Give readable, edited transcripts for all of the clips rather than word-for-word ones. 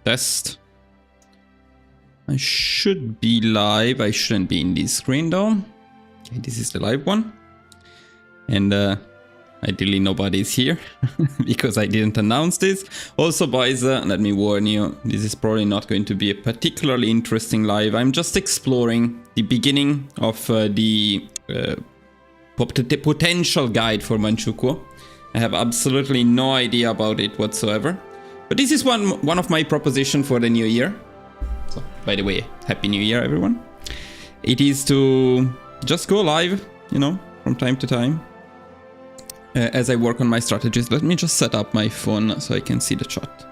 Test. I should be live. I shouldn't be in this screen though. Okay, this is the live one. And ideally nobody's here because I didn't announce this. Also, boys, let me warn you, this is probably not going to be a particularly interesting live. I'm just exploring the beginning of the potential guide for MANCHUKUO. I have absolutely no idea about it whatsoever. But this is one of my propositions for the new year. So, by the way, Happy New Year, everyone. It is to just go live, you know, from time to time. As I work on my strategies. Let me just set up my phone so I can see the chat.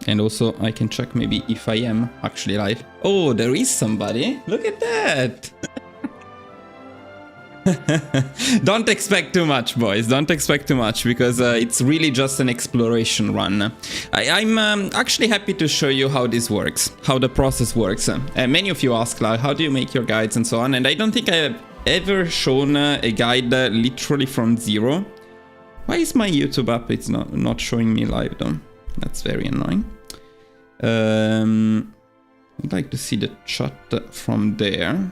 And also I can check maybe if I am actually live. Oh, there is somebody. Look at that. Don't expect too much, boys. Don't expect too much because it's really just an exploration run. I'm actually happy to show you how this works, how the process works. Many of you ask, like, how do you make your guides and so on? And I don't think I have ever shown a guide literally from zero. Why is my YouTube app? It's not showing me live though. That's very annoying. I'd like to see the chat from there.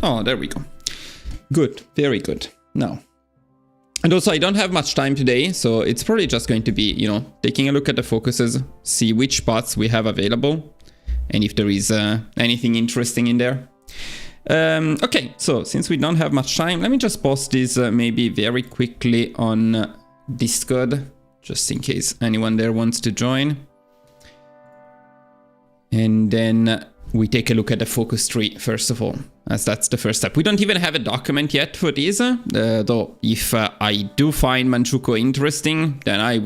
Oh, there we go. Good, very good. Now, and also I don't have much time today, so it's probably just going to be, you know, taking a look at the focuses, see which spots we have available, and if there is anything interesting in there. Okay, so since we don't have much time, let me just post this maybe very quickly on Discord, just in case anyone there wants to join. And then we take a look at the focus tree first of all, as that's the first step. We don't even have a document yet for this, though if I do find MANCHUKUO interesting, then I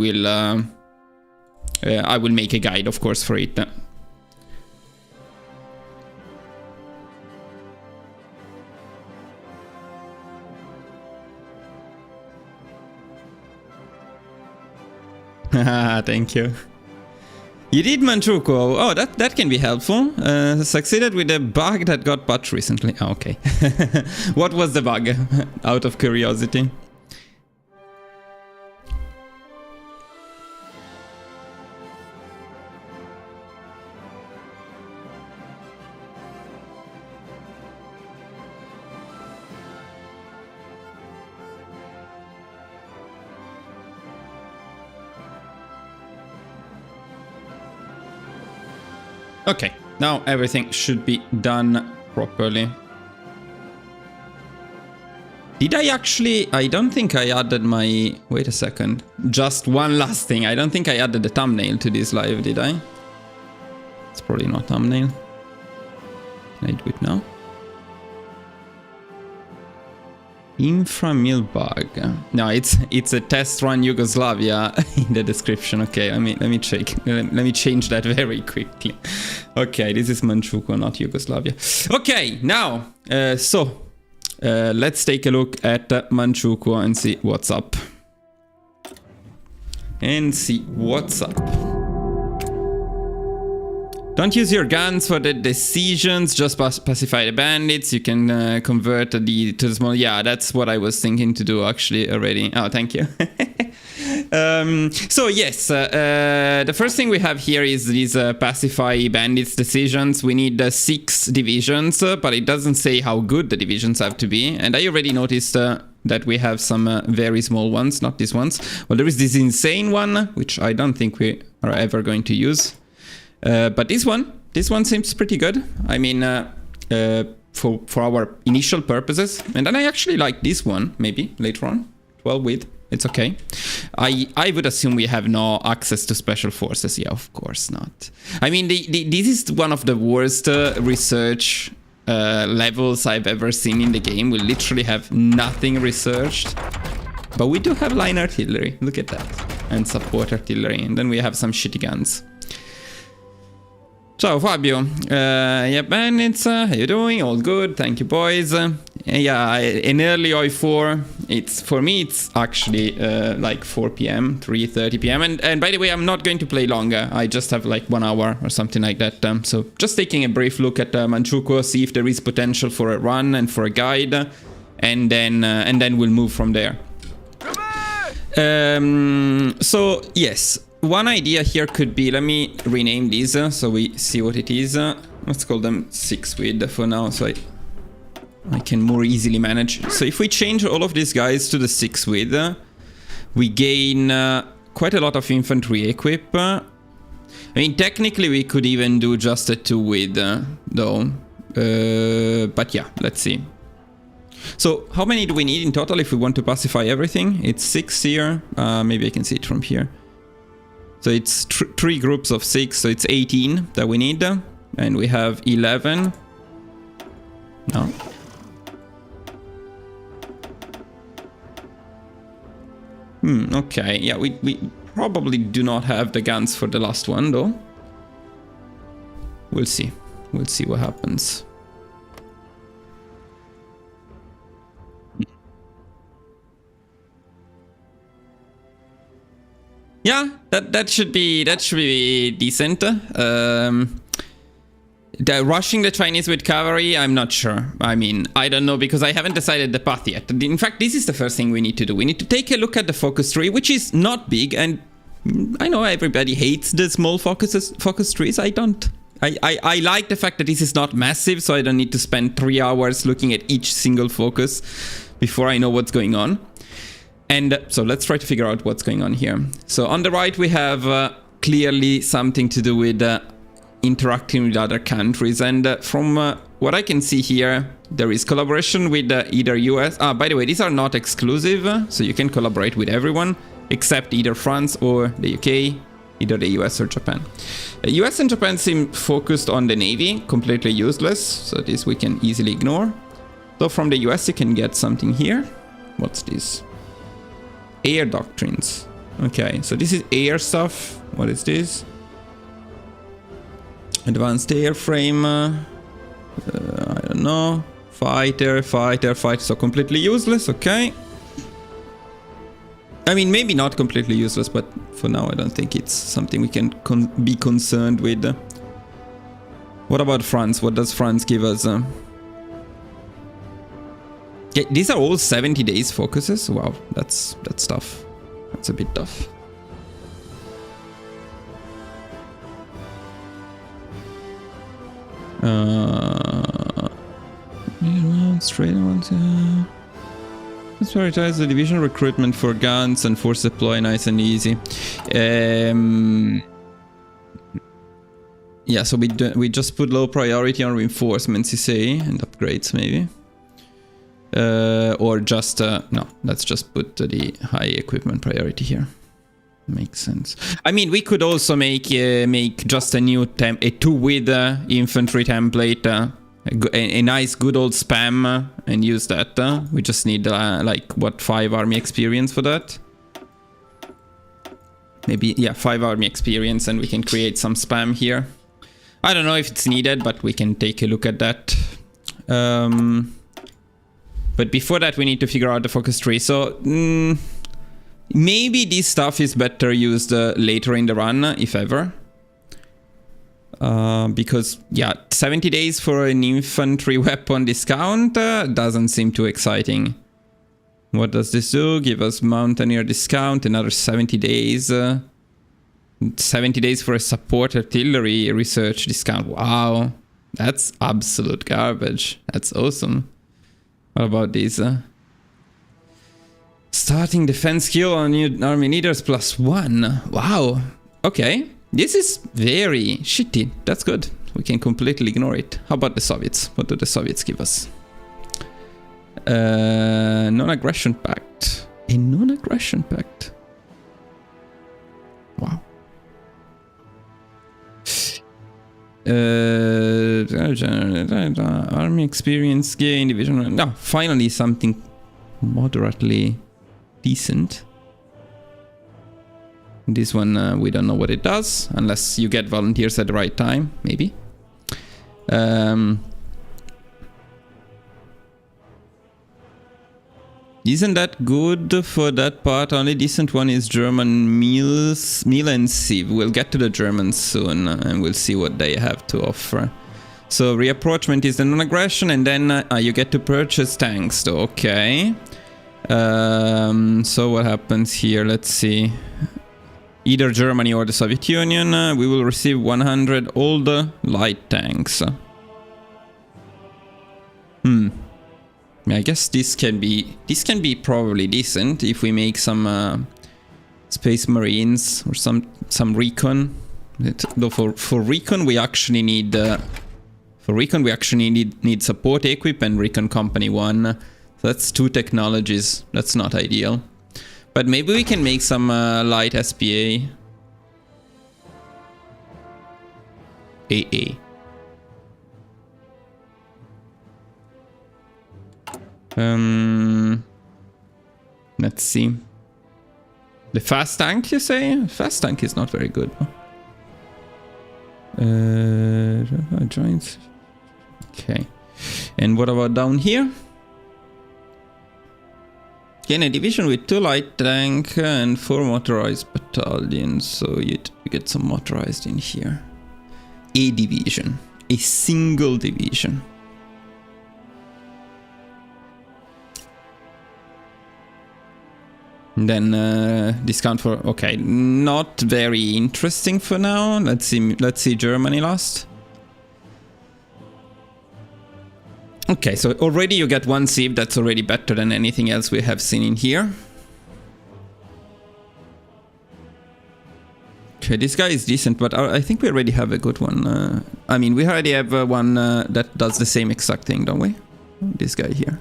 will make a guide, of course, for it. Thank you. You did MANCHUKUO. Oh, that can be helpful. Succeeded with a bug that got patched recently. Oh, okay. What was the bug? Out of curiosity. Okay, now everything should be done properly. Did I actually... I don't think I added my... Wait a second. Just one last thing. I don't think I added the thumbnail to this live, did I? It's probably not thumbnail. Can I do it now? Inframil bug. No, it's a test run Yugoslavia in the description. Okay, let me check. Let me change that very quickly. Okay, this is MANCHUKUO, not Yugoslavia. Okay, now let's take a look at MANCHUKUO and see what's up. Don't use your guns for the decisions, just pacify the bandits. You can convert to the small... Yeah, that's what I was thinking to do actually already. Oh, thank you. So yes, the first thing we have here is these pacify bandits decisions. We need 6 divisions, but it doesn't say how good the divisions have to be. And I already noticed that we have some very small ones, not these ones. Well, there is this insane one, which I don't think we are ever going to use. But this one seems pretty good. I mean, for our initial purposes. And then I actually like this one, maybe, later on. 12 width, it's okay. I would assume we have no access to special forces. Yeah, of course not. I mean, this is one of the worst research levels I've ever seen in the game. We literally have nothing researched. But we do have line artillery, look at that. And support artillery, and then we have some shitty guns. Ciao Fabio, yeah, bandits, how you doing? All good, thank you boys. Yeah, an early HOI4, for me it's actually like 4 PM, 3:30 PM, and by the way, I'm not going to play longer. I just have like 1 hour or something like that. So just taking a brief look at MANCHUKUO, see if there is potential for a run and for a guide, and then we'll move from there. So yes. one idea here could be, let me rename these so we see what it is. Let's call them 6 width for now, so I can more easily manage. So if we change all of these guys to the 6 width, we gain quite a lot of infantry equip. I mean, technically we could even do just a 2 width though. But yeah, let's see. So how many do we need in total if we want to pacify everything? It's 6 here. Maybe I can see it from here. So it's 3 groups of 6, so it's 18 that we need. And we have 11. No. Okay, yeah, we probably do not have the guns for the last one though. We'll see. We'll see what happens. Yeah, that should be decent. Rushing the Chinese with cavalry, I'm not sure. I mean, I don't know because I haven't decided the path yet. In fact, this is the first thing we need to do. We need to take a look at the focus tree, which is not big, and I know everybody hates the small focus trees. I don't. I like the fact that this is not massive, so I don't need to spend 3 hours looking at each single focus before I know what's going on. And so let's try to figure out what's going on here. So on the right, we have clearly something to do with interacting with other countries. And from what I can see here, there is collaboration with either US. By the way, these are not exclusive, so you can collaborate with everyone except either France or the UK, either the US or Japan. US and Japan seem focused on the Navy, completely useless, so this we can easily ignore. So from the US, you can get something here. What's this? Air doctrines. Okay, so this is air stuff. What is this? Advanced airframe. I don't know. Fighter. So completely useless. Okay. I mean, maybe not completely useless, but for now, I don't think it's something we can be concerned with. What about France? What does France give us? Yeah, these are all 70 days focuses. Wow, that's tough. That's a bit tough. Straight ones, yeah. Let's prioritize the division recruitment for guns and force deploy, nice and easy. Yeah, so we just put low priority on reinforcements, you say, and upgrades maybe. Or just, no, let's just put the high equipment priority here. Makes sense. I mean, we could also make just a new a 2 with infantry template, a nice good old spam, and use that. We just need like what, 5 army experience for that. Maybe, yeah, 5 army experience, and we can create some spam here. I don't know if it's needed, but we can take a look at that. But before that, we need to figure out the focus tree. So maybe this stuff is better used later in the run, if ever. Because, yeah, 70 days for an infantry weapon discount doesn't seem too exciting. What does this do? Give us mountaineer discount, another 70 days. 70 days for a support artillery research discount. Wow, that's absolute garbage. That's awesome. What about these? Starting defense skill on new army leaders +1. Wow. Okay. This is very shitty. That's good. We can completely ignore it. How about the Soviets? What do the Soviets give us? Non-aggression pact. A non-aggression pact. Wow. Army experience gain, division. No, finally something moderately decent. This one we don't know what it does, unless you get volunteers at the right time, maybe. Isn't that good for that part? Only decent one is German Miele and Sieve. We'll get to the Germans soon, and we'll see what they have to offer. So reapproachment is the non-aggression, and then you get to purchase tanks, though. Okay. So what happens here? Let's see. either Germany or the Soviet Union. We will receive 100 old light tanks. I guess this can be probably decent if we make some Space Marines or some recon. Though for recon we actually need need support equip and recon company 1. So that's 2 technologies. That's not ideal. But maybe we can make some light SPA. AA. Let's see. The fast tank, you say? Fast tank is not very good. Joints. Okay. And what about down here? Again, a division with 2 light tank and 4 motorized battalions. So you get some motorized in here. A division. A single division. And then discount for... Okay, not very interesting for now. Let's see Germany last. Okay, so already you get 1 sieve. That's already better than anything else we have seen in here. Okay, this guy is decent, but I think we already have a good one. I mean, we already have one that does the same exact thing, don't we? This guy here.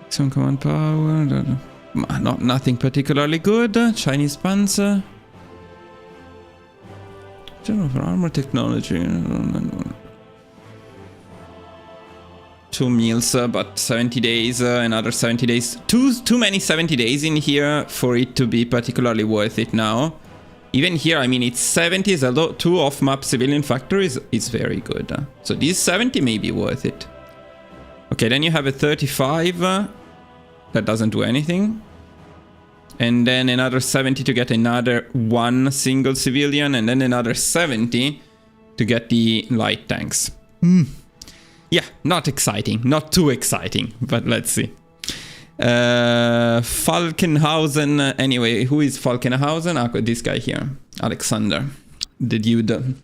Some command power. Nothing particularly good. Chinese Panzer. General for armor technology. 2 meals, but 70 days, another 70 days. Too many 70 days in here for it to be particularly worth it now. Even here, I mean, it's 70s, although 2 off-map civilian factories is very good. So these 70 may be worth it. Okay, then you have a 35. That doesn't do anything. And then another 70 to get another 1 single civilian, and then another 70 to get the light tanks. Yeah, not exciting. Not too exciting, but let's see. Falkenhausen. Anyway, who is Falkenhausen? This guy here. Alexander. The dude.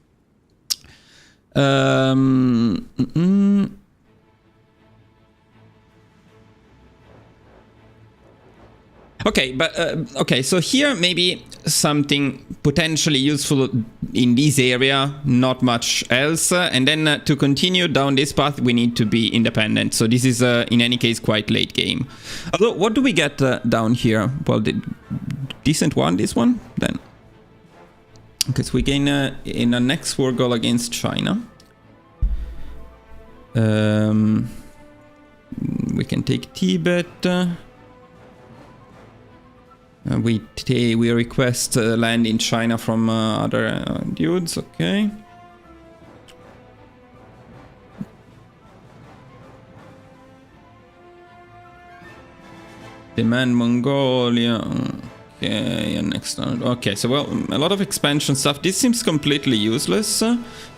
Okay, but okay, so here maybe something potentially useful in this area, not much else. And then to continue down this path, we need to be independent. So this is in any case quite late game. Although, what do we get down here? Well, the decent one, this one, then. Because we gain in the next war goal against China. We can take Tibet. We request land in China from other dudes, okay. Demand Mongolia, okay, and next one. Okay, so well, a lot of expansion stuff. This seems completely useless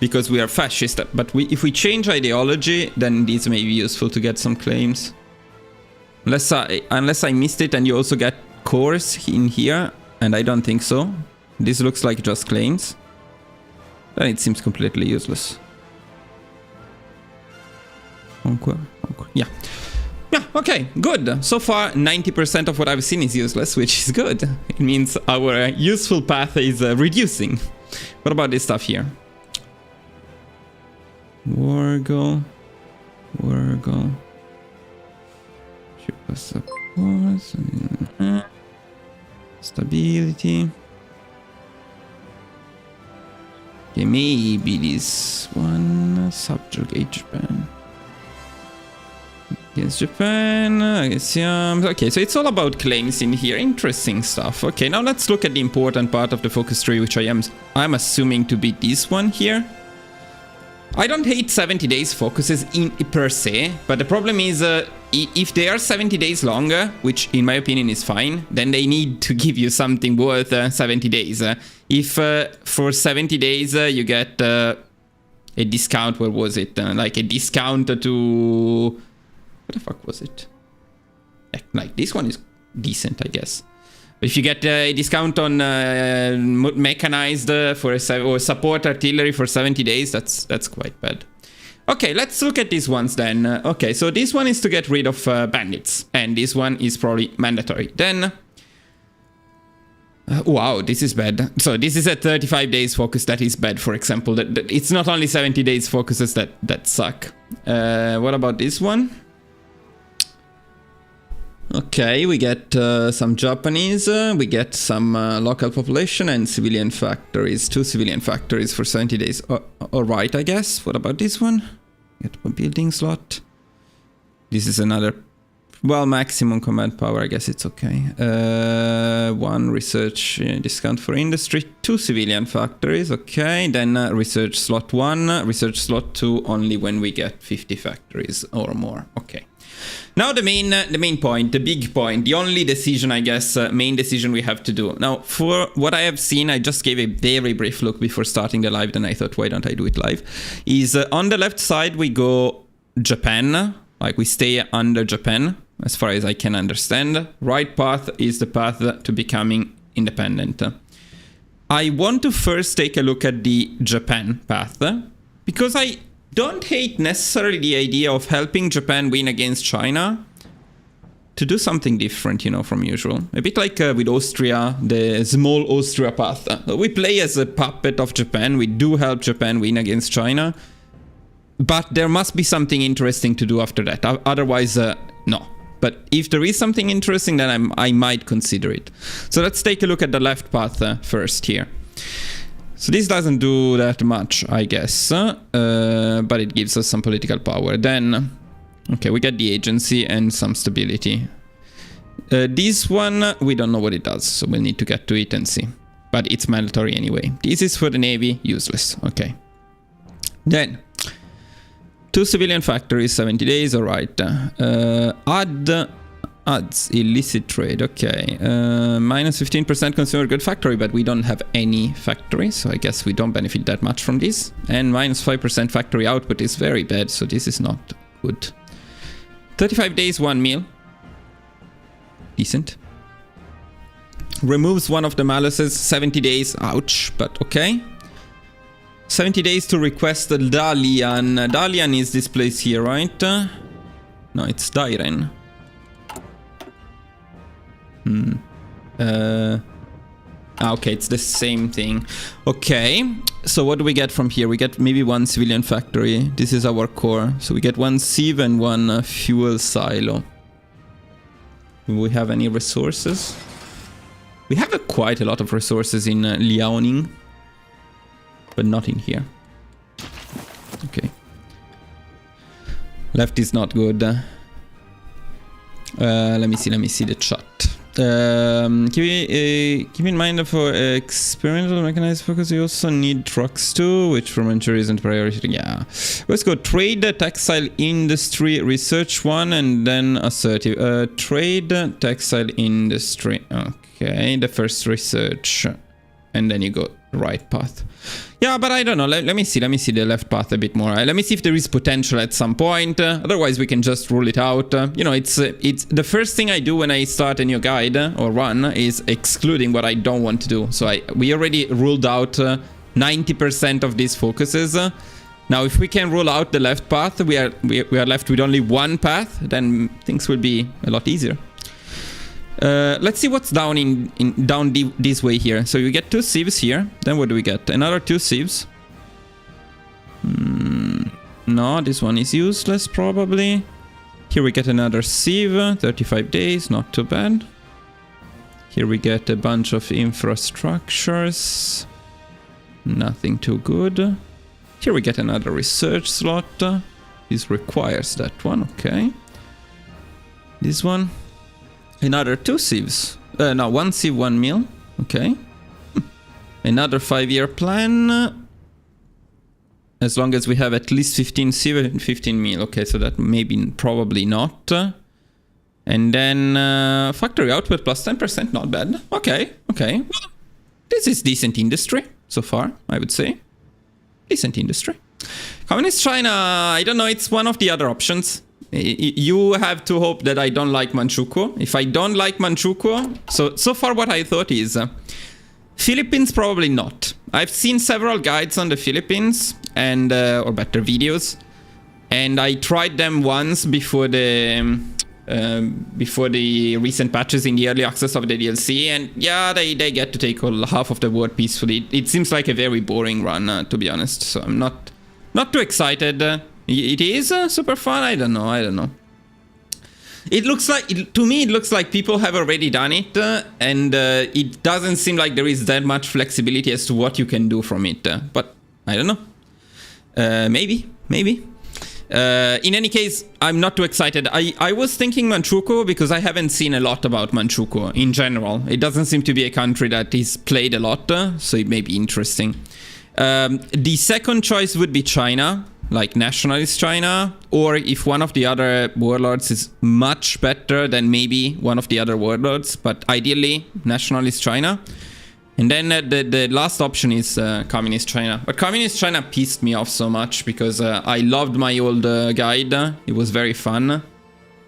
because we are fascist, but if we change ideology, then this may be useful to get some claims. Unless I missed it and you also get cores in here, and I don't think so. This looks like just claims. Then it seems completely useless. Yeah. Yeah, okay, good. So far, 90% of what I've seen is useless, which is good. It means our useful path is reducing. What about this stuff here? Wargo. Stability. Okay, maybe this one. Subjugate Japan. Against Japan. Okay, so it's all about claims in here. Interesting stuff. Okay, now let's look at the important part of the focus tree, which I'm assuming to be this one here. I don't hate 70 days focuses per se, but the problem is if they are 70 days longer, which in my opinion is fine, then they need to give you something worth 70 days. If for 70 days you get a discount, what was it? Like a discount to What the fuck was it? Like, this one is decent, I guess. If you get a discount on mechanized or support artillery for 70 days, that's quite bad. Okay, let's look at these ones then. Okay, so this one is to get rid of bandits, and this one is probably mandatory. Then, wow, this is bad. So this is a 35 days focus. That is bad, for example. It's not only 70 days focuses that suck. What about this one? Okay, we get some Japanese, we get some local population and civilian factories. 2 civilian factories for 70 days. Alright, I guess. What about this one? Get a building slot. This is another... Well, maximum command power, I guess it's okay. 1 research discount for industry. 2 civilian factories, okay. Then research slot 1, research slot 2 only when we get 50 factories or more. Okay. Now the main point, the big point, the only decision, I guess, main decision we have to do. Now, for what I have seen, I just gave a very brief look before starting the live, then I thought, why don't I do it live? Is on the left side, we go Japan, like we stay under Japan, as far as I can understand. Right path is the path to becoming independent. I want to first take a look at the Japan path, because I don't hate necessarily the idea of helping Japan win against China to do something different, you know, from usual. A bit like with Austria, the small Austria path. We play as a puppet of Japan. We do help Japan win against China. But there must be something interesting to do after that. Otherwise, no. But if there is something interesting, then I might consider it. So let's take a look at the left path first here. So this doesn't do that much, I guess, but it gives us some political power. Then, okay, we get the agency and some stability. This one, we don't know what it does, so we'll need to get to it and see. But it's mandatory anyway. This is for the Navy, useless, okay. Then, 2 civilian factories, 70 days, alright. Adds illicit trade, okay. Minus 15% consumer good factory, but we don't have any factory, so I guess we don't benefit that much from this. And minus 5% factory output is very bad, so this is not good. 35 days, 1 meal. Decent. Removes one of the maluses, 70 days, ouch, but okay. 70 days to request the Dalian. Dalian is this place here, right? No, it's Dairen. Okay, it's the same thing. Okay, so what do we get from here? We get maybe 1 civilian factory. This is our core. So we get 1 sieve and 1 fuel silo. Do we have any resources? We have quite a lot of resources in Liaoning, but not in here. Okay. Left is not good. Let me see the chat. Keep in mind that for experimental mechanized focus, you also need trucks too, which for Manchuria isn't priority. Yeah. Let's go trade, textile industry, research 1, and then assertive. Trade, textile industry. Okay, the first research. And then you go right path. Yeah, but I don't know. Let me see the left path a bit more. Let me see if there is potential at some point. Otherwise, we can just rule it out. You know, it's the first thing I do when I start a new guide or run is excluding what I don't want to do. So we already ruled out 90% of these focuses. Now, if we can rule out the left path, we are left with only 1 path. Then things will be a lot easier. Let's see what's down this way here. So you get 2 sieves here. Then what do we get? Another 2 sieves. No, this one is useless probably. Here we get another sieve. 35 days, not too bad. Here we get a bunch of infrastructures. Nothing too good. Here we get another research slot. This requires that one, okay. This one. Another 2 sieves. No, 1 sieve, 1 meal. Okay. Another 5-year plan. As long as we have at least 15 sieve and 15 meal. Okay, so that maybe probably not. And then factory output plus 10%, not bad. Okay, okay. Well, this is decent industry so far, I would say. Decent industry. Communist China, I don't know, it's one of the other options. You have to hope that I don't like Manchukuo. If I don't like Manchukuo, so far what I thought is Philippines probably not. I've seen several guides on the Philippines and or better videos, and I tried them once before the recent patches in the early access of the DLC, and yeah, they get to take half of the world peacefully. It seems like a very boring run, to be honest. So I'm not too excited. It is super fun. I don't know. It looks like, to me, it looks like people have already done it, and it doesn't seem like there is that much flexibility as to what you can do from it. But I don't know. Maybe. In any case, I'm not too excited. I was thinking Manchukuo because I haven't seen a lot about Manchukuo in general. It doesn't seem to be a country that is played a lot, so it may be interesting. The second choice would be China, like nationalist China, or if one of the other warlords is much better, then maybe one of the other warlords, but ideally nationalist China. And then the last option is communist China. But communist China pissed me off so much because I loved my old guide. It was very fun.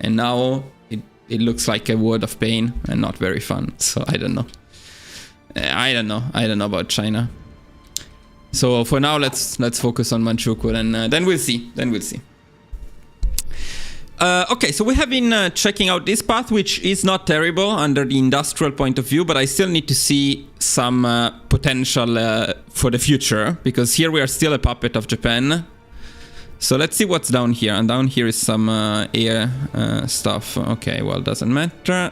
And now it looks like a world of pain and not very fun. So I don't know. I don't know about China. So for now, let's focus on Manchukuo, and then we'll see. Okay, so we have been checking out this path, which is not terrible under the industrial point of view, but I still need to see some potential for the future, because here we are still a puppet of Japan. So let's see what's down here. And down here is some air stuff. Okay, well, doesn't matter.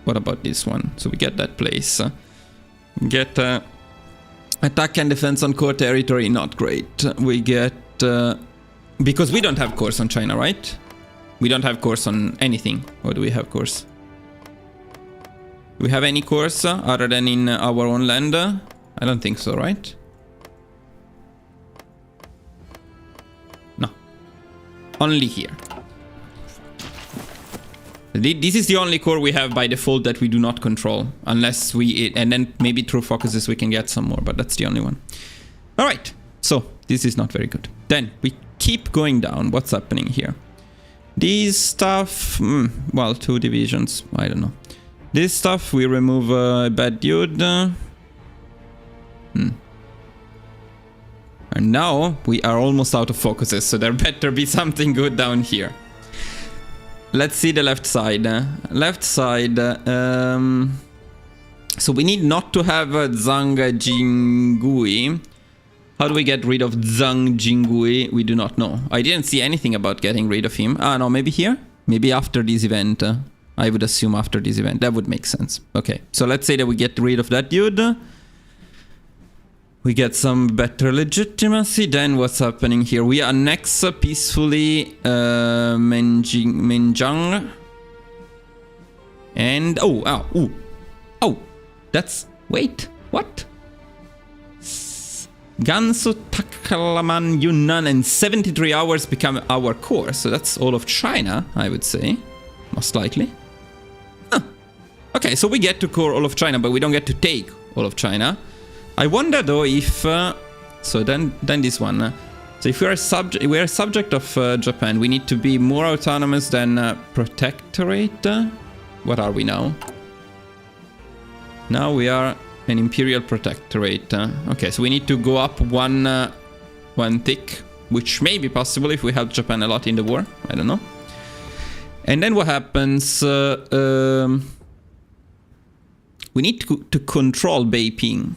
What about this one? So we get that place. Get attack and defense on core territory, not great. We get... because we don't have cores on China, right? We don't have cores on anything. Or do we have cores? Do we have any cores other than in our own land? I don't think so, right? No. Only here. This is the only core we have by default that we do not control. Unless we... And then maybe through focuses we can get some more, but that's the only one. Alright, so this is not very good. Then we keep going down. What's happening here? These stuff... well, 2 divisions. I don't know. This stuff, we remove a bad dude. And now we are almost out of focuses, so there better be something good down here. Let's see the left side. Left side. So we need not to have Zhang Jingui. How do we get rid of Zhang Jingui? We do not know. I didn't see anything about getting rid of him. Ah, no, maybe here? Maybe after this event. I would assume after this event. That would make sense. Okay, so let's say that we get rid of that dude. We get some better legitimacy. Then what's happening here? We annex peacefully Menjiang. And... oh, that's... wait, what? Gansu, Taklaman, Yunnan, and 73 hours become our core. So that's all of China, I would say. Most likely. Huh. Okay, so we get to core all of China, but we don't get to take all of China. I wonder though if... so then this one. So if we are a subject of Japan, we need to be more autonomous than protectorate. What are we now? Now we are an imperial protectorate. Okay, so we need to go up one tick, which may be possible if we help Japan a lot in the war. I don't know. And then what happens? We need to control Beiping.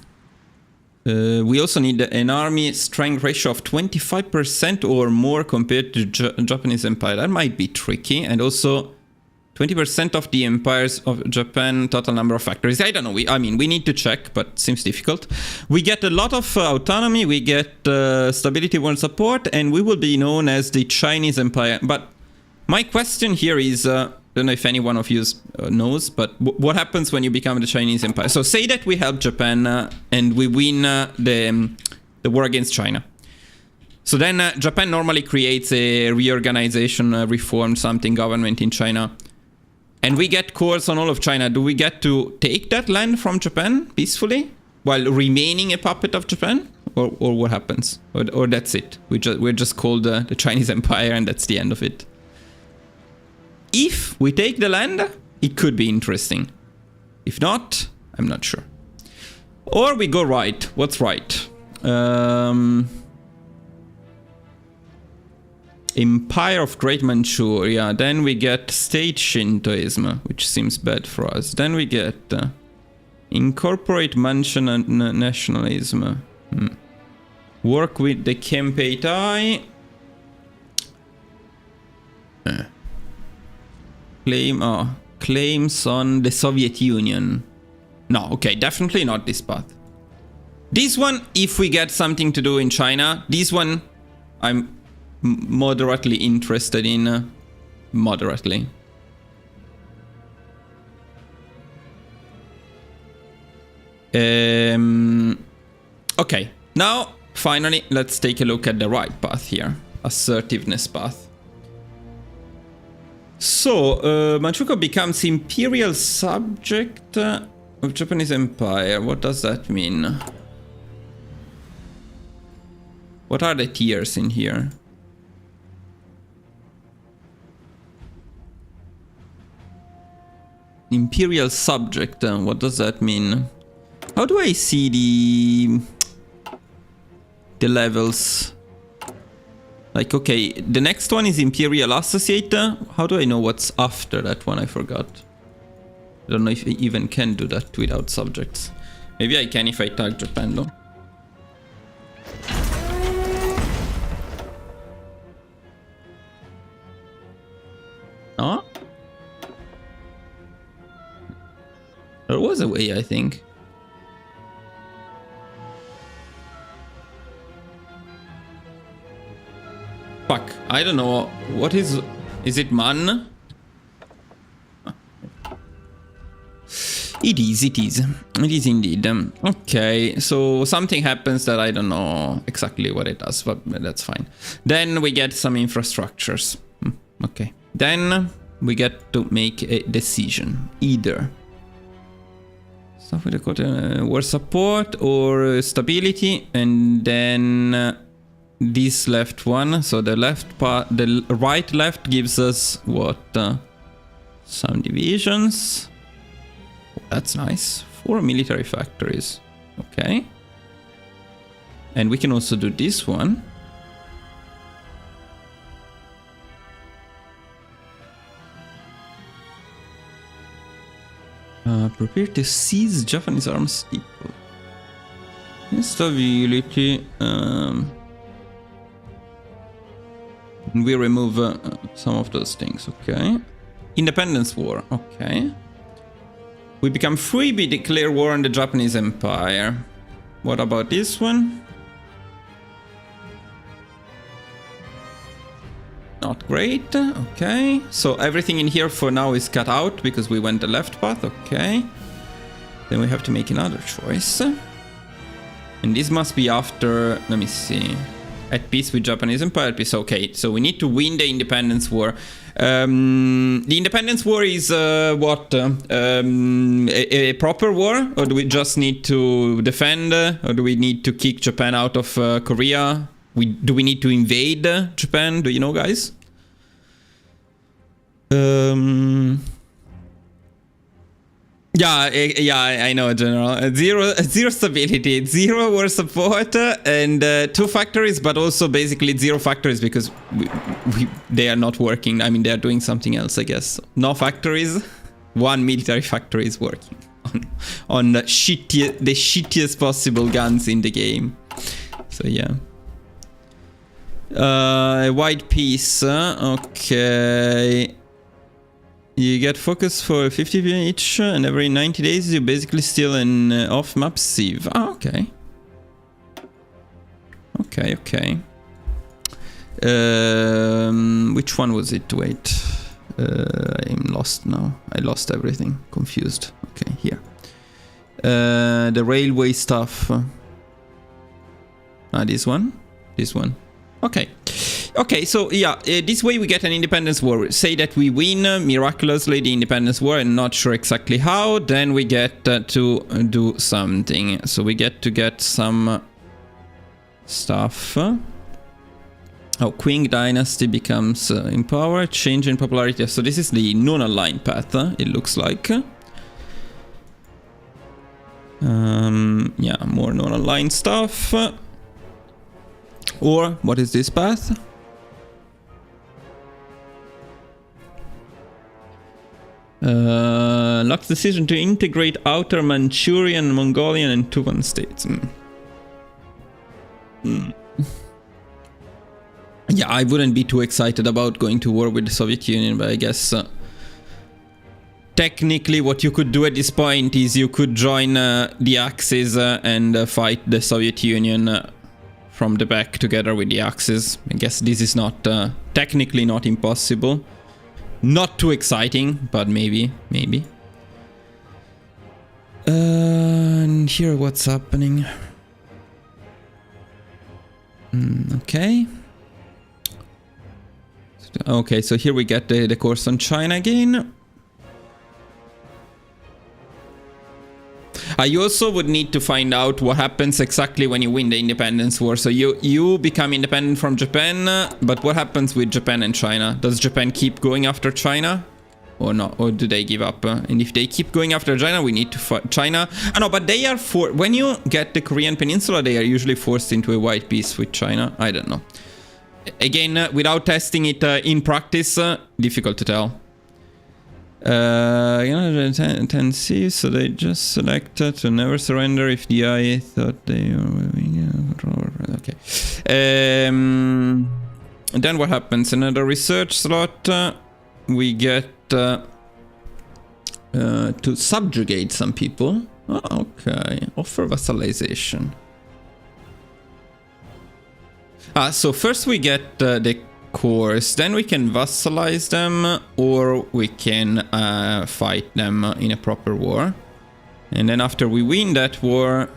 We also need an army strength ratio of 25% or more compared to Japanese empire. That might be tricky. And also 20% of the empires of Japan total number of factories. I don't know. I mean, we need to check, but seems difficult. We get a lot of autonomy. We get stability world support, and we will be known as the Chinese empire. But my question here is, I don't know if any one of you knows, but what happens when you become the Chinese empire? So say that we help Japan and we win the war against China. So then Japan normally creates a reorganization, reform, something government in China. And we get cores on all of China. Do we get to take that land from Japan peacefully while remaining a puppet of Japan? Or what happens? Or that's it? We're just called the Chinese empire and that's the end of it. If we take the land, it could be interesting. If not, I'm not sure. Or we go right. What's right? Empire of Great Manchuria. Then we get State Shintoism, which seems bad for us. Then we get Incorporate Manchuan Nationalism. Work with the Kempei Tai. Claims on the Soviet Union. No, okay, definitely not this path. This one, if we get something to do in China, this one I'm moderately interested in. Moderately. Okay, now finally let's take a look at the right path here. Assertiveness path. So, Manchukuo becomes imperial subject of Japanese Empire. What does that mean? What are the tiers in here? Imperial subject, what does that mean? How do I see the levels? Like, okay, the next one is Imperial Associate. How do I know what's after that one? I forgot. I don't know if I even can do that without subjects. Maybe I can if I tag Japan though. Huh? There was a way, I think. Fuck, I don't know. What is it man? It is indeed. Okay, so something happens that I don't know exactly what it does, but that's fine. Then we get some infrastructures. Okay, then we get to make a decision. Either stuff with the war support or stability, and then this left one. So the left part, the right left gives us what? Some divisions. That's nice. 4 military factories. Okay. And we can also do this one. Prepare to seize Japanese arms depot. Instability. We remove some of those things. Okay. Independence War. Okay. We become free, we declare war on the Japanese Empire. What about this one? Not great. Okay. So everything in here for now is cut out because we went the left path. Okay. Then we have to make another choice. And this must be after, let me see. At peace with Japanese Empire, at peace. Okay, so we need to win the Independence War. The Independence War is what? A proper war? Or do we just need to defend? Or do we need to kick Japan out of Korea? Do we need to invade Japan? Do you know, guys? Yeah, I know, General. Zero stability, 0 war support, and 2 factories, but also basically 0 factories because they are not working. I mean, they are doing something else, I guess. No factories, 1 military factory is working on the shittiest possible guns in the game. So yeah. Wide peace. Okay. You get focus for 50 each, and every 90 days you basically steal an off-map sieve. Ah, okay. Okay. Which one was it? Wait. I'm lost now. I lost everything. Confused. Okay, here. The railway stuff. This one? This one. Okay, so yeah, this way we get an independence war. Say that we win miraculously the independence war, and not sure exactly how, then we get to do something. So we get to get some stuff. Oh, Qing dynasty becomes in power, change in popularity. So this is the non-aligned path, it looks like. Yeah, more non-aligned stuff. Or, what is this path? Luck's decision to integrate outer Manchurian, Mongolian and Tuvan states. Yeah, I wouldn't be too excited about going to war with the Soviet Union, but I guess technically what you could do at this point is you could join the Axis and fight the Soviet Union from the back together with the Axis. I guess this is not technically not impossible. Not too exciting, but maybe. And here what's happening. Okay. Okay, so here we get the course on China again. You also would need to find out what happens exactly when you win the independence war. So you become independent from Japan, but what happens with Japan and China? Does Japan keep going after China? Or not? Or do they give up? And if they keep going after China, we need to fight China. No, but they are when you get the Korean Peninsula, they are usually forced into a white peace with China. I don't know. Again, without testing it in practice, difficult to tell. You know, 10C, so they just selected to never surrender if the IA thought they were... Okay. And then what happens? Another research slot. We get to subjugate some people. Oh, okay. Offer vassalization. So first we get the course, then we can vassalize them, or we can fight them in a proper war. And then after we win that war,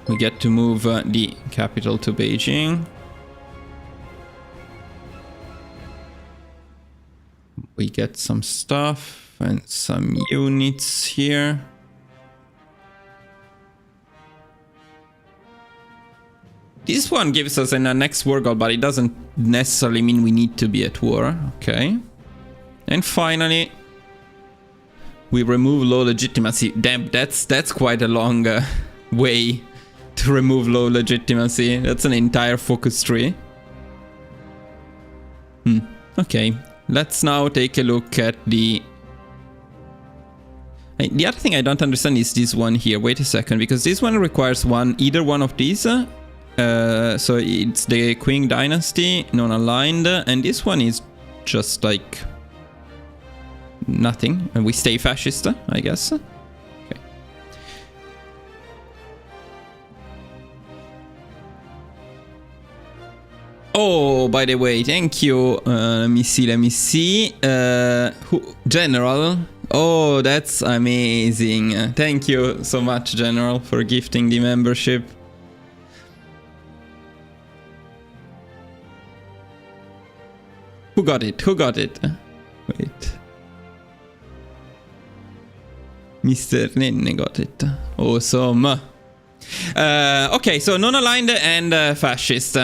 we get to move the capital to Beijing. We get some stuff and some units here. This one gives us a next war goal, but it doesn't necessarily mean we need to be at war. Okay. And finally, we remove low legitimacy. Damn, that's quite a long way to remove low legitimacy. That's an entire focus tree. Okay. Let's now take a look at the... The other thing I don't understand is this one here. Wait a second, because this one requires either one of these. So it's the Qing dynasty, non-aligned, and this one is just like nothing. And we stay fascist, I guess. Okay. Oh, by the way, thank you. Let me see. General. Oh, that's amazing. Thank you so much, General, for gifting the membership. Who got it? Wait. Mr. Nenne got it. Awesome. Okay, so non-aligned and fascist.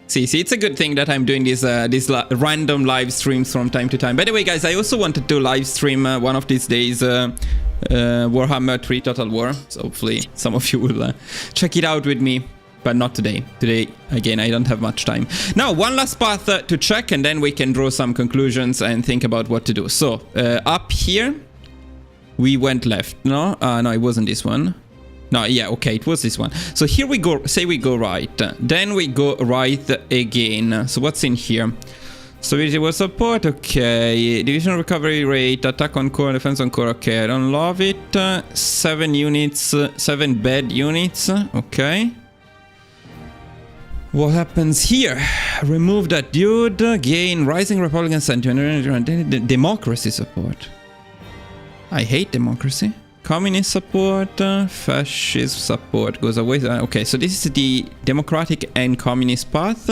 See, it's a good thing that I'm doing these random live streams from time to time. By the way, guys, I also wanted to live stream one of these days Warhammer 3 Total War. So hopefully some of you will check it out with me. But not today. Today, again, I don't have much time. Now, one last path to check, and then we can draw some conclusions and think about what to do. So, up here, we went left. No, no, it wasn't this one. No, yeah, okay, it was this one. So here we go, say we go right. Then we go right again. So what's in here? Stability was support, okay. Division recovery rate, attack on core, defense on core, okay. I don't love it. 7 units, 7 bad units, okay. What happens here? Remove that dude, gain rising Republican sentiment, democracy support. I hate democracy. Communist support, fascist support goes away. Okay, so this is the democratic and communist path.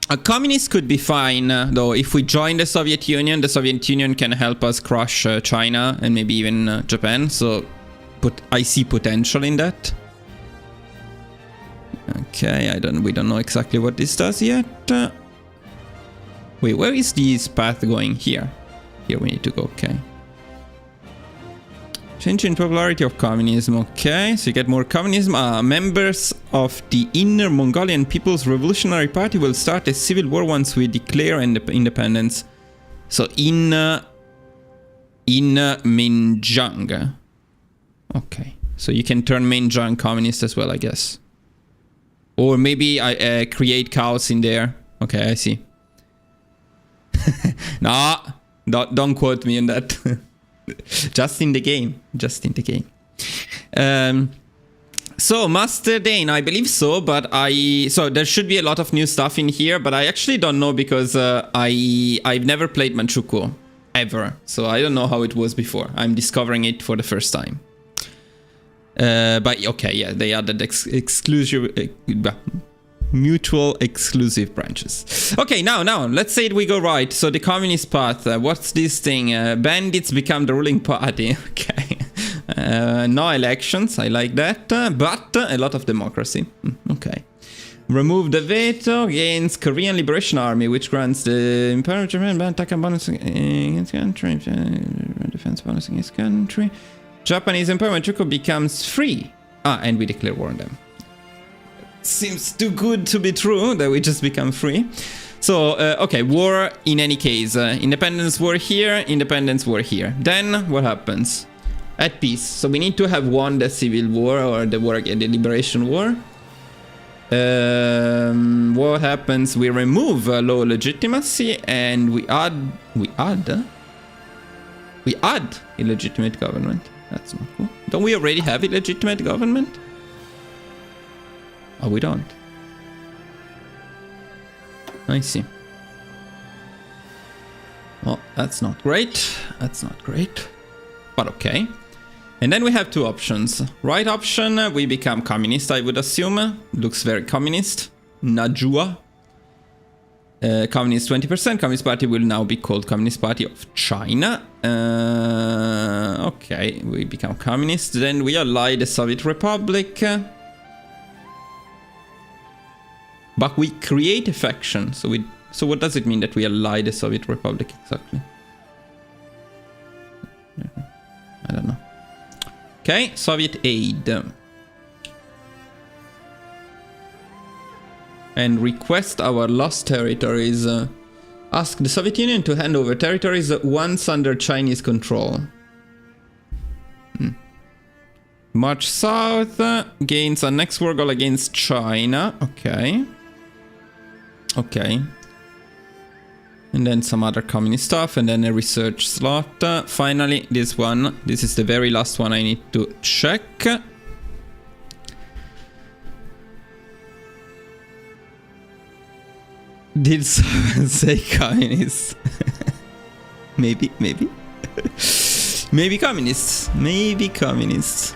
A communist could be fine, though. If we join the Soviet Union can help us crush China and maybe even Japan. So I see potential in that. Okay, we don't know exactly what this does yet. Wait, where is this path going? Here. Here we need to go, okay. Change in popularity of communism, okay. So you get more communism. Members of the Inner Mongolian People's Revolutionary Party will start a civil war once we declare independence. So in Minjang. Okay. So you can turn Minjang communist as well, I guess. Or maybe I create chaos in there. Okay, I see. Nah, don't quote me on that. Just in the game. Just in the game. So Master Dane, I believe so, but so there should be a lot of new stuff in here, but I actually don't know because I've never played Manchukuo ever, so I don't know how it was before. I'm discovering it for the first time. But okay, yeah, they added exclusive, mutual exclusive branches. Okay, now let's say we go right. So the communist path. What's this thing? Bandits become the ruling party. Okay. No elections. I like that. But a lot of democracy. Okay. Remove the veto against Korean Liberation Army, which grants the Imperial Japan attack and bonus against country, defense bonus against country. Japanese Emperor Manchukuo becomes free. And we declare war on them. Seems too good to be true that we just become free. So, okay, war in any case. Independence war here, independence war here. Then, what happens? At peace. So we need to have won the civil war or the war against the liberation war. What happens? We remove low legitimacy and we add illegitimate government. That's not cool. Don't we already have illegitimate government? Oh, we don't. I see. Well, that's not great. That's not great. But okay. And then we have two options. Right option, we become communist, I would assume. Looks very communist. Najua. Communist 20%. Communist Party will now be called Communist Party of China. Okay, we become communist. Then we ally the Soviet Republic. But we create a faction. So what does it mean that we ally the Soviet Republic exactly? I don't know. Okay, Soviet aid. And request our lost territories. Ask the Soviet Union to hand over territories once under Chinese control. March south. Gains a next war goal against China. Okay. Okay. And then some other communist stuff, and then a research slot. Finally, this one. This is the very last one I need to check. Did someone say communists? Maybe. Maybe communists. Maybe communists.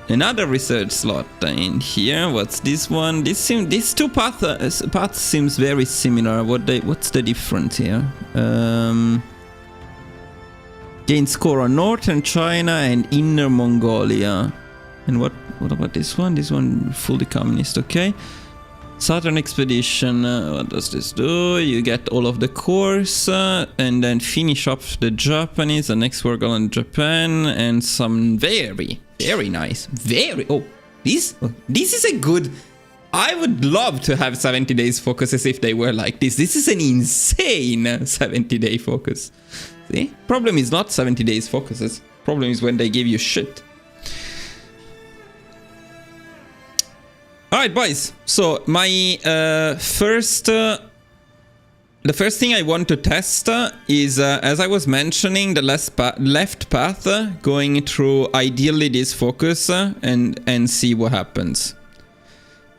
Another research slot in here. What's this one? These two paths seems very similar. What's the difference here? Gain score on Northern China and Inner Mongolia. And what about this one? This one fully communist. Okay. Southern Expedition. What does this do? You get all of the cores and then finish up the Japanese. The next war goal on Japan and some very nice. This is a good... I would love to have 70 days focuses if they were like this. This is an insane 70-day focus. See? Problem is not 70 days focuses. Problem is when they give you shit. Alright, boys. So, my the first thing I want to test is, as I was mentioning, the left path going through ideally this focus and see what happens.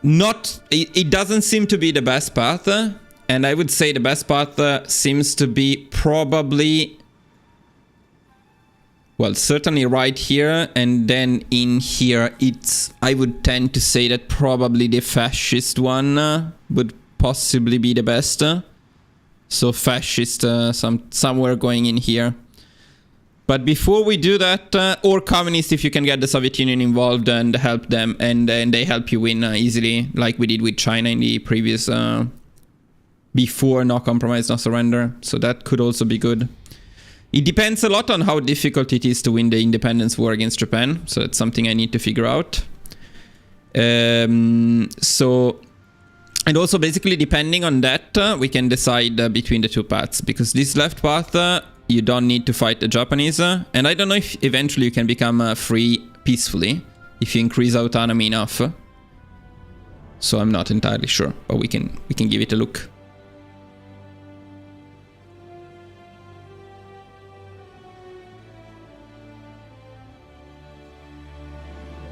It doesn't seem to be the best path, and I would say the best path seems to be probably, well, certainly right here, and then in here I would tend to say that probably the fascist one would possibly be the best. So fascist somewhere going in here. But before we do that, or communist if you can get the Soviet Union involved and help them, and they help you win easily, like we did with China in the previous, before no compromise, no surrender. So that could also be good. It depends a lot on how difficult it is to win the independence war against Japan. So that's something I need to figure out. And also basically depending on that, we can decide between the two paths. Because this left path, you don't need to fight the Japanese. And I don't know if eventually you can become free peacefully if you increase autonomy enough. So I'm not entirely sure, but we can give it a look.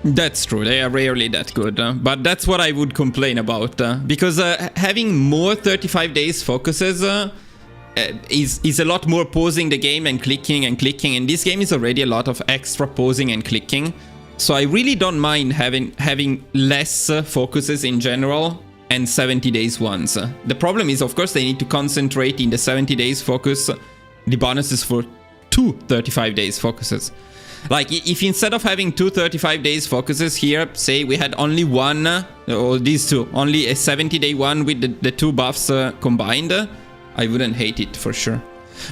That's true, they are rarely that good, but that's what I would complain about, because having more 35 days focuses is a lot more pausing the game and clicking, and this game is already a lot of extra pausing and clicking, so I really don't mind having less focuses in general and 70 days ones. The problem is, of course, they need to concentrate in the 70 days focus the bonuses for 2 35 days focuses. Like, if instead of having 2 35 days focuses here, say we had only one, or these two, only a 70-day one with the 2 buffs combined, I wouldn't hate it for sure.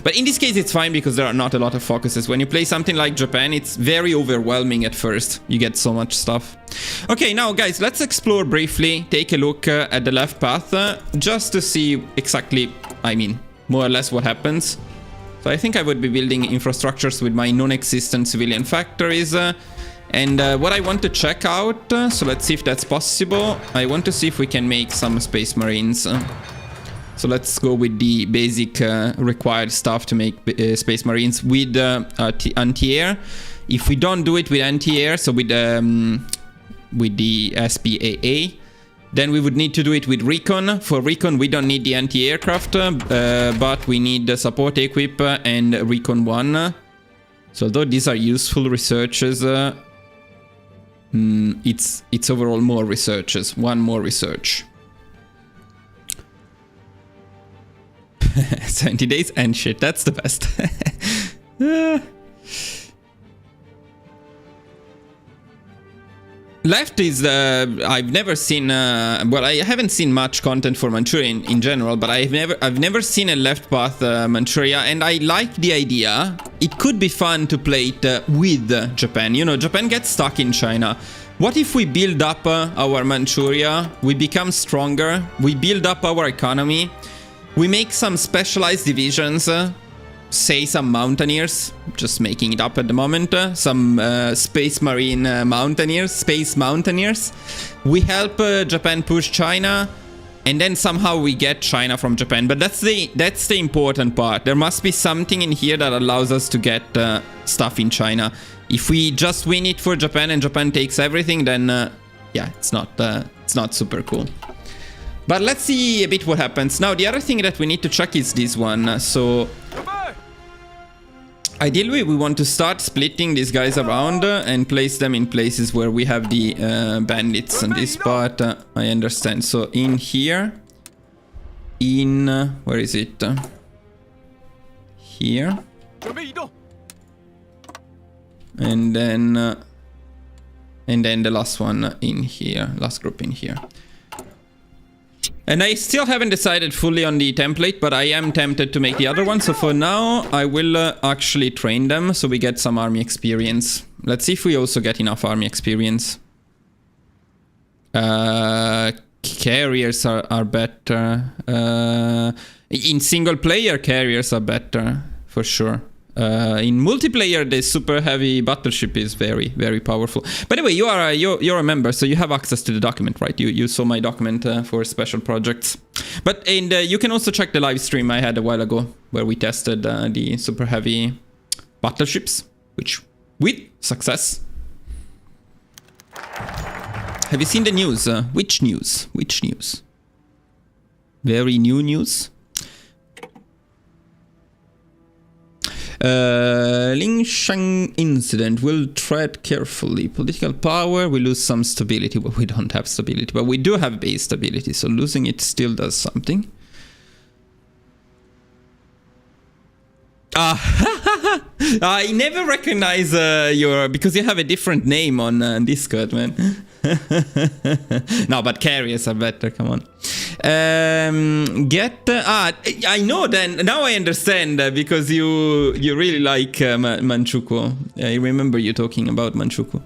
But in this case, it's fine because there are not a lot of focuses. When you play something like Japan, it's very overwhelming at first. You get so much stuff. Okay, now guys, let's explore briefly, take a look at the left path, just to see exactly, I mean, more or less what happens. So I think I would be building infrastructures with my non-existent civilian factories. And what I want to check out, so let's see if that's possible. I want to see if we can make some Space Marines. So let's go with the basic required stuff to make Space Marines with anti-air. If we don't do it with anti-air, so with the SPAA, then we would need to do it with recon. For recon, we don't need the anti-aircraft, but we need the support equip and recon 1. So although these are useful researches, it's overall more researches. 1 more research. 70 days and shit, that's the best. Left is, I've never seen, well, I haven't seen much content for Manchuria in general, but I've never seen a left path Manchuria, and I like the idea. It could be fun to play it with Japan. You know, Japan gets stuck in China. What if we build up our Manchuria, we become stronger, we build up our economy, we make some specialized divisions, say some mountaineers, just making it up at the moment, some space marine mountaineers, space mountaineers. We help Japan push China, and then somehow we get China from Japan. But that's the important part. There must be something in here that allows us to get stuff in China. If we just win it for Japan and Japan takes everything, then yeah, it's not super cool. But let's see a bit what happens. Now, the other thing that we need to check is this one. So ideally, we want to start splitting these guys around and place them in places where we have the bandits and this part. I understand. So in here, where is it? Here. And then the last one in here, last group in here. And I still haven't decided fully on the template, but I am tempted to make the other one. So for now, I will actually train them so we get some army experience. Let's see if we also get enough army experience. Carriers are better. In single player, carriers are better, for sure. In multiplayer, the super heavy battleship is very, very powerful. By the way, you're a member, so you have access to the document, right? You saw my document for special projects. But you can also check the live stream I had a while ago, where we tested the super heavy battleships, which with success. Have you seen the news? Which news? Which news? Very new news. Lingshan incident. We'll tread carefully. Political power. We lose some stability. Well, we don't have stability, but we do have base stability, so losing it still does something. I never recognize your... Because you have a different name on Discord, man. No, but carriers are better, come on. I know then. Now I understand because you really like MANCHUKUO. I remember you talking about MANCHUKUO.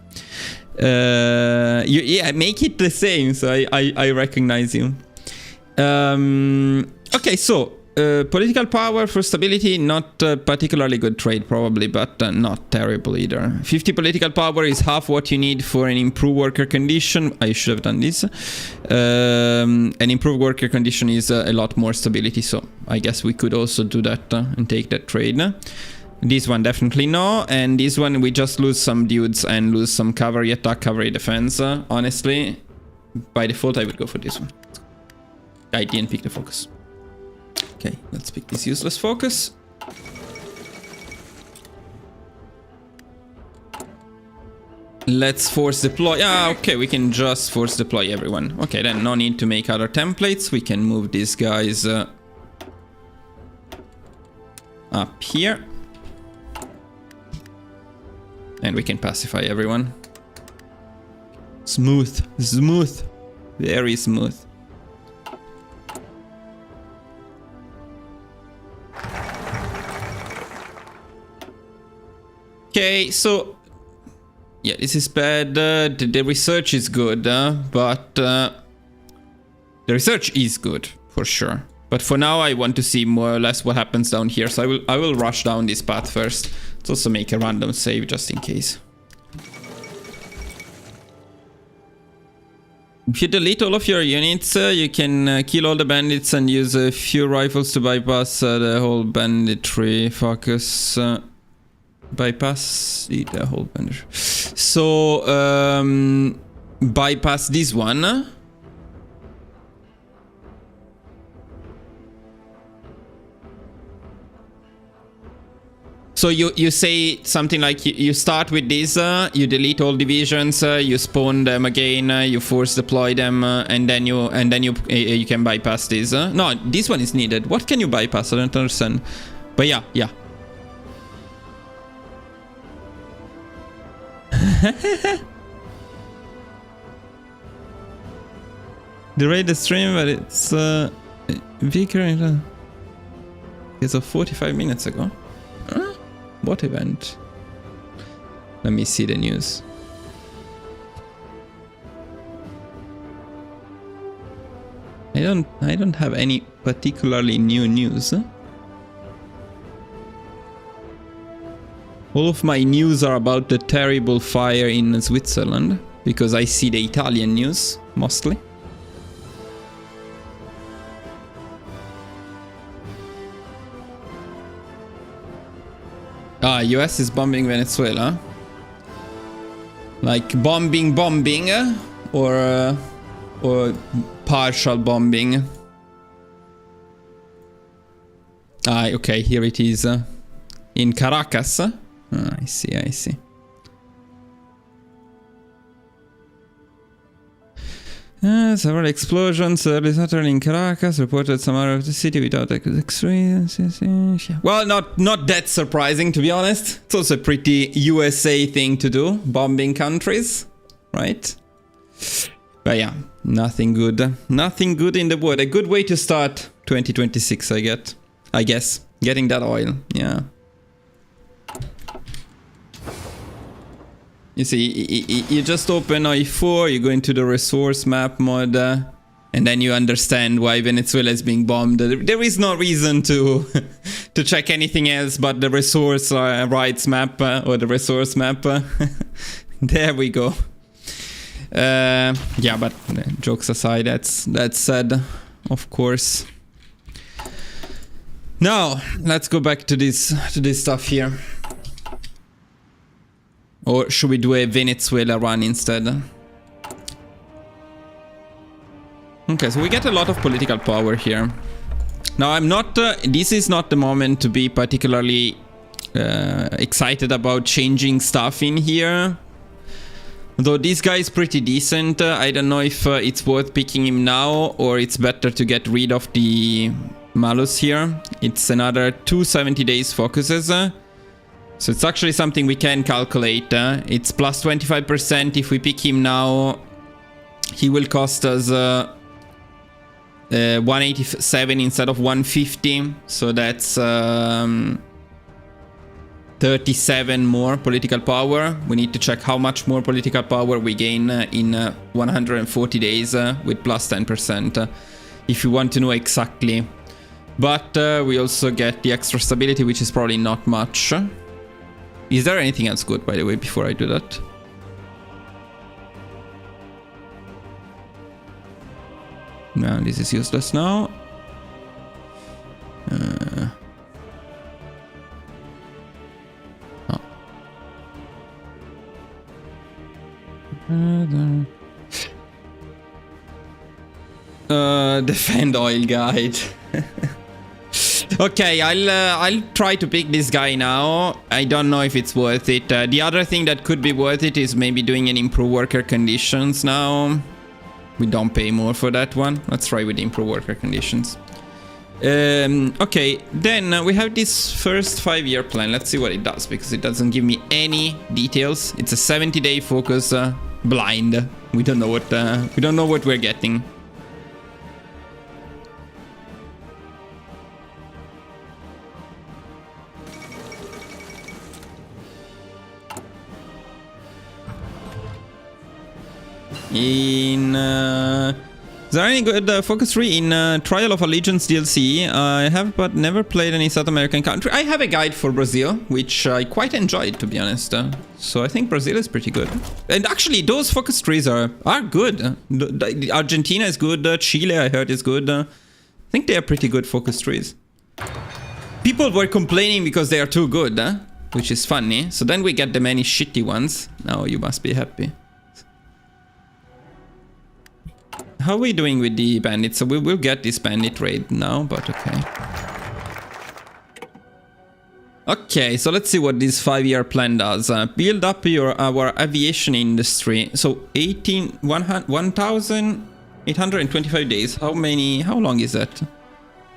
Yeah, make it the same, so I recognize you. Okay, so political power for stability, not particularly good trade probably, but not terrible either. 50 political power is half what you need for an improved worker condition. I should have done this. An improved worker condition is a lot more stability, so I guess we could also do that and take that trade. This one definitely no, and this one we just lose some dudes and lose some cavalry attack, cavalry defense. Honestly, by default I would go for this one. I didn't pick the focus. Okay, let's pick this useless focus. Let's force deploy. Ah, okay, we can just force deploy everyone. Okay, then no need to make other templates. We can move these guys up here. And we can pacify everyone. Smooth, smooth, very smooth. Okay, so yeah, this is bad. The research is good, but the research is good for sure. But for now, I want to see more or less what happens down here. So I will rush down this path first. Let's also make a random save just in case. If you delete all of your units, you can kill all the bandits and use a few rifles to bypass the whole banditry focus. Bypass the whole banditry. So, bypass this one. So you say something like you start with this, you delete all divisions, you spawn them again, you force deploy them, and then you can bypass this. No, this one is needed. What can you bypass? I don't understand. But yeah. The raid the stream, but it's weaker. It's of 45 minutes ago. What event? Let me see the news. I don't have any particularly new news. All of my news are about the terrible fire in Switzerland, because I see the Italian news mostly. Ah, US is bombing Venezuela. Like bombing, or partial bombing. Ah, okay, here it is. In Caracas. Ah, I see. Several explosions early Saturday in Caracas, reported some out of the city without experience. Well, not that surprising, to be honest. It's also a pretty USA thing to do, bombing countries, right? But yeah, nothing good. Nothing good in the wood. A good way to start 2026, I guess. Getting that oil, yeah. You see, you just open HOI4, you go into the resource map mod, and then you understand why Venezuela is being bombed. There is no reason to to check anything else but the resource rights map, or the resource map. There we go. Yeah, but jokes aside, that's sad, of course. Now, let's go back to this stuff here. Or should we do a Venezuela run instead? Okay, so we get a lot of political power here. Now, I'm not... this is not the moment to be particularly excited about changing stuff in here. Though this guy is pretty decent. I don't know if it's worth picking him now, or it's better to get rid of the Malus here. It's another 270 days focuses. So it's actually something we can calculate. It's plus 25%. If we pick him now, he will cost us 187 instead of 150. So that's 37 more political power. We need to check how much more political power we gain in 140 days with plus 10%. If you want to know exactly. But we also get the extra stability, which is probably not much. Is there anything else good, by the way, before I do that? No, this is useless now. Defend oil guide. Okay, I'll try to pick this guy now. I don't know if it's worth it. The other thing that could be worth it is maybe doing an improve worker conditions now. We don't pay more for that one. Let's try with the improve worker conditions. Okay, then we have this first 5-year plan. Let's see what it does, because it doesn't give me any details. It's a 70-day focus blind. We don't know what we're getting. Is there any good focus tree in Trial of Allegiance DLC? I have but never played any South American country. I have a guide for Brazil, which I quite enjoyed, to be honest. So I think Brazil is pretty good. And actually, those focus trees are good. Argentina is good. Chile, I heard, is good. I think they are pretty good focus trees. People were complaining because they are too good, which is funny. So then we get the many shitty ones. Now you must be happy. How are we doing with the bandits? So we will get this bandit raid now, but okay. Okay, so let's see what this 5-year plan does. Build up our aviation industry. So 1,825 days. How long is that?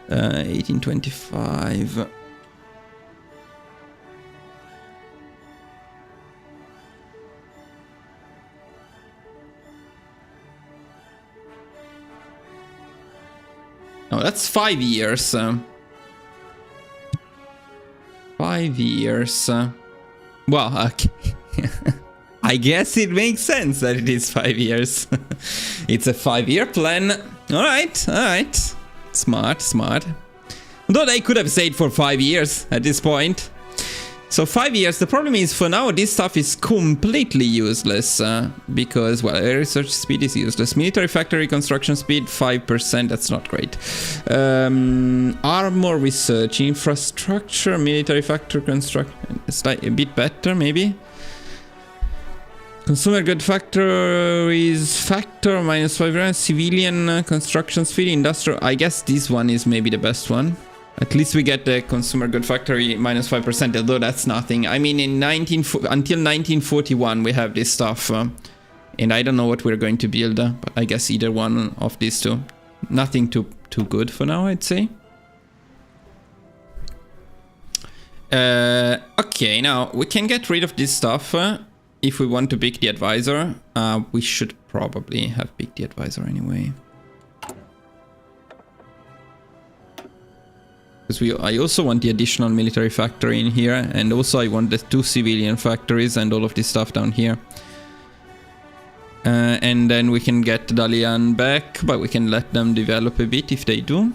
1825. No, that's 5 years. 5 years. Well, okay. I guess it makes sense that it is 5 years. It's a 5-year plan. Alright. Smart. Though they could have stayed for 5 years at this point. So 5 years, the problem is for now this stuff is completely useless because, well, research speed is useless. Military factory construction speed 5%, that's not great. Armor research, infrastructure, military factory construction, it's like a bit better maybe. Consumer good factories factor -5%, civilian construction speed, industrial, I guess this one is maybe the best one. At least we get the consumer good factory -5%, although that's nothing. I mean, until 1941 we have this stuff. And I don't know what we're going to build, but I guess either one of these two. Nothing too good for now, I'd say. Okay, now we can get rid of this stuff if we want to pick the advisor. We should probably have picked the advisor anyway. Because I also want the additional military factory in here, and also I want the 2 civilian factories and all of this stuff down here. And then we can get Dalian back, but we can let them develop a bit if they do.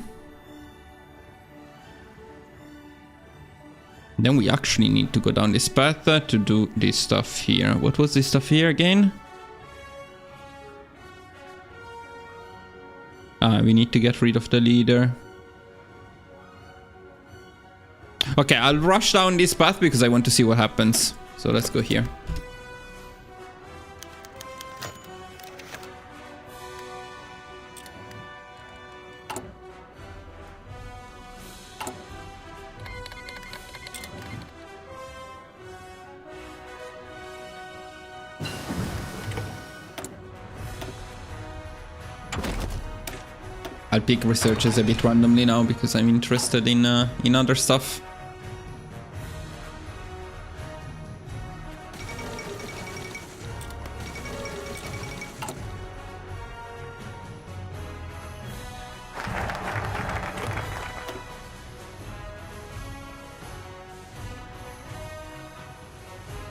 Then we actually need to go down this path to do this stuff here. What was this stuff here again? We need to get rid of the leader. Okay, I'll rush down this path because I want to see what happens. So let's go here. I'll pick researchers a bit randomly now because I'm interested in other stuff.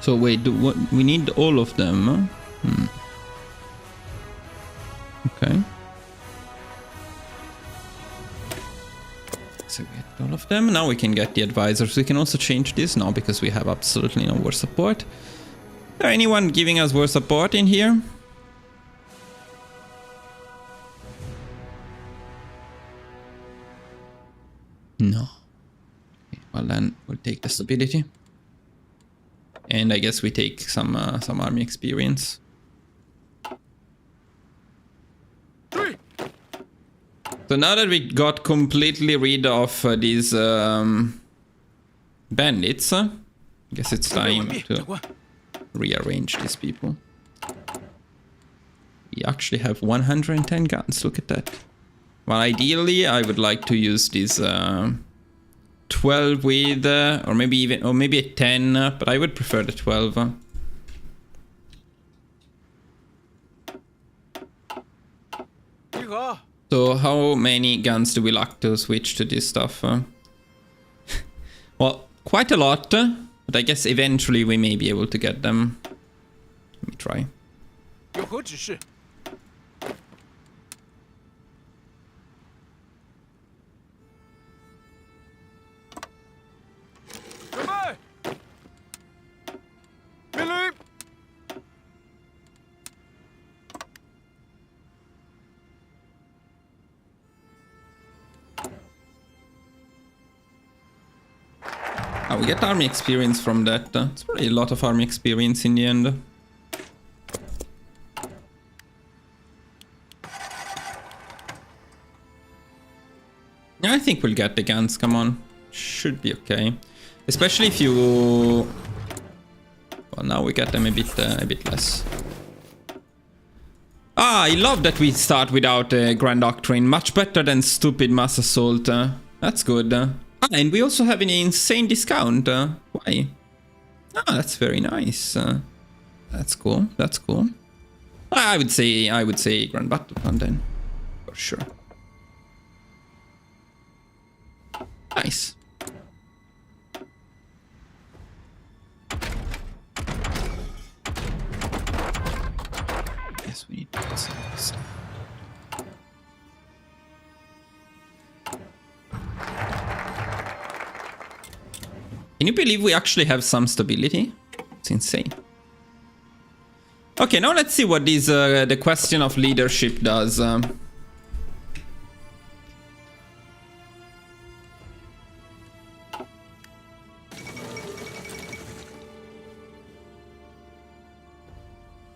So wait, we need all of them? Okay. So we get all of them. Now we can get the advisors. We can also change this now because we have absolutely no war support. Is there anyone giving us war support in here? No. Okay, well then we'll take the stability. And I guess we take some army experience. So now that we got completely rid of these bandits, I guess it's time to rearrange these people. We actually have 110 guns, look at that. Well, ideally I would like to use these 12 with, or maybe a 10, but I would prefer the 12. So how many guns do we like to switch to this stuff? Well, quite a lot, but I guess eventually we may be able to get them. Let me try. We get army experience from that. It's probably a lot of army experience in the end. Yeah, I think we'll get the guns, come on. Should be okay. Especially if you... Well, now we get them a bit less. Ah, I love that we start without a Grand Doctrine. Much better than stupid mass assault. That's good. And we also have an insane discount. Why? Ah, that's very nice. That's cool. That's cool. I would say Grand Battlefront then, for sure. Nice. Yes, we need to put some of this stuff. Can you believe we actually have some stability? It's insane. Okay, now let's see what this the question of leadership does.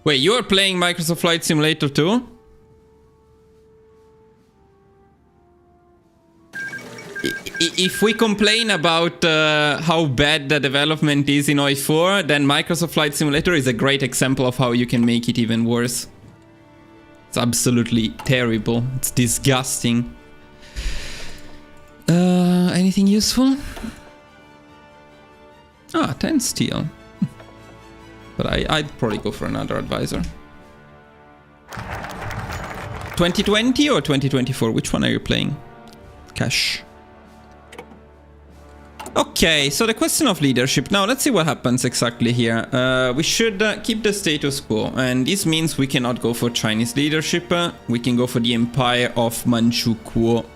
Wait, you're playing Microsoft Flight Simulator too? If we complain about how bad the development is in HOI4, then Microsoft Flight Simulator is a great example of how you can make it even worse. It's absolutely terrible. It's disgusting. Anything useful? Ah, 10 steel. But I'd probably go for another advisor. 2020 or 2024? Which one are you playing? Cash. Okay, so the question of leadership. Now, let's see what happens exactly here. We should keep the status quo, and this means we cannot go for Chinese leadership. We can go for the Empire of Manchukuo.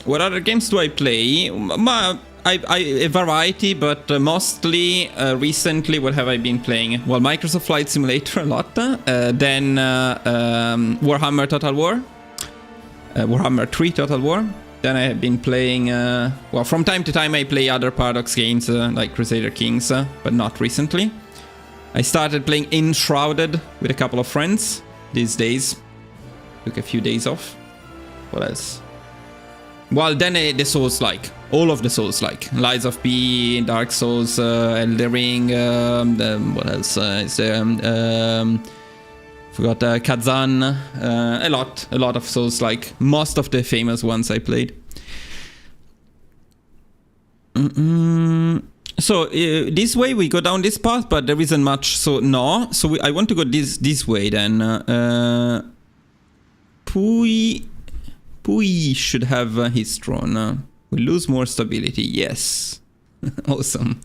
What other games do I play? A variety, but mostly recently, what have I been playing? Well, Microsoft Flight Simulator a lot. Then Warhammer Total War. Warhammer 3 Total War. Then I have been playing, well, from time to time I play other Paradox games like Crusader Kings, but not recently. I started playing Enshrouded with a couple of friends these days. Took a few days off. What else? Well, then the Souls-like. All of the Souls-like. Lies of P, Dark Souls, Elden Ring, what else is there? Forgot Kazan, a lot of Souls, like most of the famous ones I played. So this way we go down this path, but there isn't much. So no, so I want to go this way then. Pui should have his throne. We lose more stability. Yes, awesome.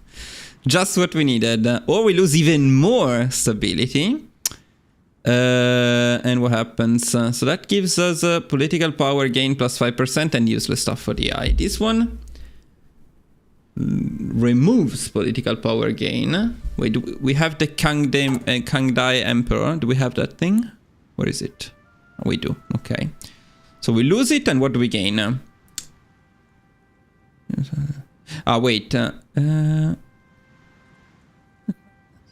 Just what we needed. Or we lose even more stability. And what happens? So that gives us a political power gain plus 5% and useless stuff for the eye. This one removes political power gain. Wait, we have the Kangdai Emperor. Do we have that thing? Where is it? Oh, we do. Okay. So we lose it, and what do we gain? Wait.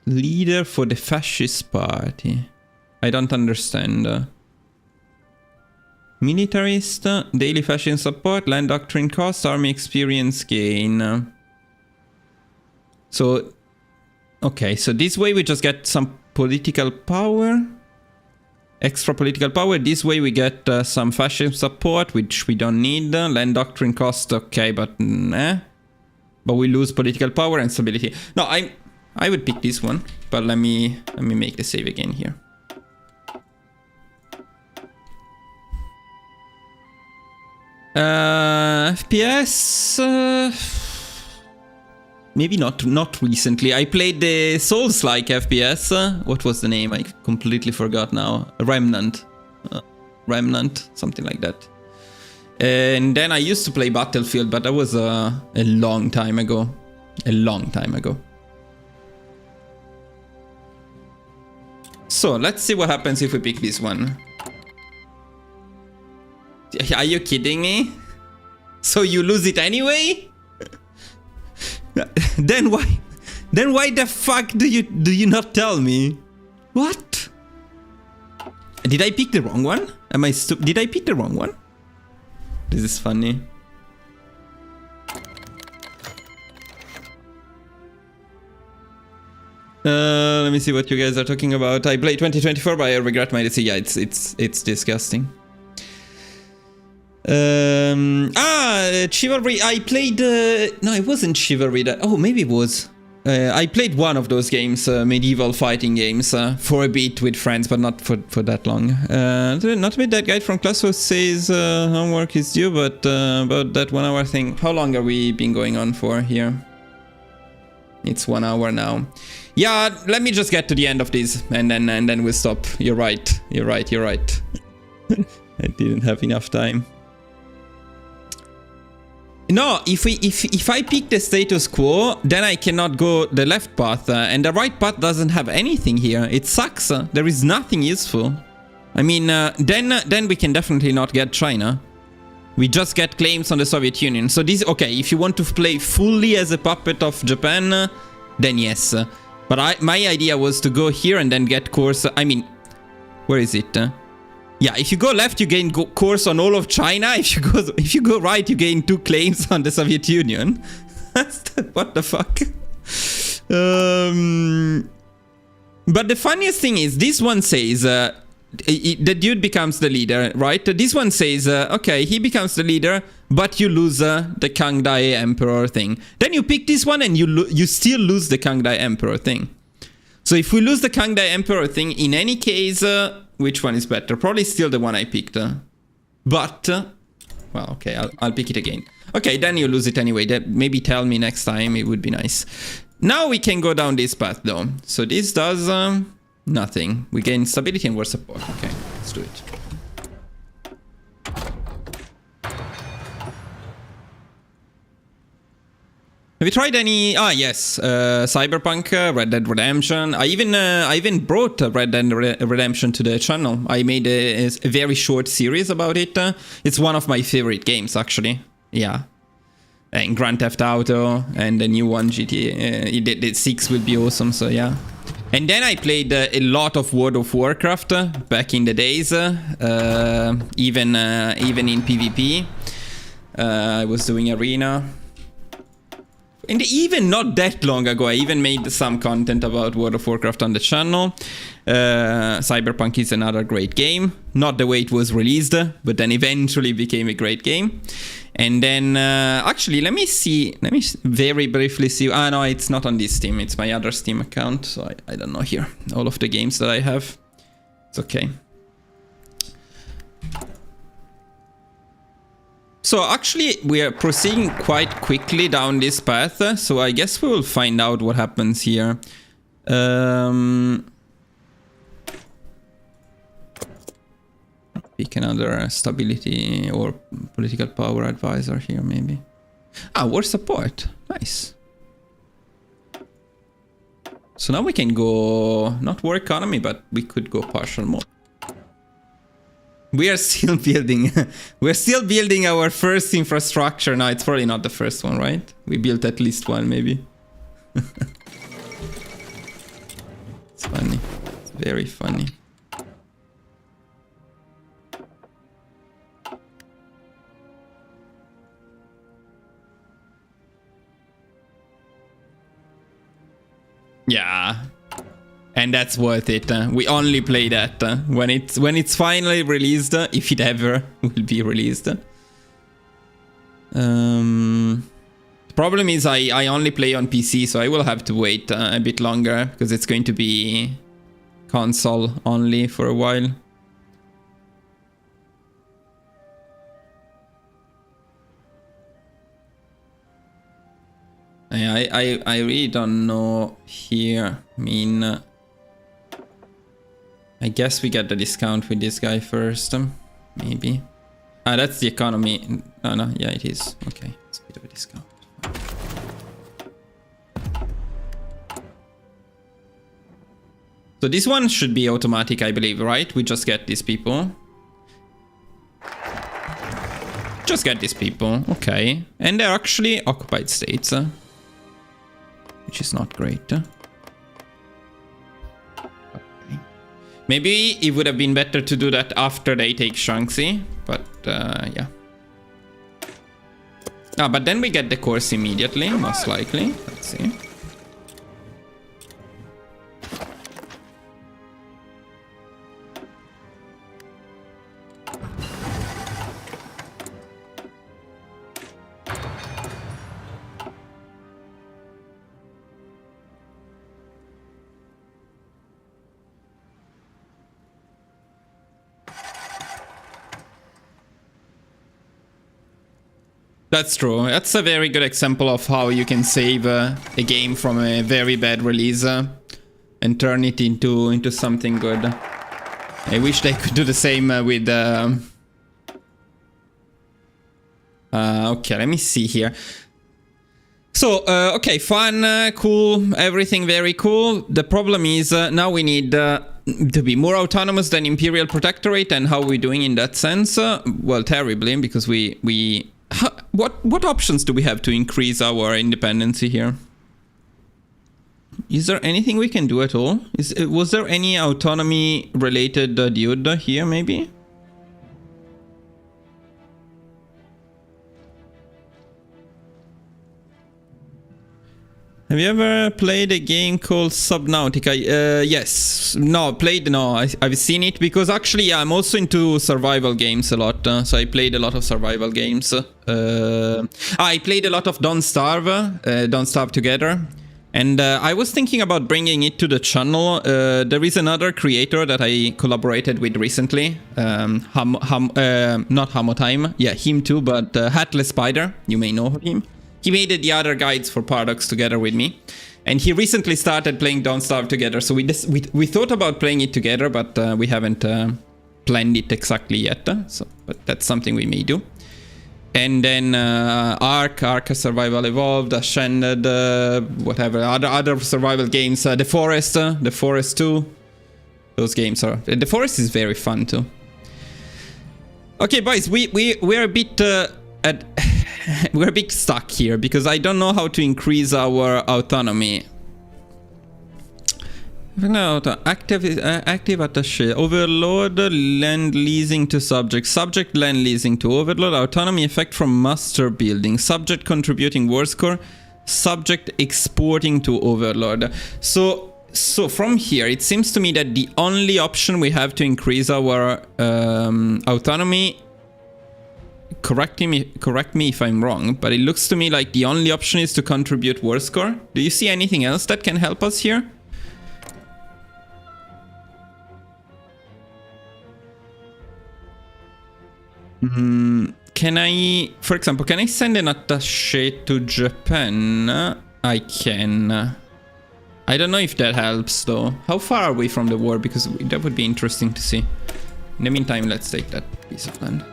Leader for the fascist party. I don't understand. Militarist, daily fashion support, land doctrine cost, army experience gain. So, okay, so this way we just get some political power. Extra political power. This way we get some fashion support, which we don't need. Land doctrine cost, okay, but but we lose political power and stability. No, I would pick this one, but let me make the save again here. FPS, maybe not recently. I played the Souls-like FPS. What was the name? I completely forgot now. Remnant, something like that. And then I used to play Battlefield, but that was a long time ago. So let's see what happens if we pick this one. Are you kidding me? So you lose it anyway? Then why the fuck do you not tell me? What? Did I pick the wrong one? Am I stupid? Did I pick the wrong one? This is funny. Let me see what you guys are talking about. I played 2024, but I regret my decision. Yeah, it's disgusting. Chivalry. I played. No, it wasn't Chivalry. Oh, maybe it was. I played one of those games, medieval fighting games, for a bit with friends, but not for that long. Not with that guy from class who says homework is due, but about that 1 hour thing. How long are we been going on for here? It's 1 hour now. Yeah, let me just get to the end of this, and then we'll stop. You're right. I didn't have enough time. No, if I pick the status quo, then I cannot go the left path, and the right path doesn't have anything here. It sucks. There is nothing useful. I mean, then we can definitely not get China. We just get claims on the Soviet Union. So this, okay, if you want to play fully as a puppet of Japan, then yes. But my idea was to go here and then get course. I mean, where is it? Yeah, if you go left, you gain course on all of China. If you go right, you gain 2 claims on the Soviet Union. What the fuck? But the funniest thing is, this one says the dude becomes the leader, right? This one says, okay, he becomes the leader, but you lose the Kangdai Emperor thing. Then you pick this one, and you still lose the Kangdai Emperor thing. So if we lose the Kangdai Emperor thing, in any case. Which one is better? Probably still the one I picked. But, well, okay, I'll pick it again. Okay, then you lose it anyway. Maybe tell me next time, it would be nice. Now we can go down this path, though. So this does nothing. We gain stability and war support. Okay, let's do it. Have you tried any? Yes, Cyberpunk, Red Dead Redemption. I even brought Red Dead Redemption to the channel. I made a very short series about it. It's one of my favorite games, actually. Yeah, and Grand Theft Auto and the new one, GTA. The 6 will be awesome. So yeah. And then I played a lot of World of Warcraft back in the days. Even in PvP, I was doing arena. And even not that long ago, I even made some content about World of Warcraft on the channel. Cyberpunk is another great game. Not the way it was released, but then eventually became a great game. And then, actually, let me very briefly see. No, it's not on this Steam. It's my other Steam account. So I don't know here. All of the games that I have. It's okay. So actually, we are proceeding quite quickly down this path. So I guess we will find out what happens here. Pick another stability or political power advisor here, maybe. Ah, war support. Nice. So now we can go, not war economy, but we could go partial mode. We are still building, we're still building our first infrastructure. No, it's probably not the first one, right? We built at least one, maybe. It's funny. It's very funny. Yeah. And that's worth it. We only play that when it's finally released, if it ever will be released. The problem is I only play on PC, so I will have to wait a bit longer because it's going to be console only for a while. I really don't know here. I mean, I guess we get the discount with this guy first, maybe. Ah, that's the economy. Oh, no, yeah, it is. Okay, it's a bit of a discount. So this one should be automatic, I believe, right? We just get these people. Just get these people, okay. And they're actually occupied states, which is not great. Maybe it would have been better to do that after they take Shaanxi, but yeah. Ah, but then we get the course immediately, most likely. Let's see. That's true. That's a very good example of how you can save a game from a very bad release and turn it into something good. I wish they could do the same with... okay, let me see here. So, okay, fun, cool, everything very cool. The problem is now we need to be more autonomous than Imperial Protectorate, and how are we doing in that sense? Well, terribly, because we what options do we have to increase our independency here? Is there anything we can do at all? Was there any autonomy related dude here, maybe? Have you ever played a game called Subnautica? Yes. No, played, no. I've seen it because actually I'm also into survival games a lot. So I played a lot of survival games. I played a lot of Don't Starve Together. And I was thinking about bringing it to the channel. There is another creator that I collaborated with recently. Not Hamotime. Yeah, him too, but Hatless Spider. You may know him. He made the other guides for Paradox together with me. And he recently started playing Don't Starve Together. So we thought about playing it together, but we haven't planned it exactly yet. But that's something we may do. And then Ark Survival Evolved, Ascended, whatever, other survival games. The Forest 2. Those games are... The Forest is very fun too. Okay, boys, we're a bit we're a bit stuck here because I don't know how to increase our autonomy. No, active attaché. Overload land leasing to subject. Subject land leasing to overload. Autonomy effect from master building. Subject contributing war score. Subject exporting to overload. So from here, it seems to me that the only option we have to increase our autonomy. Correct me if I'm wrong, but it looks to me like the only option is to contribute war score. Do you see anything else that can help us here? can I, for example, can I send an attaché to Japan? I can. I don't know if that helps though. How far are we from the war? Because that would be interesting to see. In the meantime, let's take that piece of land.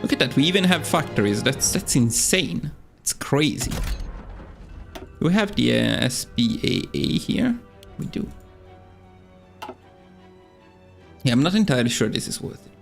Look at that, we even have factories. That's insane. It's crazy. Do we have the SPAA here? We do. Yeah, I'm not entirely sure this is worth it.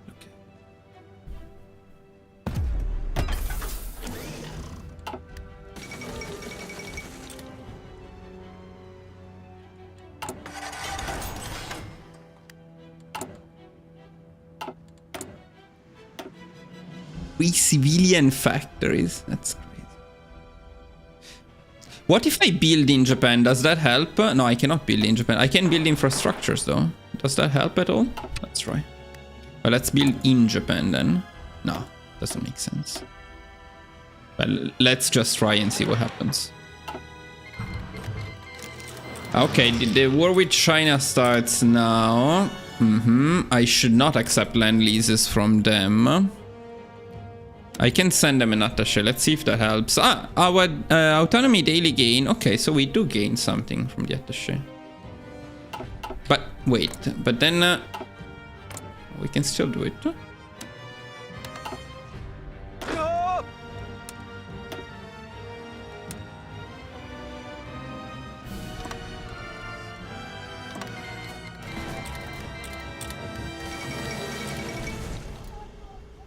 Three civilian factories. That's crazy. What if I build in Japan? Does that help? No, I cannot build in Japan. I can build infrastructures though. Does that help at all? Let's try. Well, let's build in Japan then. No, doesn't make sense. Well, let's just try and see what happens. Okay, the war with China starts now. I should not accept land leases from them. I can send them an attaché. Let's see if that helps. Ah, our autonomy daily gain. Okay, so we do gain something from the attaché. But wait, but then we can still do it.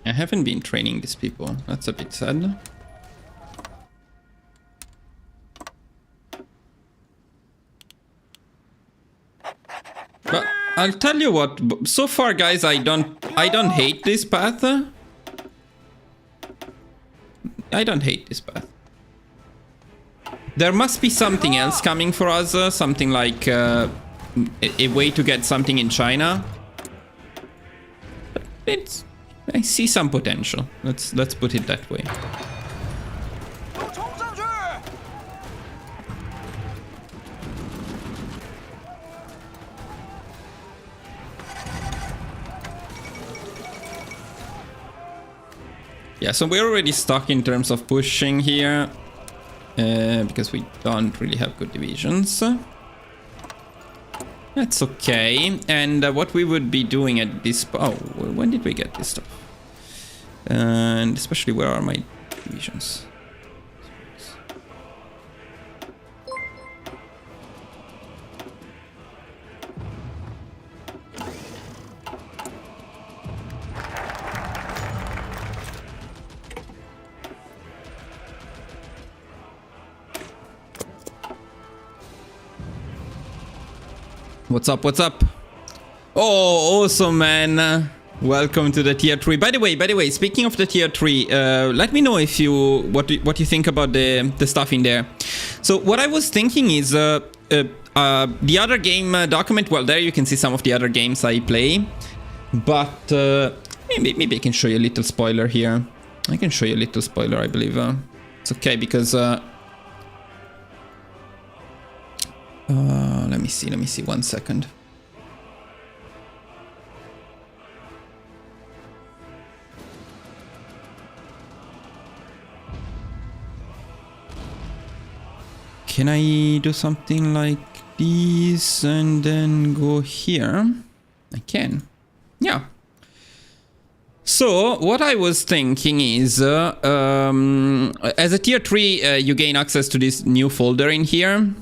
I haven't been training these people. That's a bit sad. But I'll tell you what. So far, guys, I don't hate this path. I don't hate this path. There must be something else coming for us. Something like a way to get something in China. But I see some potential. Let's put it that way. Yeah, so we're already stuck in terms of pushing here because we don't really have good divisions. That's okay. And what we would be doing at this... Oh, when did we get this stuff? And especially, where are my divisions? What's up? What's up? Oh, awesome, man. Welcome to the tier 3. By the way, speaking of the tier 3, let me know if what you think about the stuff in there. So what I was thinking is the other game document. Well, there you can see some of the other games I play, but maybe I can show you a little spoiler here. I can show you a little spoiler, I believe. It's okay because let me see 1 second. Can I do something like this and then go here? I can. Yeah. So what I was thinking is, as a tier 3, you gain access to this new folder in here.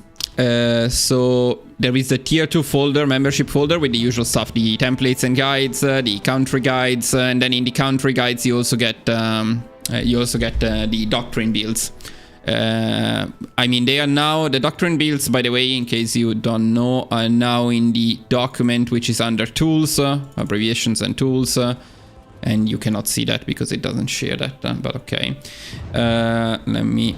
So there is the tier 2 folder, membership folder, with the usual stuff, the templates and guides, the country guides, and then in the country guides you also get the doctrine builds. I mean, they are now, the doctrine builds, by the way, in case you don't know, are now in the document which is under tools, abbreviations and tools, and you cannot see that because it doesn't share that, but okay. Let me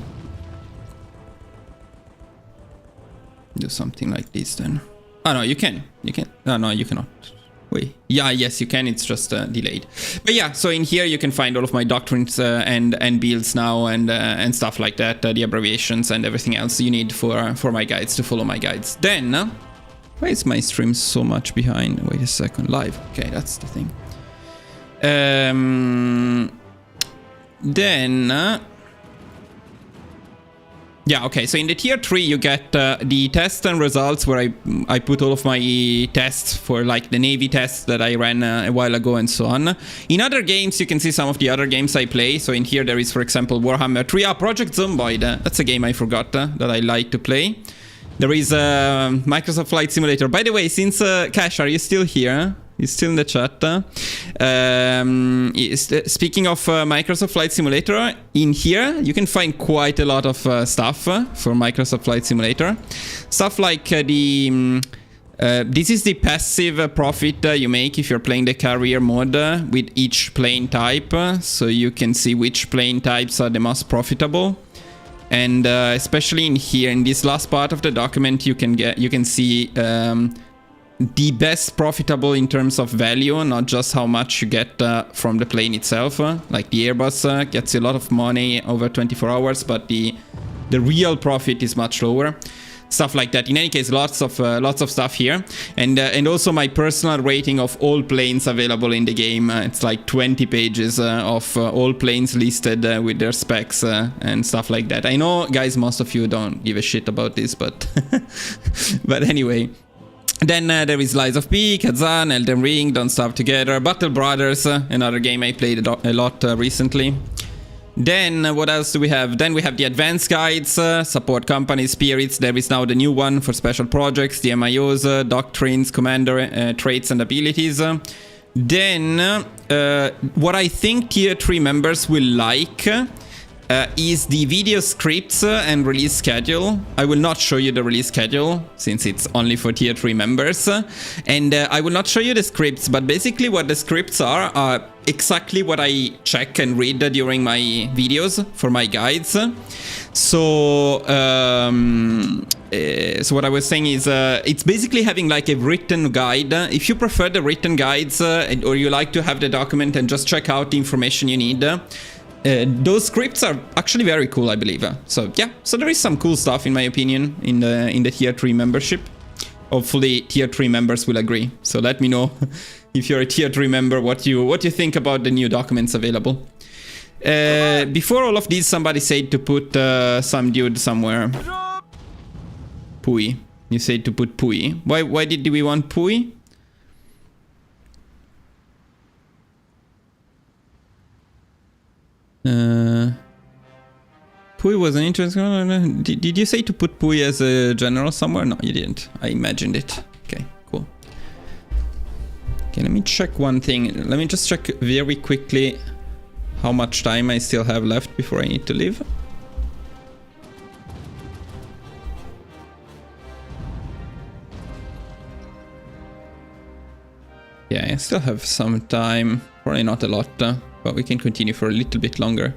do something like this then. Oh no, you can. No, you cannot. Wait. Yeah, yes, you can. It's just delayed. But yeah, so in here you can find all of my doctrines and builds now and stuff like that. The abbreviations and everything else you need for my guides, to follow my guides. Then, why is my stream so much behind? Wait a second. Live. Okay, that's the thing. Then... yeah, okay, so in the tier 3 you get the tests and results where I put all of my tests for like the Navy tests that I ran a while ago and so on. In other games you can see some of the other games I play. So in here there is, for example, Warhammer 3. Project Zomboid, that's a game I forgot that I like to play. There is Microsoft Flight Simulator. By the way, since Cash, are you still here? He's still in the chat. Speaking of Microsoft Flight Simulator, in here you can find quite a lot of stuff for Microsoft Flight Simulator. Stuff like this is the passive profit you make if you're playing the career mode with each plane type. So you can see which plane types are the most profitable. And especially in here, in this last part of the document, you can see the best profitable in terms of value, not just how much you get from the plane itself. Like the Airbus gets you a lot of money over 24 hours, but the real profit is much lower. Stuff like that. In any case, lots of stuff here, and also my personal rating of all planes available in the game. It's like 20 pages of all planes listed with their specs and stuff like that. I know, guys, most of you don't give a shit about this, but but anyway. Then there is Lies of P, Kazan, Elden Ring, Don't Starve Together, Battle Brothers, another game I played a lot recently. Then what else do we have? Then we have the advanced guides, support companies, spirits. There is now the new one for special projects, the MIOs, doctrines, commander traits and abilities. Then what I think tier 3 members will like is the video scripts and release schedule. I will not show you the release schedule since it's only for tier 3 members. And I will not show you the scripts, but basically what the scripts are exactly what I check and read during my videos for my guides. So, so what I was saying is it's basically having like a written guide. If you prefer the written guides or you like to have the document and just check out the information you need, those scripts are actually very cool, I believe. So yeah, so there is some cool stuff in my opinion in the tier 3 membership. Hopefully tier 3 members will agree. So let me know if you're a tier 3 member what you think about the new documents available. Before all of these, somebody said to put some dude somewhere. Pui. You said to put Pui. Why did we want Pui? Pui was an interesting... Did you say to put Pui as a general somewhere? No, you didn't. I imagined it. Okay, cool. Okay, let me check one thing. Let me just check very quickly how much time I still have left before I need to leave. Yeah, I still have some time. Probably not a lot, but we can continue for a little bit longer.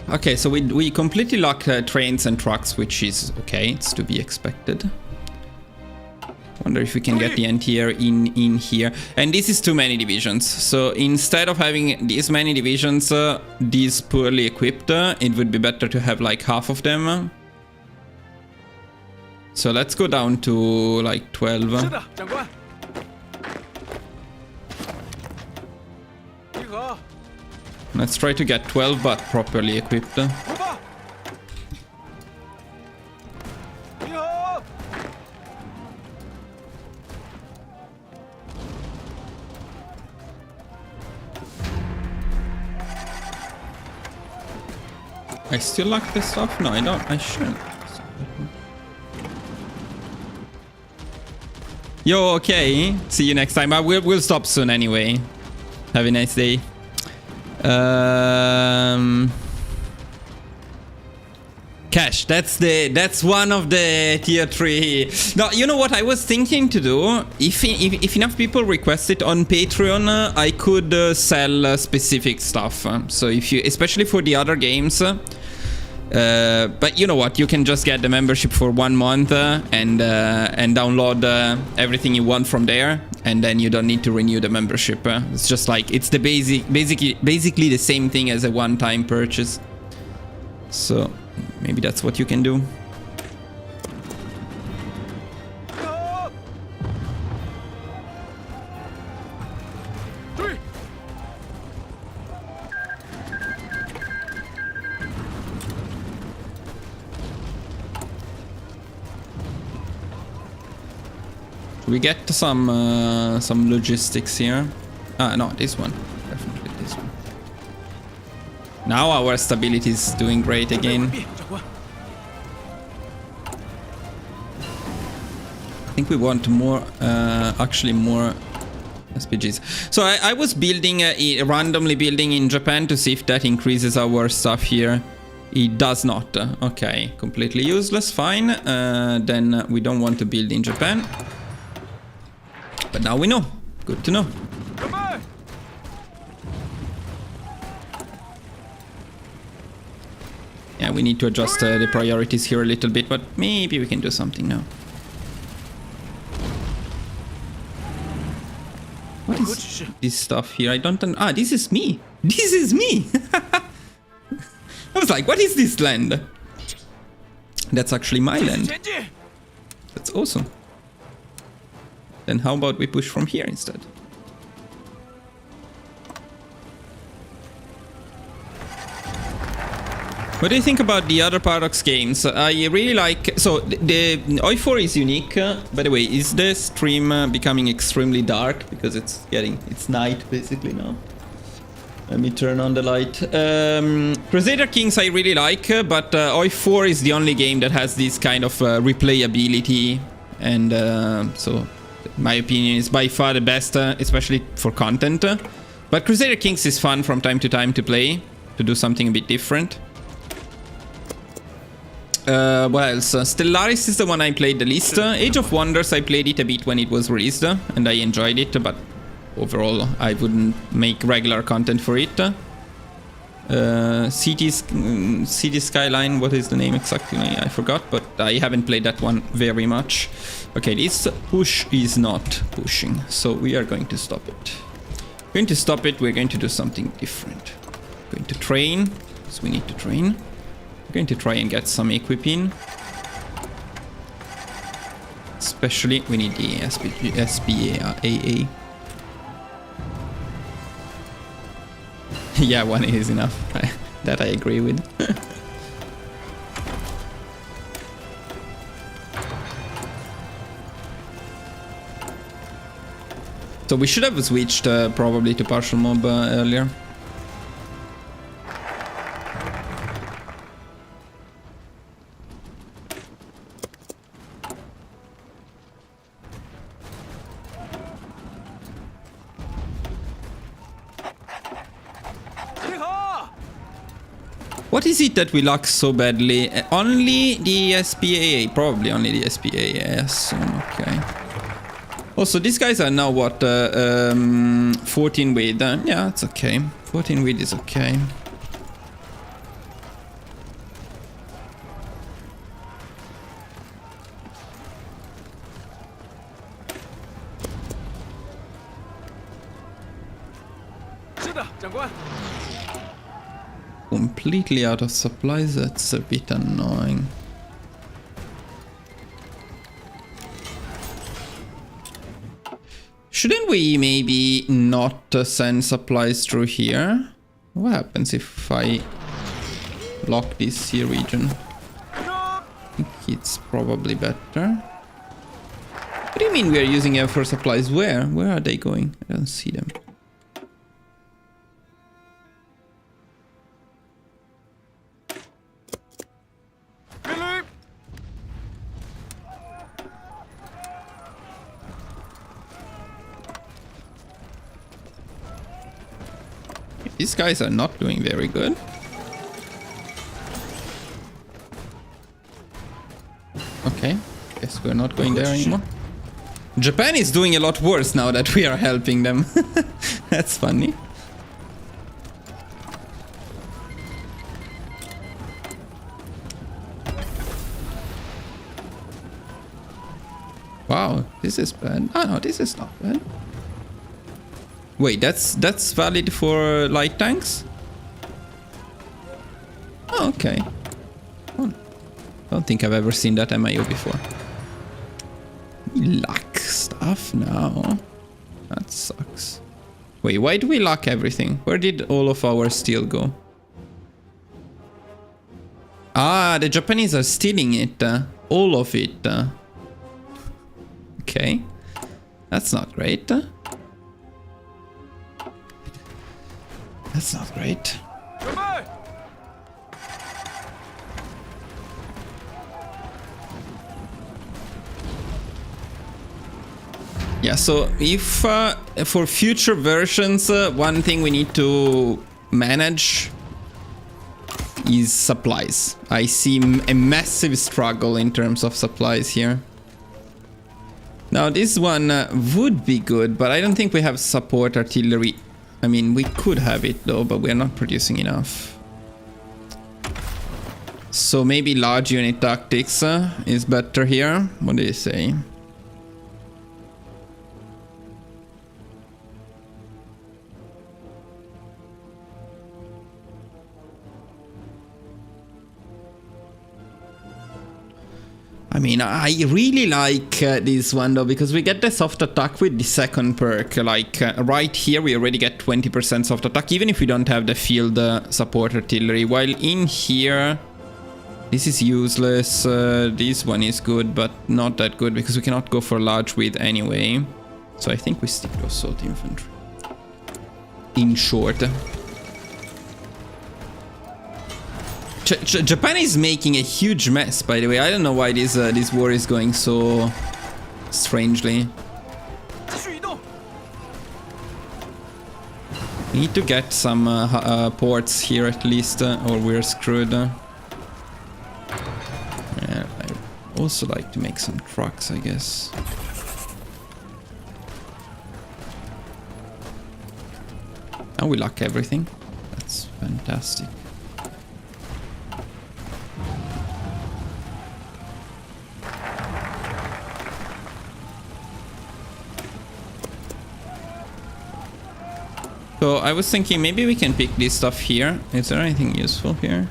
Okay, so we completely lock trains and trucks, which is okay. It's to be expected. Wonder if we can get the anti-air in here. And this is too many divisions. So instead of having these many divisions, these poorly equipped, it would be better to have like half of them. So let's go down to like 12. Let's try to get 12, but properly equipped. I still like this stuff? No, I don't. I shouldn't. Yo, okay. See you next time. We'll stop soon anyway. Have a nice day. Cash, that's one of the tier 3. No, you know what I was thinking to do? If enough people request it on Patreon, I could sell specific stuff. So if you, especially for the other games, but you know what? You can just get the membership for 1 month and download everything you want from there, and then you don't need to renew the membership. It's just like it's the basically the same thing as a one-time purchase. So maybe that's what you can do. We get some logistics here. Ah, no, this one. Definitely this one. Now our stability is doing great again. I think we want more, actually more SPGs. So I was building, randomly building in Japan to see if that increases our stuff here. It does not. Okay, completely useless, fine. Then we don't want to build in Japan. But now we know. Good to know. Yeah, we need to adjust the priorities here a little bit, but maybe we can do something now. What is this stuff here? I don't... Ah, this is me! This is me! I was like, what is this land? That's actually my land. That's awesome. Then how about we push from here instead? What do you think about the other Paradox games? I really like... So, the HOI4 is unique. By the way, is the stream becoming extremely dark? Because it's night, basically, now. Let me turn on the light. Crusader Kings I really like, but HOI4 is the only game that has this kind of replayability. And so, my opinion is by far the best, especially for content. But Crusader Kings is fun from time to play, to do something a bit different. What else? Stellaris is the one I played the least. Age of Wonders, I played it a bit when it was released, and I enjoyed it, but overall I wouldn't make regular content for it. City Skyline, what is the name exactly? I forgot, but I haven't played that one very much. Okay, this push is not pushing, so we are going to stop it. We're going to stop it, we're going to do something different. We're going to train, so we need to train. We're going to try and get some equipping. Especially, we need the SBA. Yeah, one is enough. That I agree with. So we should have switched probably to partial mob earlier. What is it that we lack so badly? Only the SPAA, probably only the SPAA, I assume, okay. Also, these guys are now what, 14 with, yeah, it's okay. 14 with is okay. Completely out of supplies, that's a bit annoying. Shouldn't we maybe not send supplies through here? What happens if I lock this here region? I think it's probably better. What do you mean we are using them for supplies? Where? Where are they going? I don't see them. These guys are not doing very good. Okay, guess we're not going there anymore. Japan is doing a lot worse now that we are helping them. That's funny. Wow, this is bad. Oh no, this is not bad. Wait, that's valid for light tanks? Oh, okay. Oh, don't think I've ever seen that MIO before. We lack stuff now. That sucks. Wait, why do we lack everything? Where did all of our steel go? Ah, the Japanese are stealing it. All of it. Okay. That's not great. That's not great. Yeah, so if for future versions, one thing we need to manage is supplies. I see a massive struggle in terms of supplies here. Now this one would be good, but I don't think we have support artillery. I mean, we could have it though, but we're not producing enough. So maybe large unit tactics is better here. What do you say? I mean, I really like this one though, because we get the soft attack with the second perk. Like right here, we already get 20% soft attack, even if we don't have the field support artillery. While in here, this is useless. This one is good, but not that good because we cannot go for large width anyway. So I think we stick to assault infantry. In short. Japan is making a huge mess, by the way. I don't know why this war is going so strangely. We need to get some ports here at least, or we're screwed. Yeah, I also like to make some trucks, I guess. Now we lock everything. That's fantastic. So I was thinking maybe we can pick this stuff here. Is there anything useful here?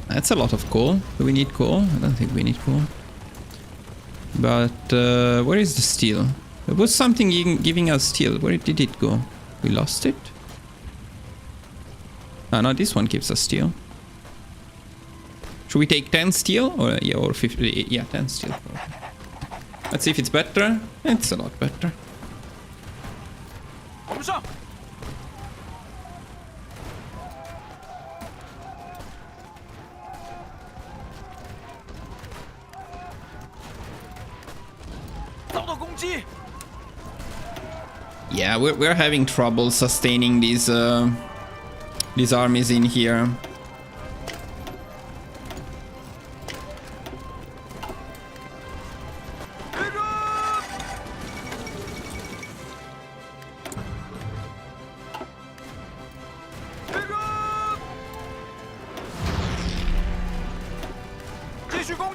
That's a lot of coal. Do we need coal? I don't think we need coal. But where is the steel? There was something giving us steel. Where did it go? We lost it? Ah, no, this one gives us steel. Should we take 10 steel? Or yeah, or 50? Yeah, 10 steel probably. Let's see if it's better. It's a lot better. Yeah, we're having trouble sustaining these armies in here.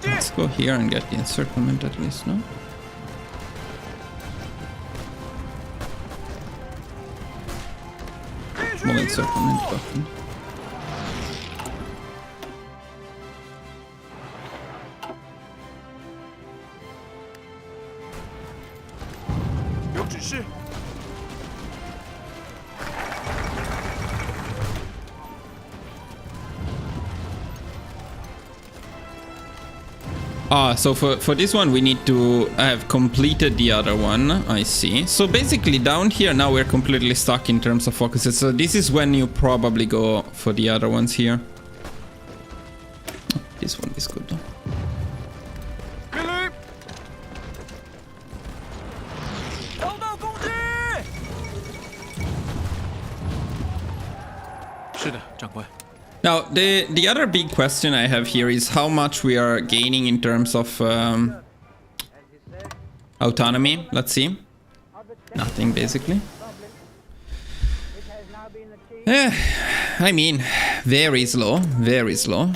Let's go here and get the encirclement at least, no? Small encirclement button. Ah, so for this one we need to have completed the other one, I see. So basically down here now we're completely stuck in terms of focuses. So this is when you probably go for the other ones here. This one is good though. Now, the other big question I have here is how much we are gaining in terms of autonomy. Let's see. Nothing, basically. I mean, very slow, very slow.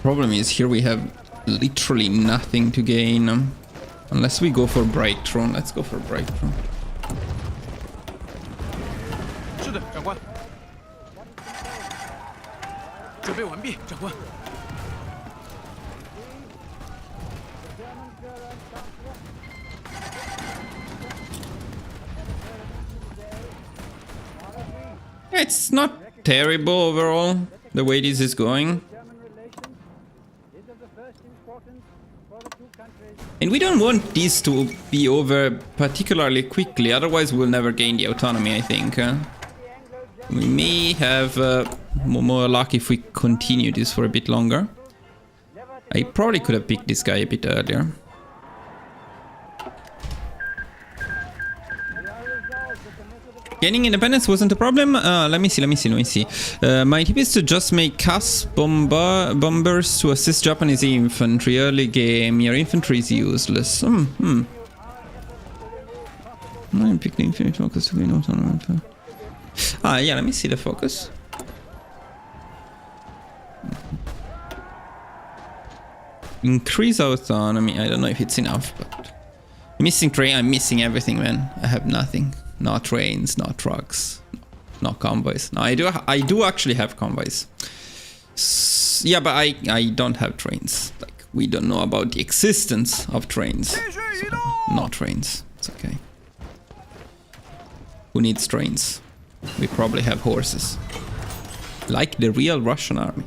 Problem is here we have literally nothing to gain unless we go for breakthrough. Let's go for breakthrough. 准备完毕，长官。 It's not terrible overall, the way this is going. And we don't want this to be over particularly quickly, otherwise we'll never gain the autonomy, I think. We may have more luck if we continue this for a bit longer. I probably could have picked this guy a bit earlier. Gaining independence wasn't a problem. Let me see. My tip is to just make CAS bombers to assist Japanese infantry. Early game, your infantry is useless. I picked the infinite focus to gain autonomy. Yeah, let me see the focus. Increase autonomy. I don't know if it's enough, but missing train. I'm missing everything, man. I have nothing. No trains, no trucks, no convoys. No, I do actually have convoys. Yeah, but I don't have trains. Like, we don't know about the existence of trains. So, no trains. It's okay. Who needs trains? We probably have horses. Like the real Russian army.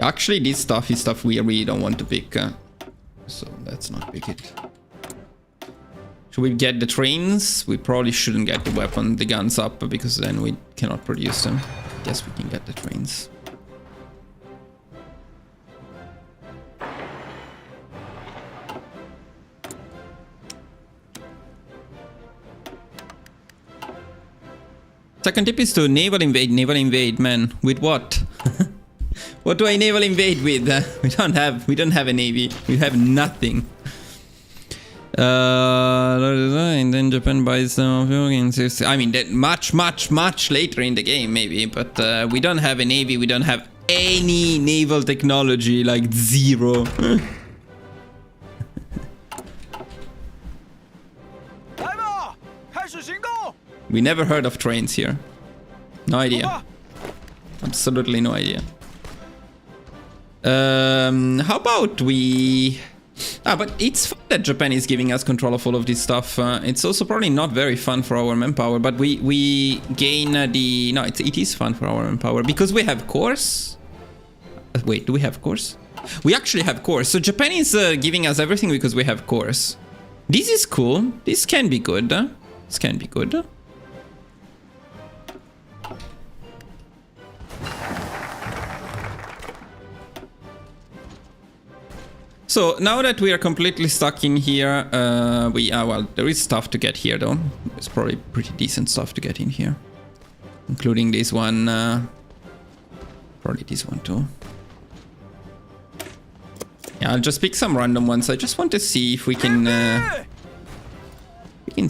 Actually, this stuff is stuff we really don't want to pick. So let's not pick it. Should we get the trains? We probably shouldn't get the guns up, because then we cannot produce them. Guess we can get the trains. Second tip is to naval invade, man. With what? What do I naval invade with? We don't have a navy. We have nothing. And then Japan buys some of your. I mean, that much later in the game, maybe. But we don't have a navy. We don't have any naval technology, like zero. We never heard of trains here. No idea. Absolutely no idea. How about we... but it's fun that Japan is giving us control of all of this stuff. It's also probably not very fun for our manpower, but we gain the... No, it is fun for our manpower, because we have cores. Wait, do we have cores? We actually have cores. So Japan is giving us everything because we have cores. This is cool. This can be good. This can be good. So now that we are completely stuck in here, well, there is stuff to get here though. There's probably pretty decent stuff to get in here, including this one, probably this one too. Yeah, I'll just pick some random ones. I just want to see if we can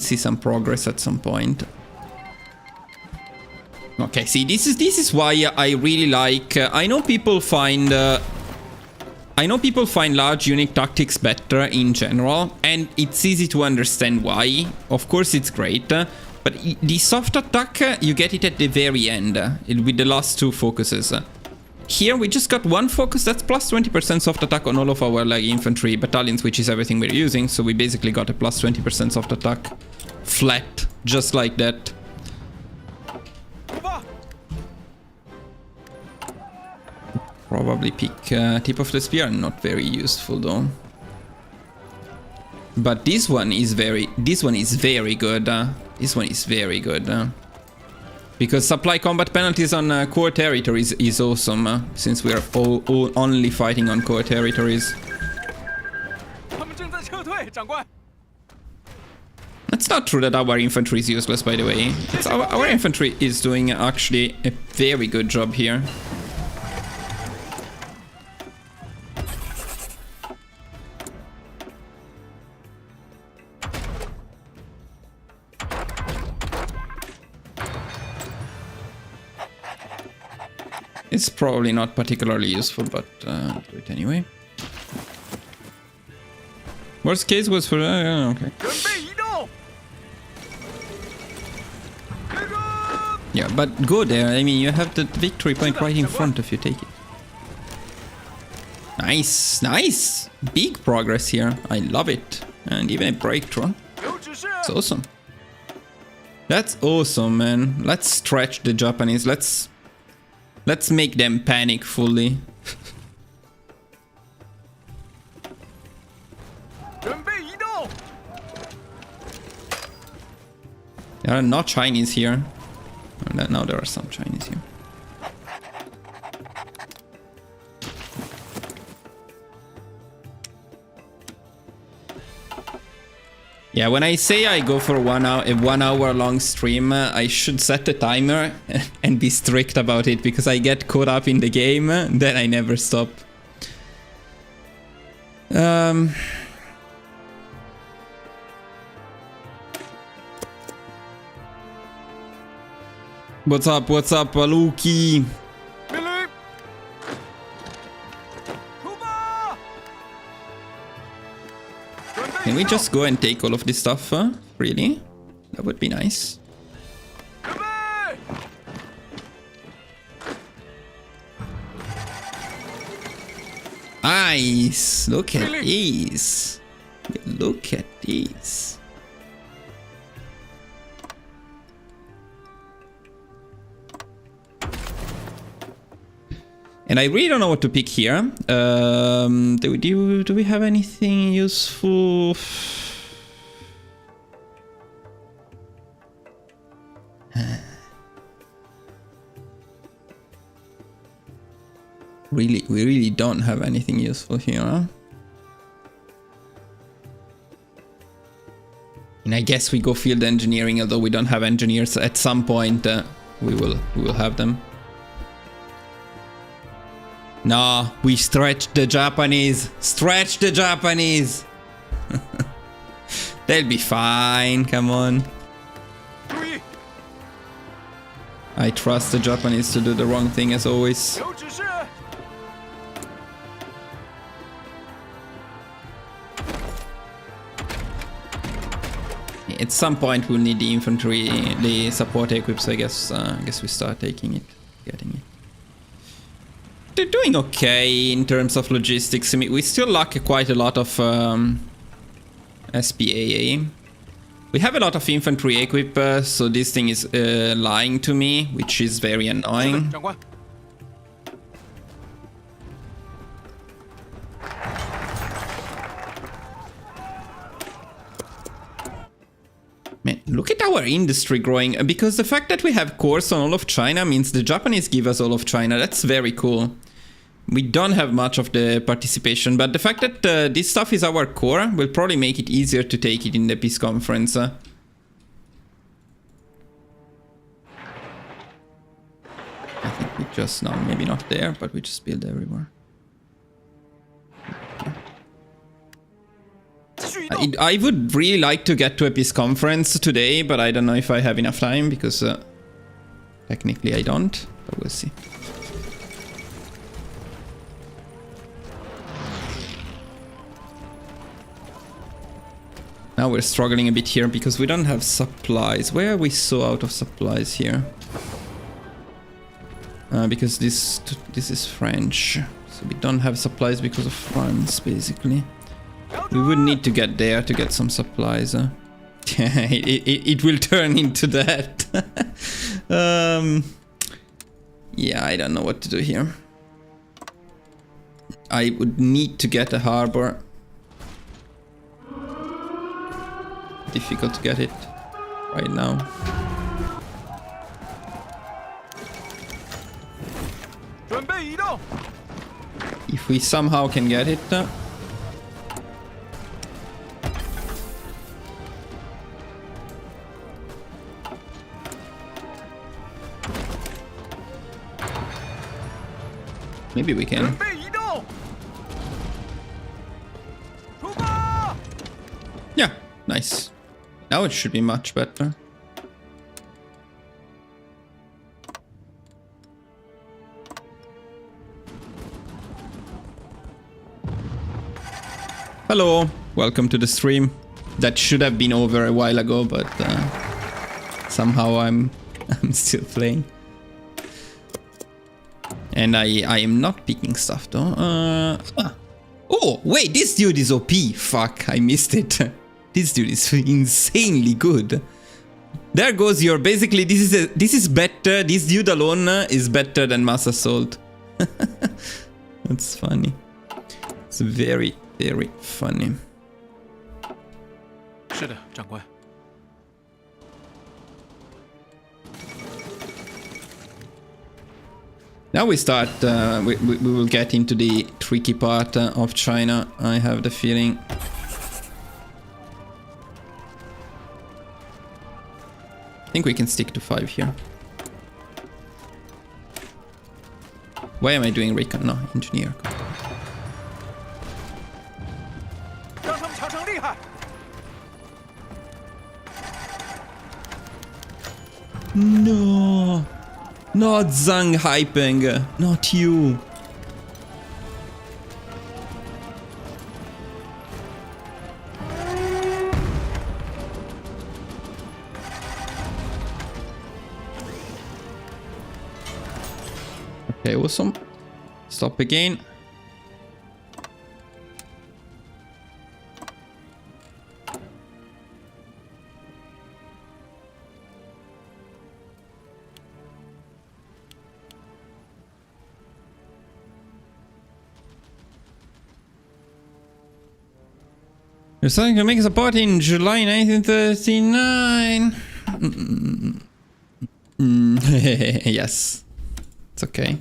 see some progress at some point. Okay, see, this is why I really like. I know people find large unit tactics better in general, and it's easy to understand why. Of course, it's great, but the soft attack, you get it at the very end, with the last two focuses. Here, we just got one focus, that's plus 20% soft attack on all of our like infantry battalions, which is everything we're using, so we basically got a plus 20% soft attack. Flat, just like that. Probably pick tip of the spear, not very useful though. But this one is very good. This one is very good. Because supply combat penalties on core territories is awesome, since we are only fighting on core territories. It's not true that our infantry is useless, by the way. It's our infantry is doing actually a very good job here. It's probably not particularly useful, but I'll do it anyway. Worst case was for... okay. Yeah, but go there. I mean, you have the victory point right in front of you. Take it. Nice, nice. Big progress here. I love it. And even a breakthrough. It's awesome. That's awesome, man. Let's stretch the Japanese. Let's make them panic fully. There are no Chinese here. Now there are some Chinese here. Yeah, when I say I go for a 1 hour long stream, I should set a timer and be strict about it, because I get caught up in the game, then I never stop. What's up, Aluki? Can we just go and take all of this stuff? Really? That would be nice. Nice! Look at these! Look at these! And I really don't know what to pick here. Do we have anything useful? We really don't have anything useful here, huh? And I guess we go field engineering, although we don't have engineers. At some point, we will have them. No, we stretch the Japanese. Stretch the Japanese. They'll be fine. Come on. I trust the Japanese to do the wrong thing as always. At some point we'll need the infantry, the support equips. So I guess we start taking it, getting it. They're doing okay in terms of logistics. I mean, we still lack quite a lot of SPAA. We have a lot of infantry equip, so this thing is lying to me, which is very annoying. Man, look at our industry growing, because the fact that we have cores on all of China means the Japanese give us all of China. That's very cool. We don't have much of the participation, but the fact that this stuff is our core will probably make it easier to take it in the peace conference. I think we just, no, maybe not there, but we just build everywhere. I would really like to get to a peace conference today, but I don't know if I have enough time, because technically I don't, but we'll see. Now we're struggling a bit here because we don't have supplies. Where are we so out of supplies here? Because this is French, so we don't have supplies because of France, basically. We would need to get there to get some supplies. It will turn into that. Yeah, I don't know what to do here. I would need to get a harbor. Difficult to get it right now. If we somehow can get it. Maybe we can. Yeah, nice. Now it should be much better. Hello, welcome to the stream. That should have been over a while ago, but somehow I'm I'm still playing. And I am not picking stuff though. Oh, wait, this dude is OP. Fuck, I missed it. This dude is insanely good. There goes your basically this is better. This dude alone is better than Mass Assault. That's funny. It's very, very funny. 是的，长官。 Now we start, we will get into the tricky part of China, I have the feeling. I think we can stick to 5 here. Why am I doing recon? No, engineer. No! Not Zhang Haipeng, not you. Okay, awesome. Stop again. You're starting to make support in July 1939. Yes, it's okay.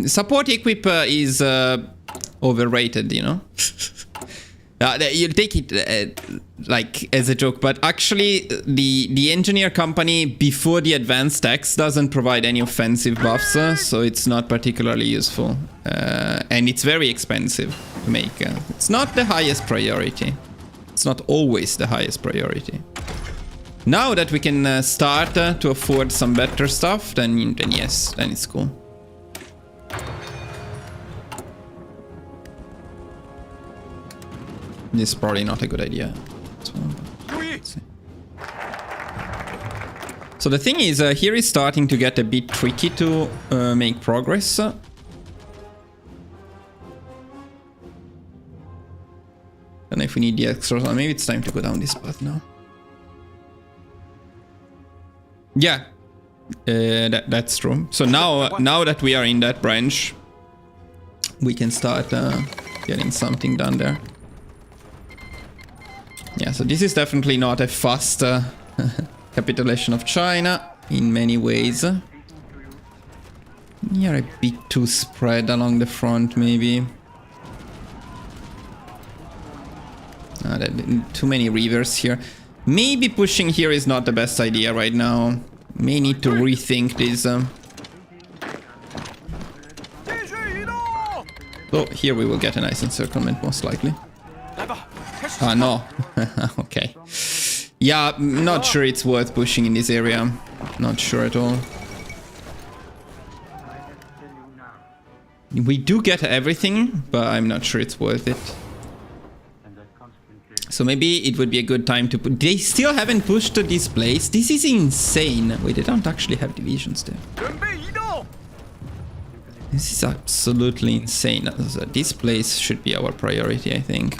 Support equip is overrated, you know. You take it like as a joke, but actually the engineer company before the advanced text doesn't provide any offensive buffs, so it's not particularly useful, and it's very expensive to make. It's not the highest priority. It's not always the highest priority. Now that we can start to afford some better stuff, then yes, then it's cool. This is probably not a good idea. So the thing is, here is starting to get a bit tricky to make progress. Don't know if we need the extras. Maybe it's time to go down this path now. Yeah, that's true. So now that we are in that branch, we can start getting something done there. Yeah, so this is definitely not a fast capitulation of China in many ways. You're a bit too spread along the front, maybe. Too many rivers here. Maybe pushing here is not the best idea right now. May need to rethink this. So here we will get a nice encirclement, most likely. Ah, no. Okay. Yeah, not sure it's worth pushing in this area. Not sure at all. We do get everything, but I'm not sure it's worth it. So maybe it would be a good time to put... They still haven't pushed this place. This is insane. Wait, they don't actually have divisions there. This is absolutely insane. This place should be our priority, I think.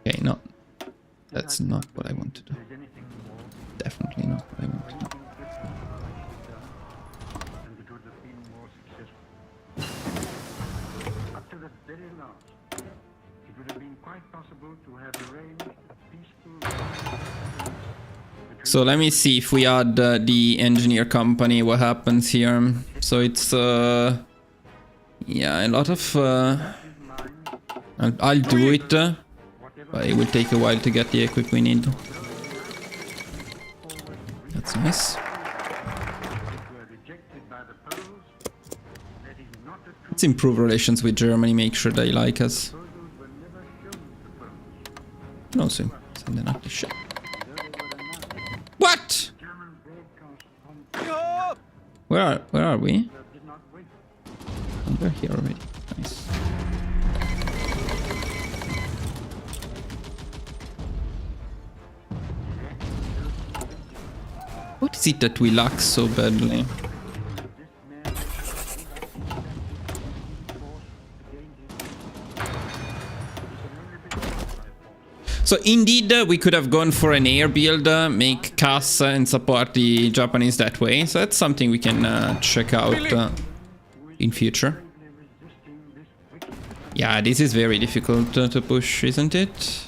Okay, no. That's not what I want to do. Definitely not what I want to do. So let me see if we add the engineer company, what happens here. So it's yeah, a lot of I'll do it, but it will take a while to get the equip we need. That's nice. Let's improve relations with Germany, make sure they like us. No, so send them up the shit. What? Where are we? Oh, we're here already. Nice. What is it that we lack so badly? So indeed, we could have gone for an air build, make CAS and support the Japanese that way. So that's something we can check out in future. Yeah, this is very difficult to push, isn't it?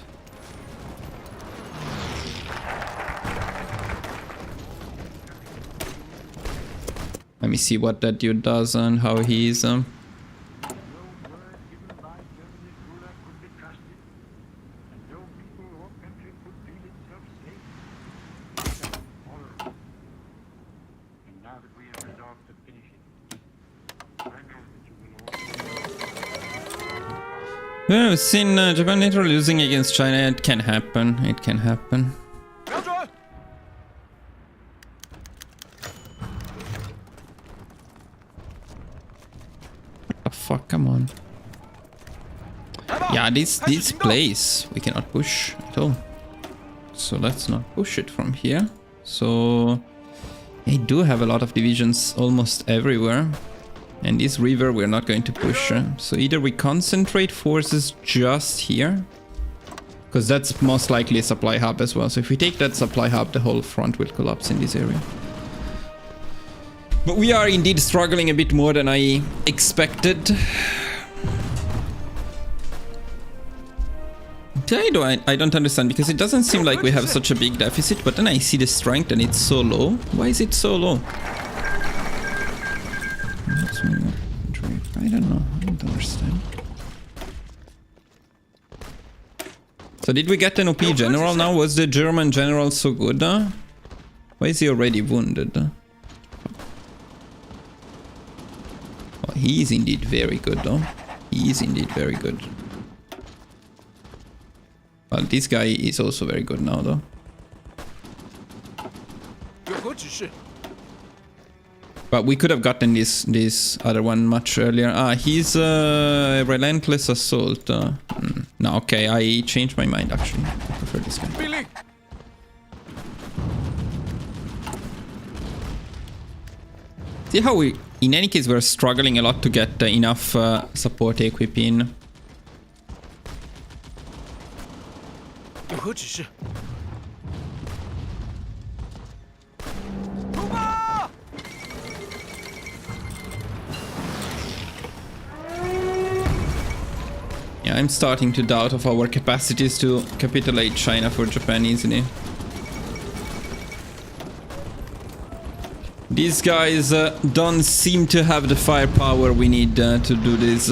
Let me see what that dude does and how he is. Well, we've seen Japan later losing against China. It can happen. It can happen. What the fuck? Come on. Yeah, this place we cannot push at all. So let's not push it from here. So they do have a lot of divisions almost everywhere. And this river we're not going to push. So either we concentrate forces just here, because that's most likely a supply hub as well. So if we take that supply hub, the whole front will collapse in this area. But we are indeed struggling a bit more than I expected. I don't understand, because it doesn't seem like we have such a big deficit, but then I see the strength and it's so low. Why is it so low? I don't know. I don't understand. So did we get an OP general now? Was the German general so good? Why is he already wounded? Oh, he is indeed very good though. He is indeed very good. Well, this guy is also very good now though. But we could have gotten this other one much earlier. Ah, he's a relentless assault. No, okay, I changed my mind actually. I prefer this guy. See how we, in any case, we're struggling a lot to get enough support equip in. Yeah, I'm starting to doubt of our capacities to capitulate China for Japan easily. These guys don't seem to have the firepower we need to do this.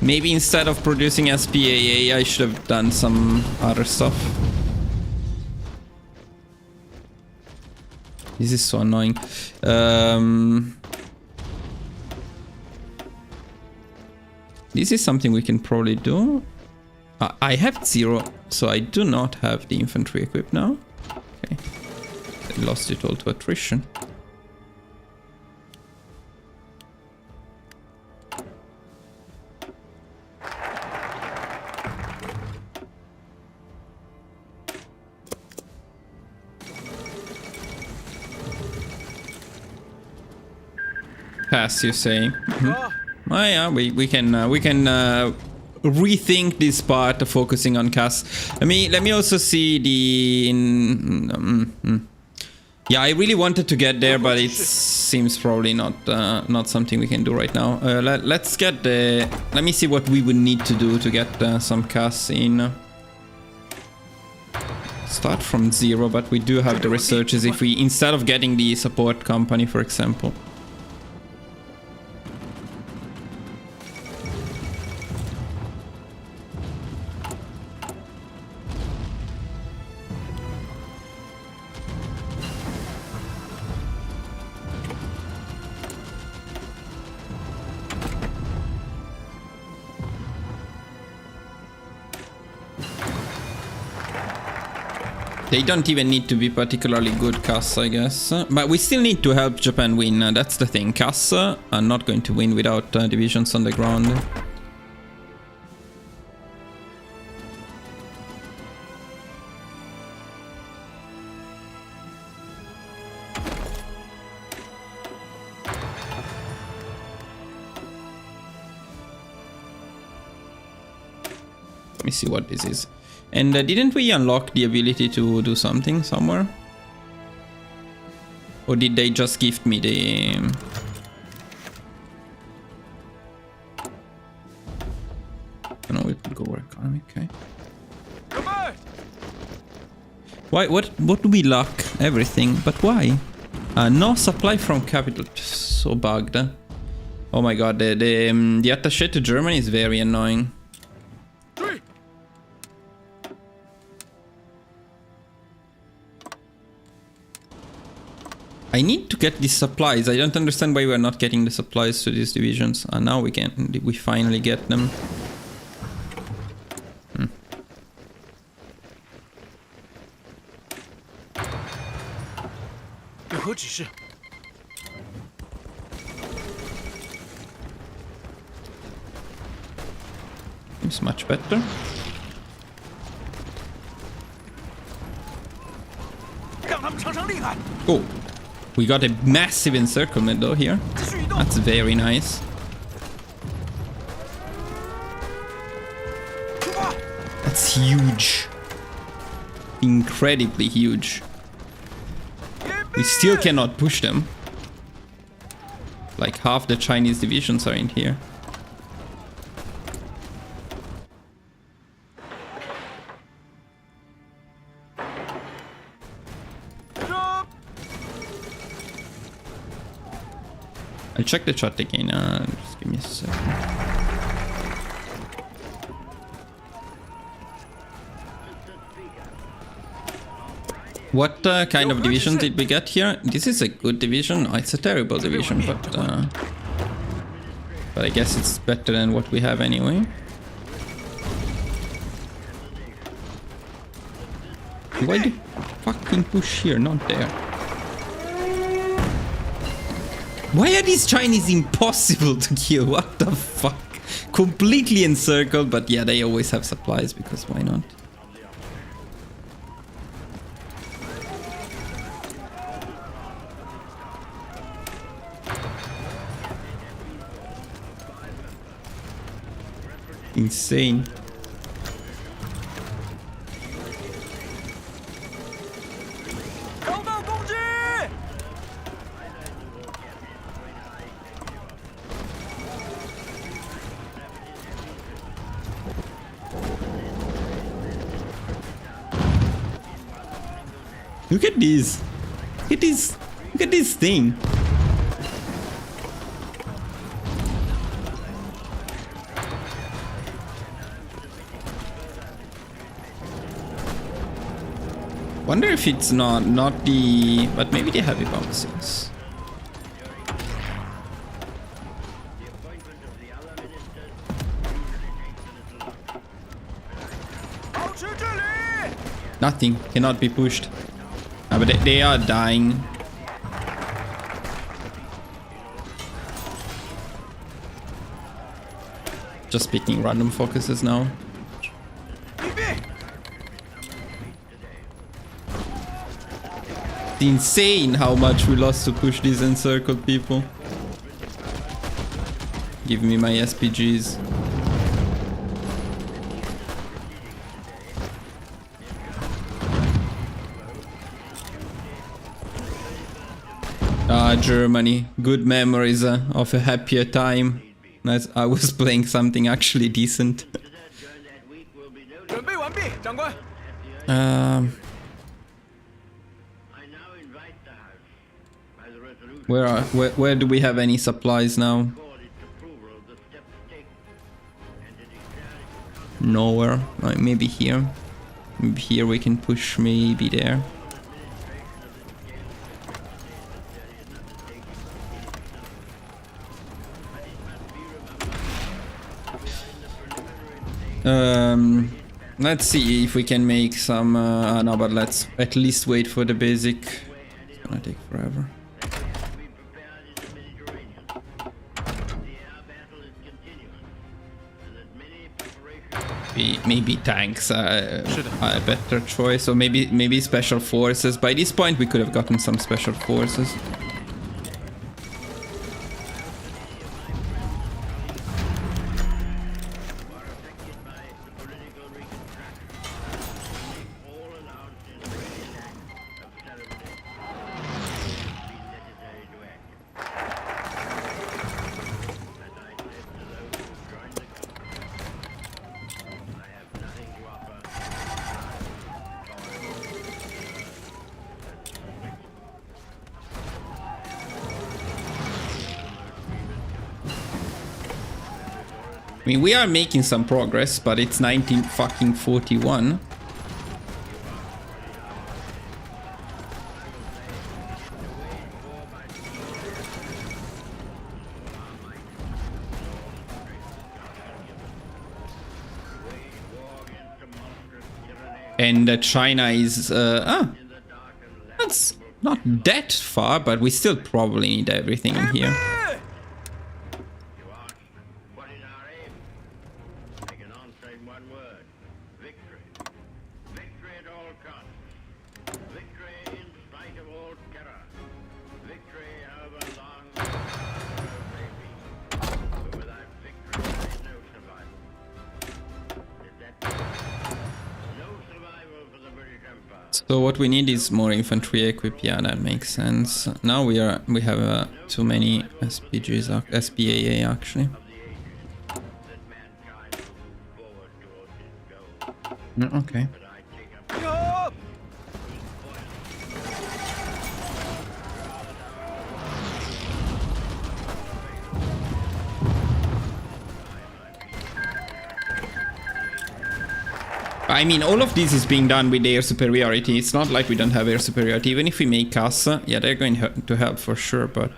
Maybe instead of producing SPAA, I should have done some other stuff. This is so annoying. This is something we can probably do. I have 0, so I do not have the infantry equipped now. Okay. I lost it all to attrition. Pass, you say? Mm-hmm. Oh yeah, we can rethink this part of focusing on CAS. Let me also see the. Yeah, I really wanted to get there, but it seems probably not something we can do right now. Let's get the. Let me see what we would need to do to get some CAS in. Start from 0, but we do have the researchers. If we, instead of getting the support company, for example. They don't even need to be particularly good CAS, I guess. But we still need to help Japan win. That's the thing. CAS are not going to win without divisions on the ground. me see what this is. And didn't we unlock the ability to do something somewhere? Or did they just gift me the... No, we could go over economy, okay. Why? What do we lack? Everything, but why? No supply from capital. So bugged. Oh my god, the attaché to Germany is very annoying. I need to get these supplies. I don't understand why we're not getting the supplies to these divisions. Now we can. We finally get them. It's much better. Oh, we got a massive encirclement though here. That's very nice. That's huge. Incredibly huge. We still cannot push them. Like half the Chinese divisions are in here. I'll check the chat again. Just give me a second. What kind of division did we get here? This is a good division. Oh, it's a terrible division, but I guess it's better than what we have anyway. Why do you fucking push here, not there? Why are these Chinese impossible to kill? What the fuck? Completely encircled, but yeah, they always have supplies because why not? Insane. Look at this. Look at this. Look at this thing. Wonder if it's not the, but maybe the heavy bounces. Nothing cannot be pushed. But they are dying. Just picking random focuses now. It's insane how much we lost to push these encircled people. Give me my SPGs. Germany. Good memories of a happier time. As I was playing something actually decent. Where do we have any supplies now? Nowhere. Maybe here. Maybe here we can push. Maybe there. Let's see if we can make some, no, but let's at least wait for the basic. It's gonna take forever. Maybe tanks are a better choice, or maybe special forces. By this point we could have gotten some special forces. mean, we are making some progress, but it's 1941. And China is... that's not that far, but we still probably need everything in here. So what we need is more infantry equip. Yeah, that makes sense. Now we have too many SPGs, SPAA actually. Okay. I mean, all of this is being done with air superiority. It's not like we don't have air superiority. Even if we make us, yeah, they're going to help for sure, but...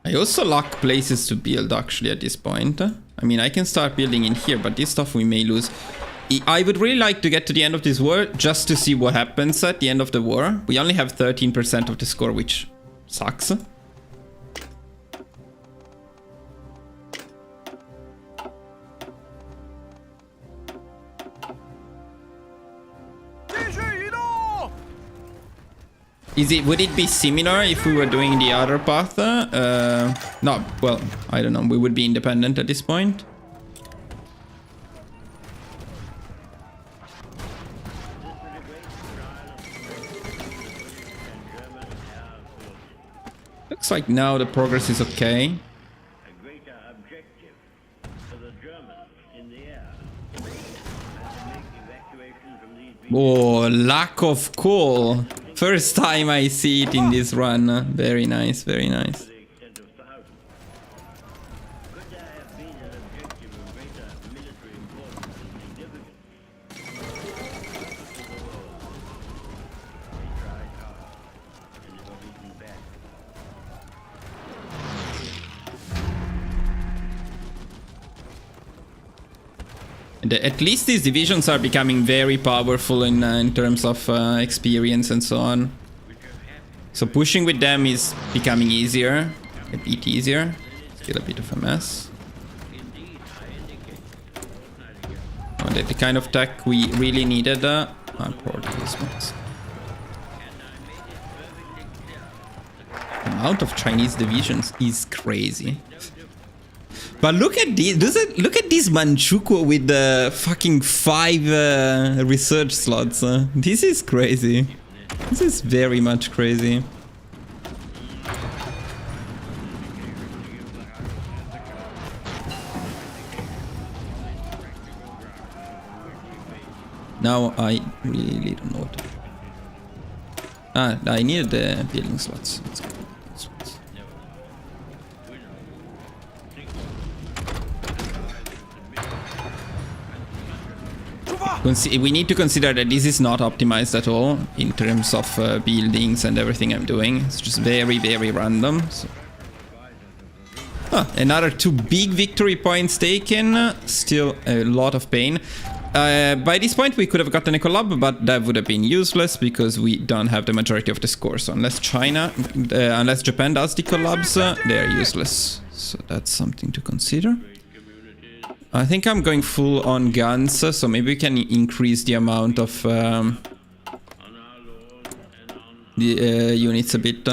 I also lack places to build, actually, at this point. I mean, I can start building in here, but this stuff we may lose. I would really like to get to the end of this war, just to see what happens at the end of the war. We only have 13% of the score, which sucks. Would it be similar if we were doing the other path? No, well, I don't know. We would be independent at this point. Looks like now the progress is okay. Oh, lack of coal. First time I see it in this run. Very nice, very nice. At least these divisions are becoming very powerful in terms of experience and so on. So pushing with them is becoming easier, a bit easier. Still a bit of a mess. Oh, the kind of tech we really needed. Probably these ones. The amount of Chinese divisions is crazy. But look at this. Look at this MANCHUKUO with the fucking 5 research slots. This is crazy. This is very much crazy. Now I really don't know what to do. I needed the building slots. Let's go. We need to consider that this is not optimized at all in terms of buildings and everything I'm doing. It's just very, very random. So. Another 2 big victory points taken. Still a lot of pain. By this point we could have gotten a collab, but that would have been useless because we don't have the majority of the score. So unless Japan does the collabs, they're useless. So that's something to consider. I think I'm going full on guns, so maybe we can increase the amount of the units a bit.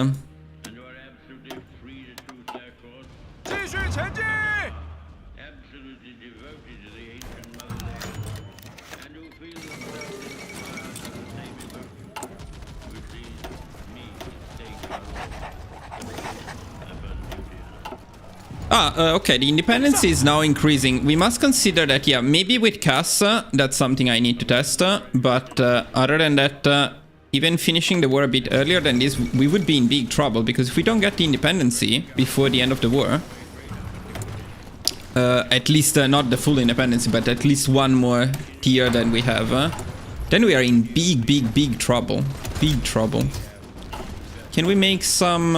Okay, the independence is now increasing. We must consider that, yeah, maybe with CAS, that's something I need to test, but other than that, even finishing the war a bit earlier than this, we would be in big trouble, because if we don't get the independency before the end of the war, at least not the full independency, but at least one more tier than we have, then we are in big trouble. Big trouble. Can we make some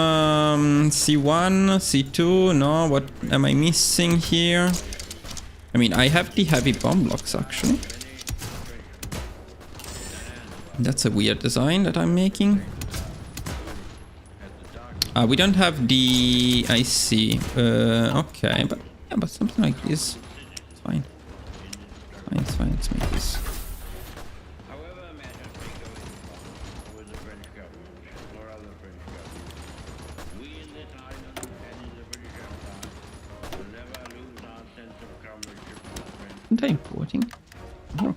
C1, C2? No, what am I missing here? I mean, I have the heavy bomb blocks, actually. That's a weird design that I'm making. We don't have the... I see. Okay, but yeah, but something like this. It's fine. It's fine. Let's make this. Isn't I importing? Oh.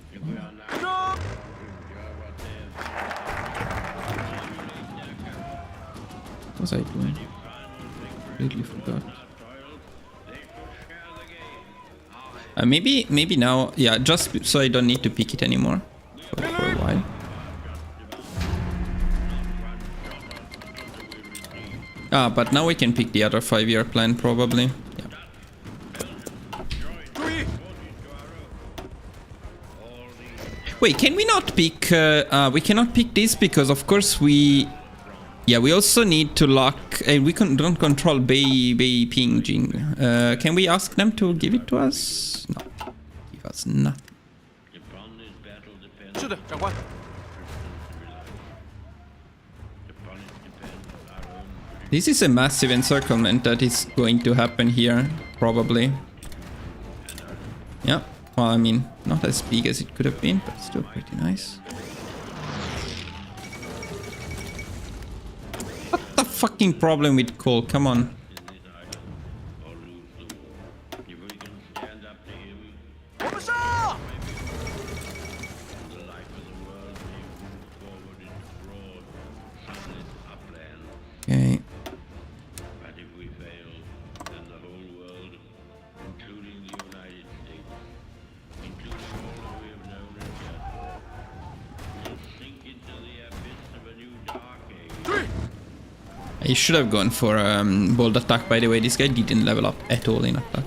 What was I doing? Completely forgot. Maybe now, yeah, just so I don't need to pick it anymore for a while. But now we can pick the other 5-year plan probably. Yeah. Wait, can we not pick? We cannot pick this because, of course, we also need to lock. We don't control Bay pinging. Can we ask them to give it to us? No, give us nothing. This is a massive encirclement that is going to happen here, probably. Yeah. Well, I mean, not as big as it could have been, but still pretty nice. What the fucking problem with coal? Come on. Okay. I should have gone for bold attack, by the way. This guy didn't level up at all in attack.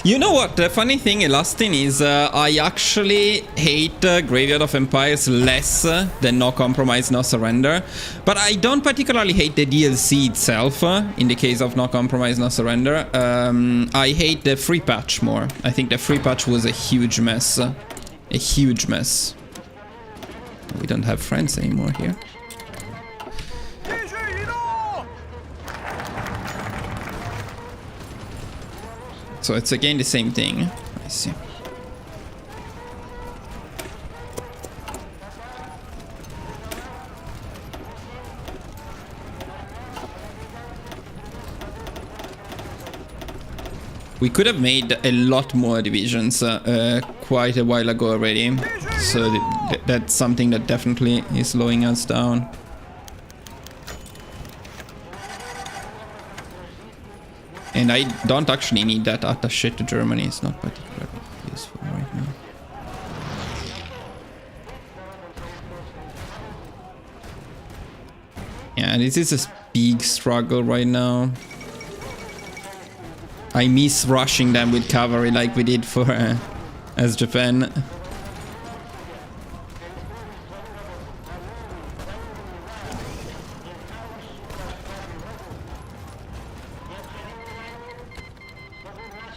You know what? The funny thing, last thing is, I actually hate Graveyard of Empires less than No Compromise, No Surrender. But I don't particularly hate the DLC itself, in the case of No Compromise, No Surrender. I hate the free patch more. I think the free patch was a huge mess. A huge mess. We don't have friends anymore here. So it's again the same thing. I see. We could have made a lot more divisions quite a while ago already. So that's something that definitely is slowing us down. And I don't actually need that attaché to Germany. It's not particularly useful right now. Yeah, this is a big struggle right now. I miss rushing them with cavalry like we did for as Japan.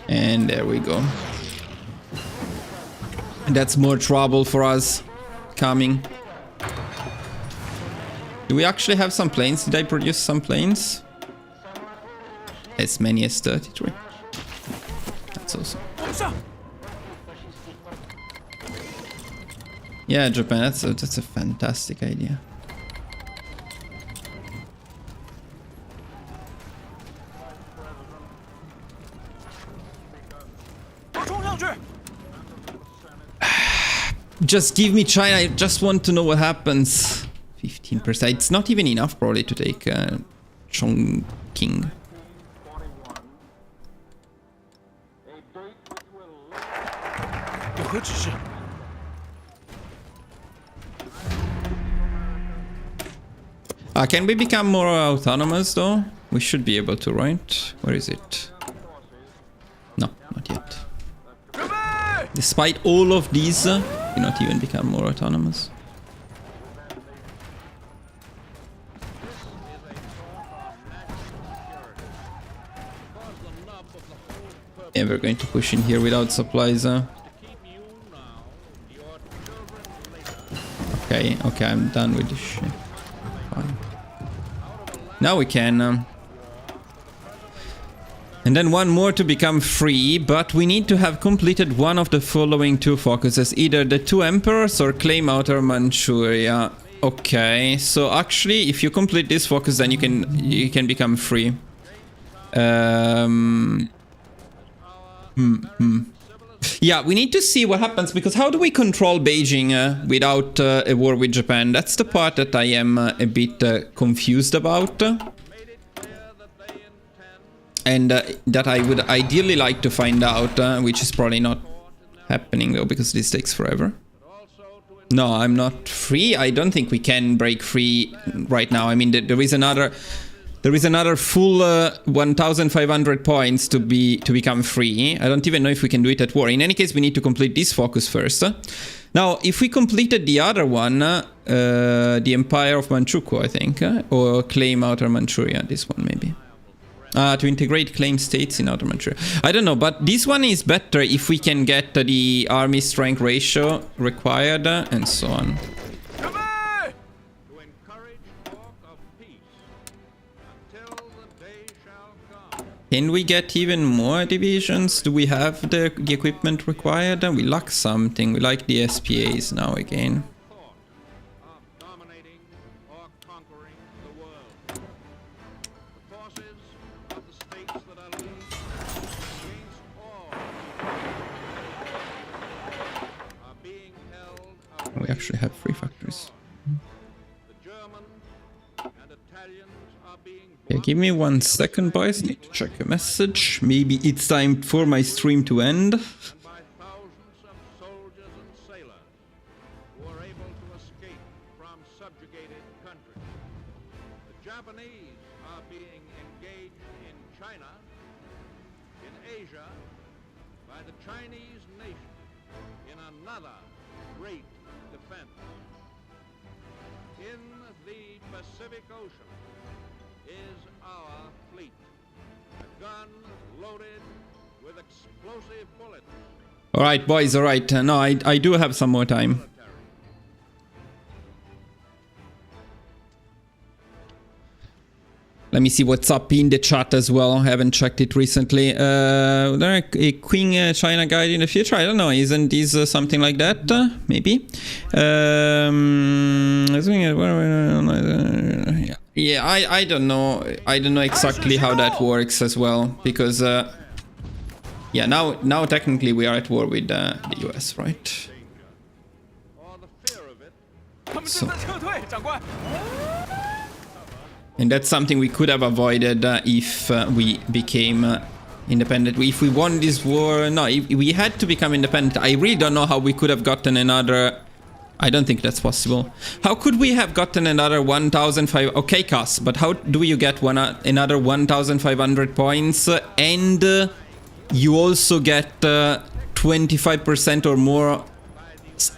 And there we go. That's more trouble for us coming. Do we actually have some planes? Did I produce some planes? As many as 33. That's awesome. Yeah, Japan, that's a fantastic idea. Just give me China, I just want to know what happens. 15%. It's not even enough probably to take Chongqing. Can we become more autonomous though? We should be able to, right? Where is it? No, not yet. Despite all of these, we not even become more autonomous. Yeah, we're going to push in here without supplies. Okay, I'm done with this shit. Fine. Now we can. And then one more to become free, but we need to have completed one of the following 2 focuses, either the 2 emperors or claim Outer Manchuria. Okay, so actually, if you complete this focus, then you can become free. Yeah, we need to see what happens, because how do we control Beijing without a war with Japan? That's the part that I am a bit confused about. And that I would ideally like to find out, which is probably not happening though, because this takes forever. No, I'm not free. I don't think we can break free right now. I mean, there is another full 1,500 points to become free. I don't even know if we can do it at war. In any case, we need to complete this focus first. Now, if we completed the other one, the Empire of Manchukuo, I think, or claim Outer Manchuria, this one maybe. To integrate claim states in Outer Manchuria. I don't know, but this one is better if we can get the army strength ratio required and so on. Can we get even more divisions? Do we have the equipment required? We lack something. We like the SPAs now again. We actually have 3 factories. Yeah, give me 1 second, boys. Need to check a message. Maybe it's time for my stream to end. Alright, boys, alright. No, I do have some more time. Let me see what's up in the chat as well. I haven't checked it recently. There a Queen China guide in the future? I don't know. Isn't this something like that? Maybe. Yeah, I don't know. I don't know exactly how that works as well, because yeah, now technically we are at war with the US, right? So. And that's something we could have avoided if we became independent. If we won this war, no, if we had to become independent. I really don't know how we could have gotten another. I don't think that's possible. How could we have gotten another 1,500? Okay, Cass, but how do you get another 1,500 points and you also get 25% or more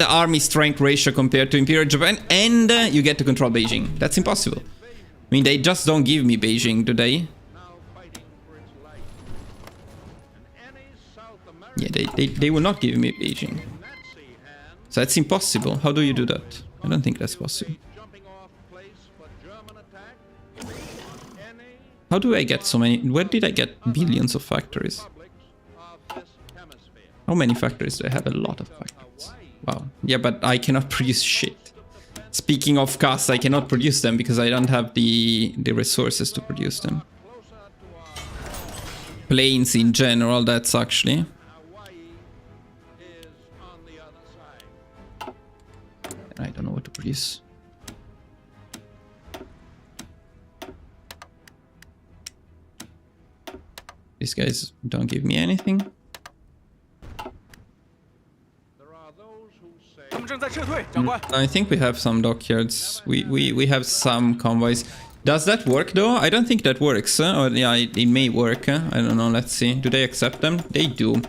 army strength ratio compared to Imperial Japan, and you get to control Beijing? That's impossible. I mean, they just don't give me Beijing, do they? Yeah, they will not give me Beijing. So that's impossible. How do you do that? I don't think that's possible. How do I get so many? Where did I get billions of factories? How many factories do I have? A lot of factories. Wow. Yeah, but I cannot produce shit. Speaking of costs, I cannot produce them because I don't have the resources to produce them. Planes in general, that's actually. I don't know what to produce. These guys don't give me anything. I think we have some dockyards. We have some convoys. Does that work though? I don't think that works. Or yeah, it may work. I don't know. Let's see. Do they accept them? They do.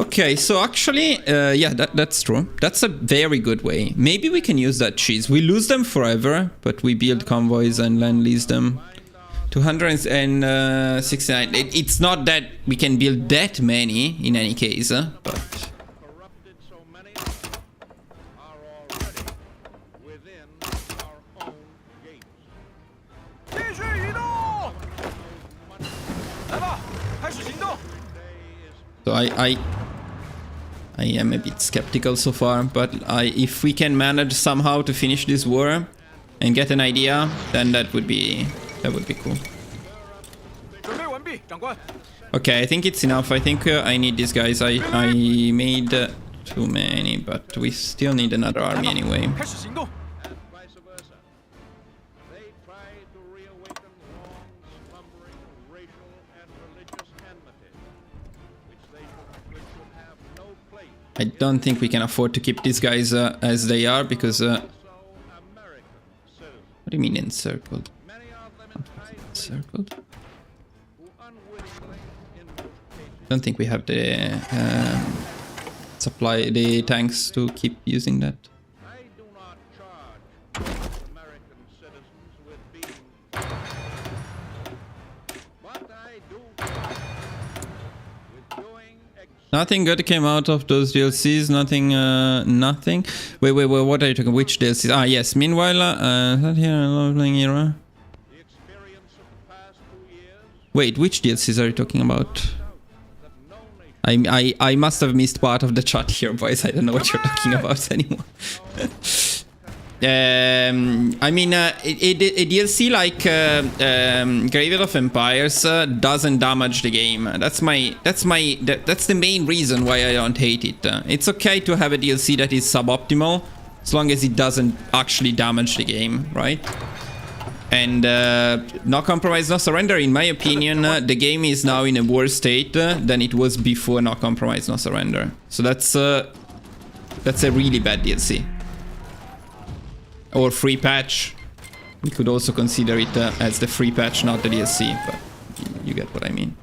Okay, so actually, yeah, that's true. That's a very good way. Maybe we can use that cheese. We lose them forever, but we build convoys and land lease them. 269. It's not that we can build that many in any case, but... So I am a bit skeptical so far, but if we can manage somehow to finish this war and get an idea, then that would be cool. Okay, I think it's enough. I think I need these guys. I made too many, but we still need another army anyway. I don't think we can afford to keep these guys as they are, because... what do you mean encircled? Encircled? I don't think we have the supply, the tanks to keep using that. Nothing good came out of those DLCs, nothing, nothing. Wait, what are you talking? Which DLCs? Ah, yes, meanwhile, that here, leveling era. Wait, which DLCs are you talking about? I must have missed part of the chat here, boys. I don't know what you're talking about anymore. I mean, a DLC like Graveyard of Empires doesn't damage the game. That's the main reason why I don't hate it. It's okay to have a DLC that is suboptimal, as long as it doesn't actually damage the game, right? And No Compromise, No Surrender, in my opinion, the game is now in a worse state than it was before No Compromise, No Surrender. So that's a really bad DLC. Or free patch. We could also consider it as the free patch, not the DLC, but you get what I mean.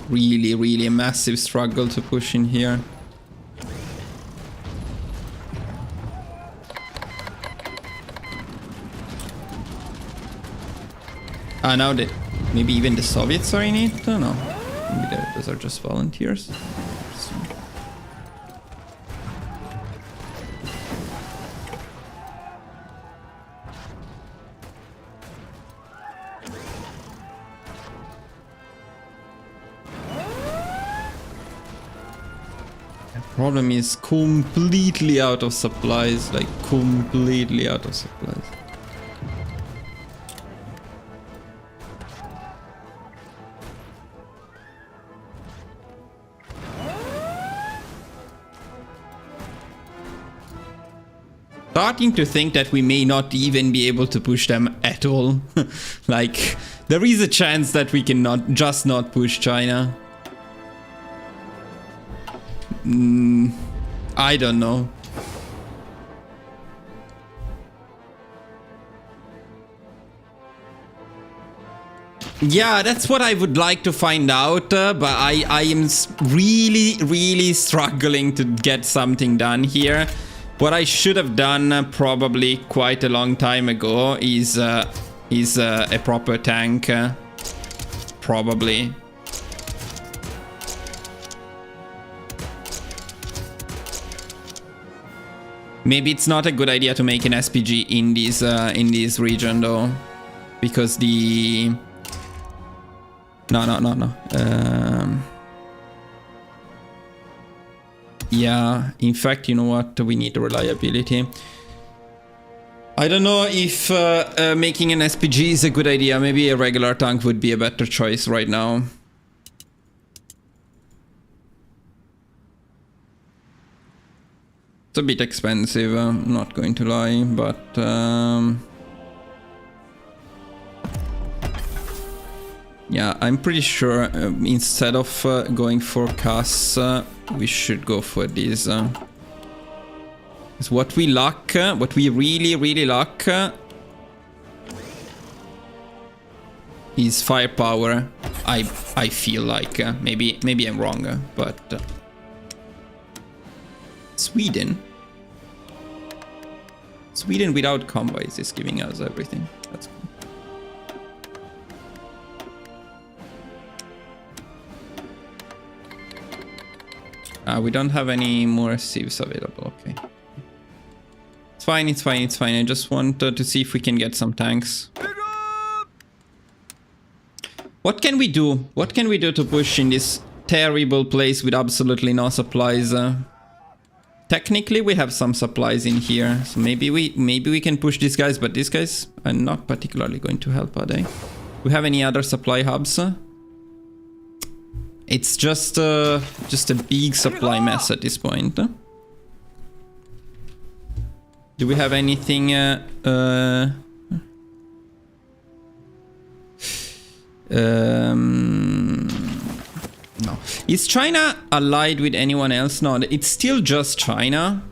Really a massive struggle to push in here. Ah, now the... Maybe even the Soviets are in it? I don't know. Maybe those are just volunteers. The problem is completely out of supplies, like completely out of supplies. Starting to think that we may not even be able to push them at all. Like, there is a chance that we can just not push China. I don't know. Yeah, that's what I would like to find out, but I am really struggling to get something done here. What I should have done probably quite a long time ago is a proper tank, probably. Maybe it's not a good idea to make an SPG in this region though, because the no. Yeah, in fact, you know what? We need reliability. I don't know if making an SPG is a good idea. Maybe a regular tank would be a better choice right now. It's a bit expensive, I'm not going to lie, but yeah, I'm pretty sure instead of going for CAS, we should go for this. Because what we lack, what we really lack is firepower. I feel like maybe I'm wrong, but Sweden without convoys is giving us everything. That's cool. We don't have any more sieves available. Okay. It's fine, it's fine, it's fine. I just want to see if we can get some tanks. What can we do? What can we do to push in this terrible place with absolutely no supplies? Technically, we have some supplies in here, so maybe we can push these guys, but these guys are not particularly going to help, are they? Do we have any other supply hubs? It's just a big supply mess at this point. Do we have anything? No. Is China allied with anyone else? No, it's still just China.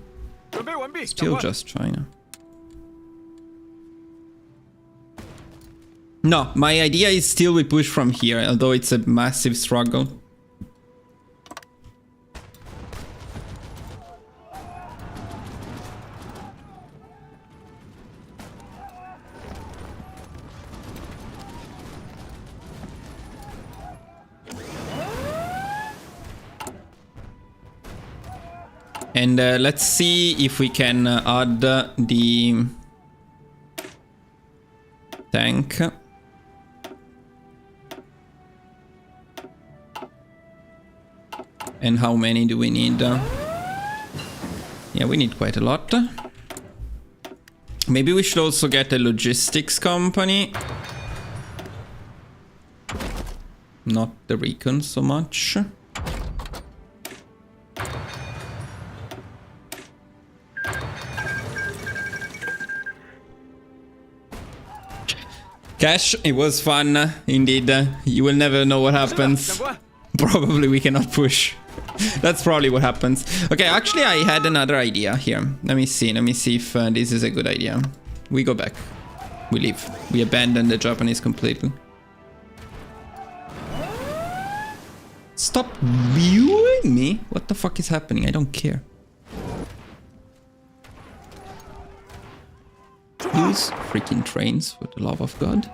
Still just China. No, my idea is still we push from here, although it's a massive struggle. And let's see if we can add the tank. And how many do we need? Yeah, we need quite a lot. Maybe we should also get a logistics company. Not the recon so much. Cash, it was fun, indeed. You will never know what happens. Probably we cannot push. That's probably what happens. Okay, actually I had another idea here. Let me see if this is a good idea. We go back. We leave. We abandon the Japanese completely. Stop viewing me? What the fuck is happening? I don't care. Use freaking trains, for the love of God.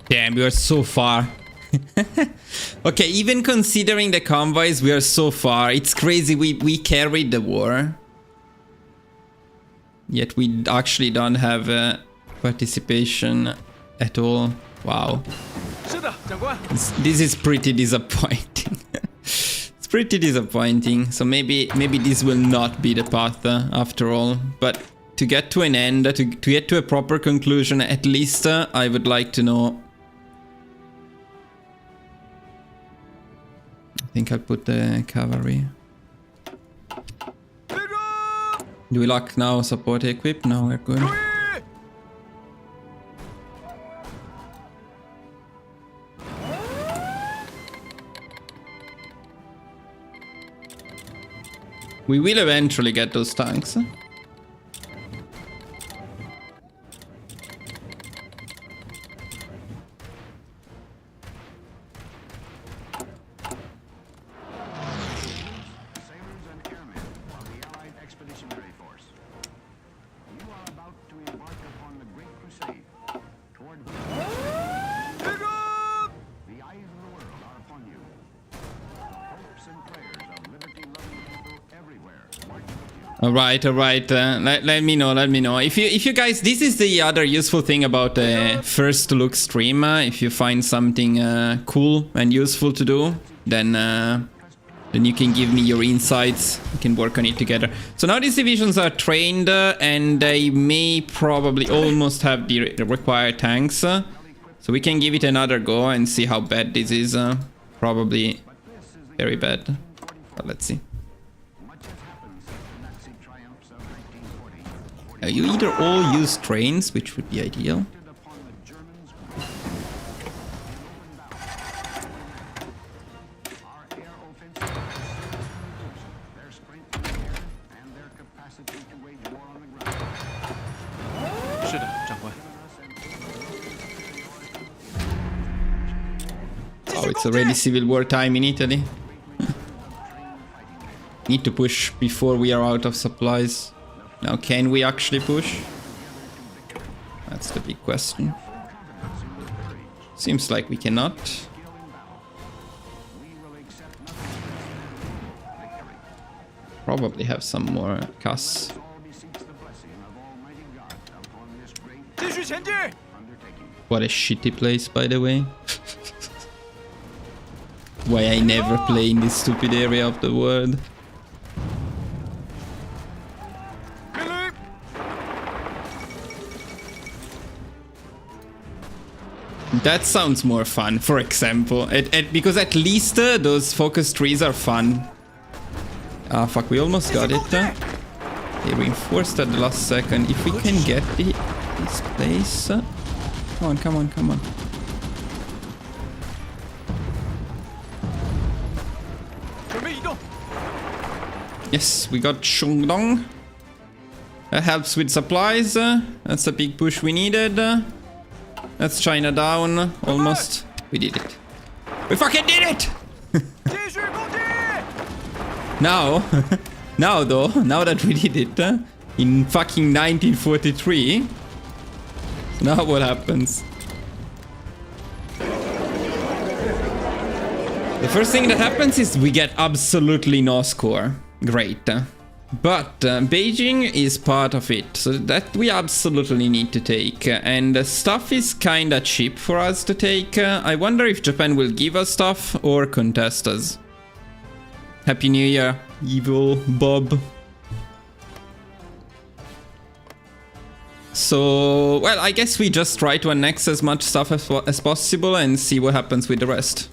Damn, we are so far. Okay, even considering the convoys, we are so far. It's crazy, we carried the war. Yet we actually don't have participation at all. Wow. This is pretty disappointing. It's pretty disappointing. So maybe this will not be the path after all. But to get to an end, to get to a proper conclusion, at least I would like to know. I think I'll put the cavalry. Do we lock now support equip? No, we're good. We will eventually get those tanks. Alright. Let me know. If you guys, this is the other useful thing about a first look stream. If you find something cool and useful to do, then you can give me your insights. We can work on it together. So now these divisions are trained, and they may probably almost have the required tanks. So we can give it another go and see how bad this is. Probably very bad. But let's see. You either all use trains, which would be ideal. Oh, it's already civil war time in Italy. Need to push before we are out of supplies. Now, can we actually push? That's the big question. Seems like we cannot. Probably have some more CAS. What a shitty place, by the way. Why I never play in this stupid area of the world. That sounds more fun, for example. Because at least those focus trees are fun. Ah, fuck, we almost got it. They reinforced at the last second. If we can get this place... Come on. Yes, we got Shandong. That helps with supplies. That's a big push we needed. That's China down, almost. We did it. We fucking did it! Now that we did it, in fucking 1943, now what happens? The first thing that happens is we get absolutely no score. Great. But Beijing is part of it, so that we absolutely need to take. And stuff is kinda cheap for us to take. I wonder if Japan will give us stuff or contest us. Happy New Year, evil Bob. So, well, I guess we just try to annex as much stuff as possible and see what happens with the rest.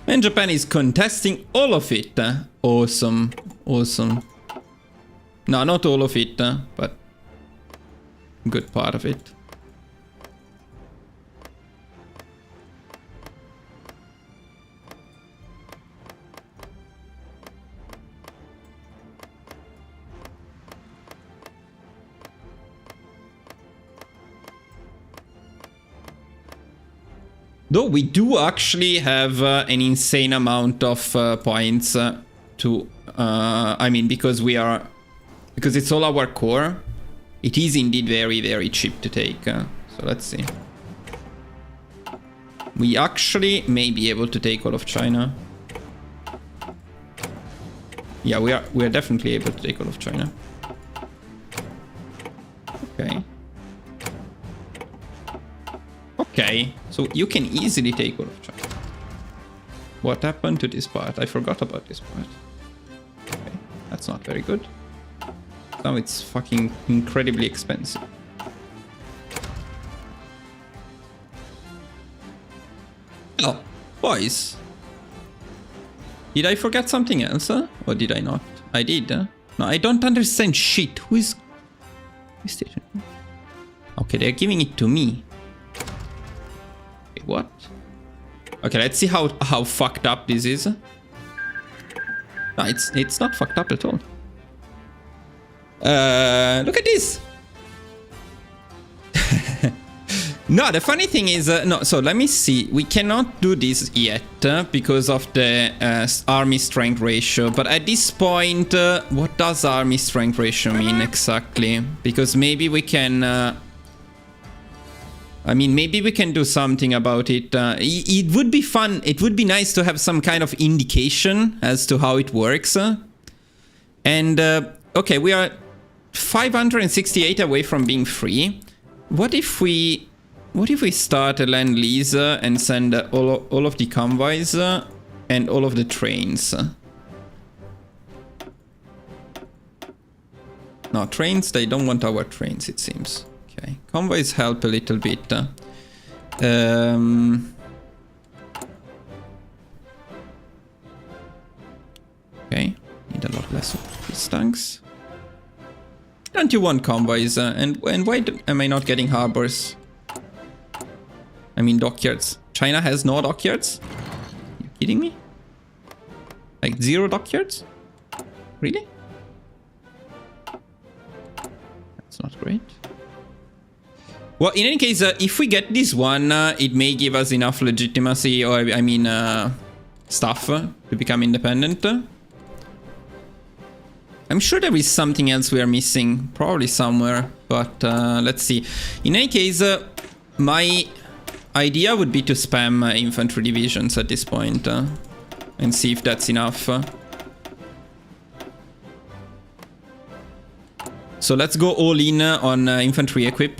And Japan is contesting all of it. Awesome. No, not all of it, but good part of it. Though we do actually have an insane amount of points to, I mean, because it's all our core, it is indeed very, very cheap to take. So let's see. We actually may be able to take all of China. Yeah, we are definitely able to take all of China. Okay. Okay, so you can easily take all of China. What happened to this part? I forgot about this part. Okay, that's not very good. Now it's fucking incredibly expensive. Oh, boys. Did I forget something else? Or did I not? I did. No, I don't understand shit. Who is... Okay, they're giving it to me. Wait, what? Okay, let's see how fucked up this is. No, it's not fucked up at all. Look at this. No, the funny thing is, no, so let me see. We cannot do this yet because of the army strength ratio. But at this point, what does army strength ratio mean exactly? Because maybe we can... I mean, maybe we can do something about it. It would be fun. It would be nice to have some kind of indication as to how it works. And, okay, we are 568 away from being free. What if we start a land lease and send all of the convoys and all of the trains? No, trains, they don't want our trains, it seems. Okay, convoys help a little bit. Okay, need a lot less of these tanks. Don't you want convoys? And why am I not getting harbors? I mean dockyards. China has no dockyards? Are you kidding me? Like 0 dockyards? Really? That's not great. Well, in any case, if we get this one, it may give us enough legitimacy, or I mean, stuff to become independent. I'm sure there is something else we are missing, probably somewhere, but let's see. In any case, my idea would be to spam infantry divisions at this point and see if that's enough. So let's go all in on infantry equip.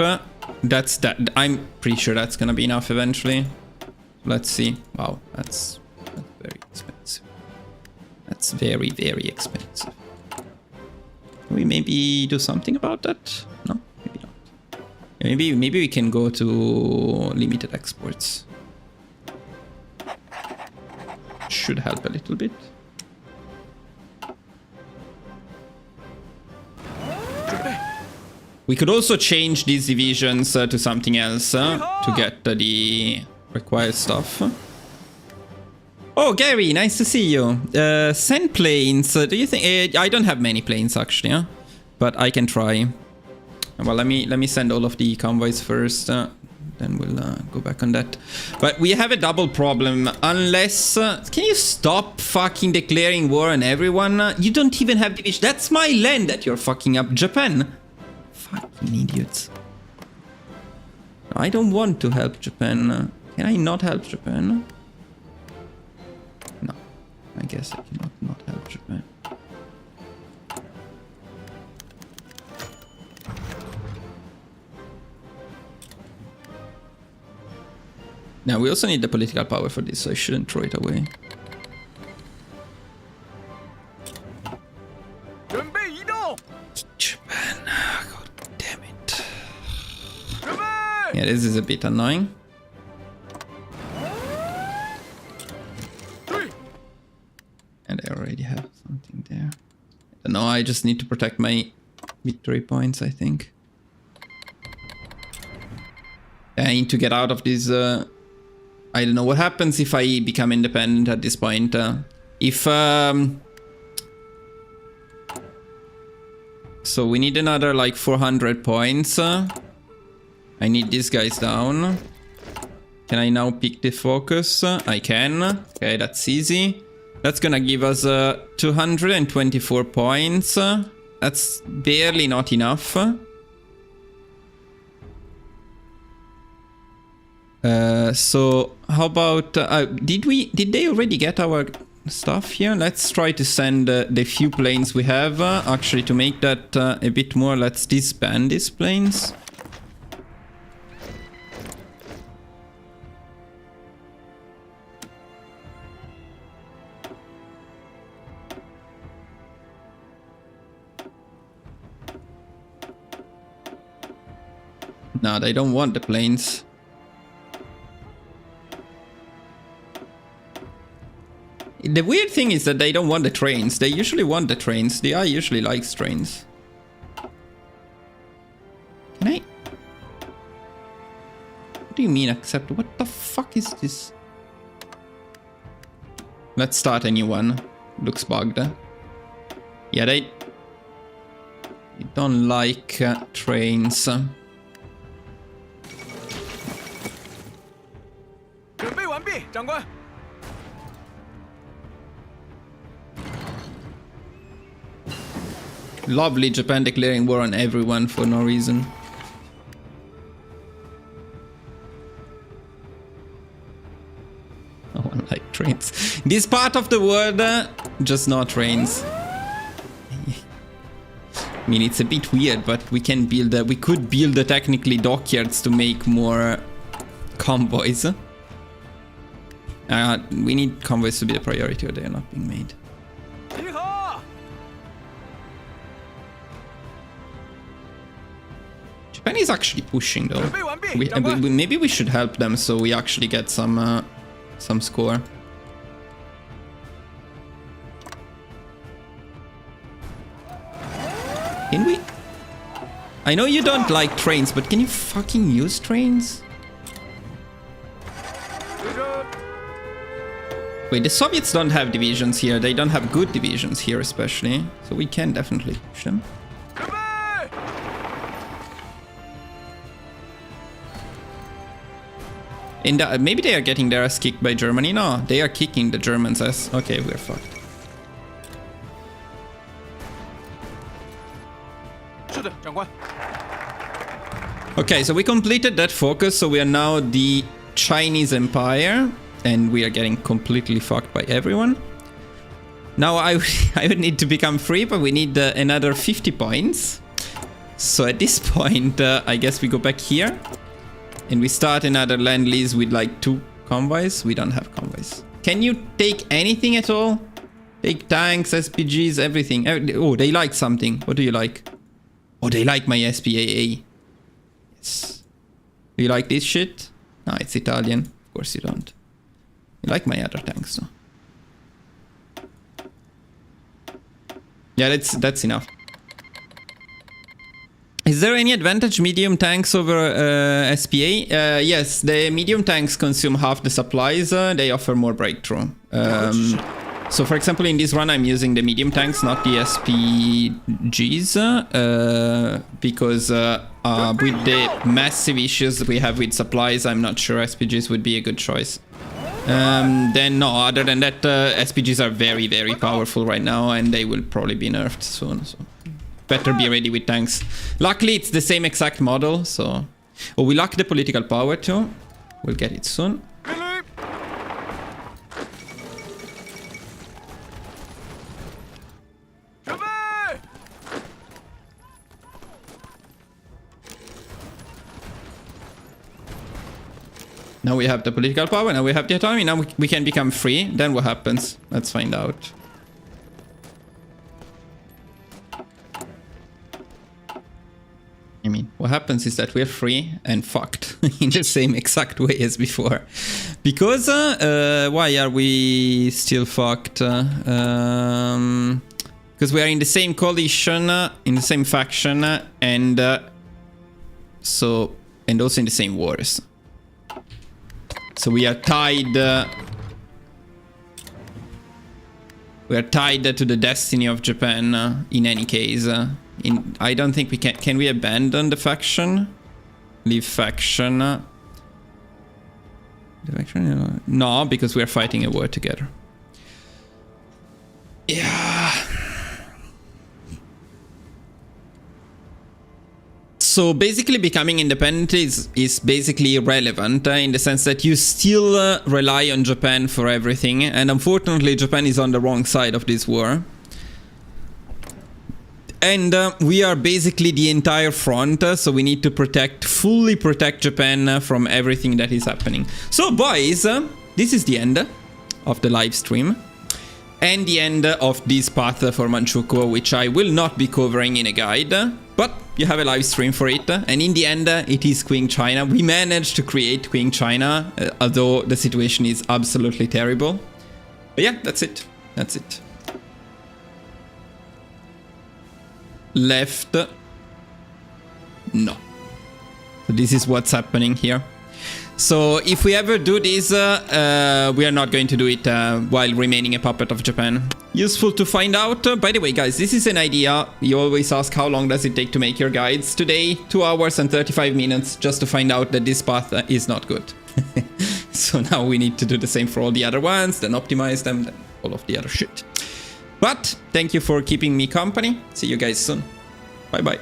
That's that. I'm pretty sure that's gonna be enough eventually. Let's see. Wow, that's very expensive. That's very, very expensive. Can we maybe do something about that? No, maybe not. Maybe we can go to limited exports. Should help a little bit. We could also change these divisions to something else to get the required stuff. Oh, Gary, nice to see you. Send planes. Do you think... I don't have many planes, actually, huh? But I can try. Well, let me send all of the convoys first. Then we'll go back on that. But we have a double problem. Unless... can you stop fucking declaring war on everyone? You don't even have division. That's my land that you're fucking up. Japan. Fucking idiots. I don't want to help Japan. Can I not help Japan? No. I guess I cannot not help Japan. Now, we also need the political power for this, so I shouldn't throw it away. Japan. God damn it. Yeah, this is a bit annoying. And I already have something there. I don't know, I just need to protect my victory points, I think. I need to get out of this... I don't know what happens if I become independent at this point. If... So we need another like 400 points. I need these guys down. Can I now pick the focus? I can. Okay, that's easy. That's gonna give us 224 points. That's barely not enough. So how about did they already get our stuff here? Let's try to send the few planes we have. Actually, to make that a bit more, let's disband these planes. No, they don't want the planes. The weird thing is that they don't want the trains. They usually want the trains. The AI usually likes trains. Can I? What do you mean accept? What the fuck is this? Let's start a new one. Looks bugged. Yeah, they don't like trains. 长官。 Lovely, Japan declaring war on everyone for no reason. No one like trains. This part of the world, just not trains. I mean, it's a bit weird, but we can build. We could build technically dockyards to make more convoys. We need convoys to be a priority, or they are not being made. Japan is actually pushing though. Maybe we should help them so we actually get some score. Can we? I know you don't like trains, but can you fucking use trains? Wait, the Soviets don't have divisions here. They don't have good divisions here especially. So we can definitely push them. And maybe they are getting their ass kicked by Germany. No, they are kicking the Germans' ass. Okay, we're fucked. Okay, so we completed that focus. So we are now the Chinese Empire. And we are getting completely fucked by everyone. Now I would need to become free, but we need another 50 points. So at this point, I guess we go back here. And we start another land lease with like 2 convoys. We don't have convoys. Can you take anything at all? Take tanks, SPGs, everything. Oh, they like something. What do you like? Oh, they like my SPAA. Yes. Do you like this shit? No, it's Italian. Of course you don't. You like my other tanks though. Yeah, that's enough. Is there any advantage medium tanks over SPA? Yes, the medium tanks consume half the supplies. They offer more breakthrough. So for example, in this run, I'm using the medium tanks, not the SPGs, because with the massive issues we have with supplies, I'm not sure SPGs would be a good choice. Then no, other than that, SPGs are very, very powerful right now, and they will probably be nerfed soon. So better be ready with tanks. Luckily, it's the same exact model, so... Oh, we lack the political power too. We'll get it soon. Now we have the political power, now we have the autonomy, now we can become free. Then what happens? Let's find out. I mean, what happens is that we're free and fucked in the same exact way as before. Because, why are we still fucked? Because we are in the same coalition, in the same faction, and also in the same wars. So we are tied. We are tied to the destiny of Japan. In any case, I don't think we can. Can we abandon the faction? Leave faction. The faction? No, because we are fighting a war together. Yeah. So basically becoming independent is basically irrelevant in the sense that you still rely on Japan for everything, and unfortunately Japan is on the wrong side of this war. And we are basically the entire front, so we need to fully protect Japan from everything that is happening. So boys, this is the end of the live stream. And the end of this path for Manchukuo, which I will not be covering in a guide. But you have a live stream for it. And in the end, it is Qing China. We managed to create Qing China, although the situation is absolutely terrible. But yeah, that's it. That's it. Left. No. So this is what's happening here. So if we ever do this, we are not going to do it while remaining a puppet of Japan. Useful to find out. By the way, guys, this is an idea. You always ask how long does it take to make your guides. Today, 2 hours and 35 minutes just to find out that this path is not good. So now we need to do the same for all the other ones, then optimize them, then all of the other shit. But thank you for keeping me company. See you guys soon. Bye bye.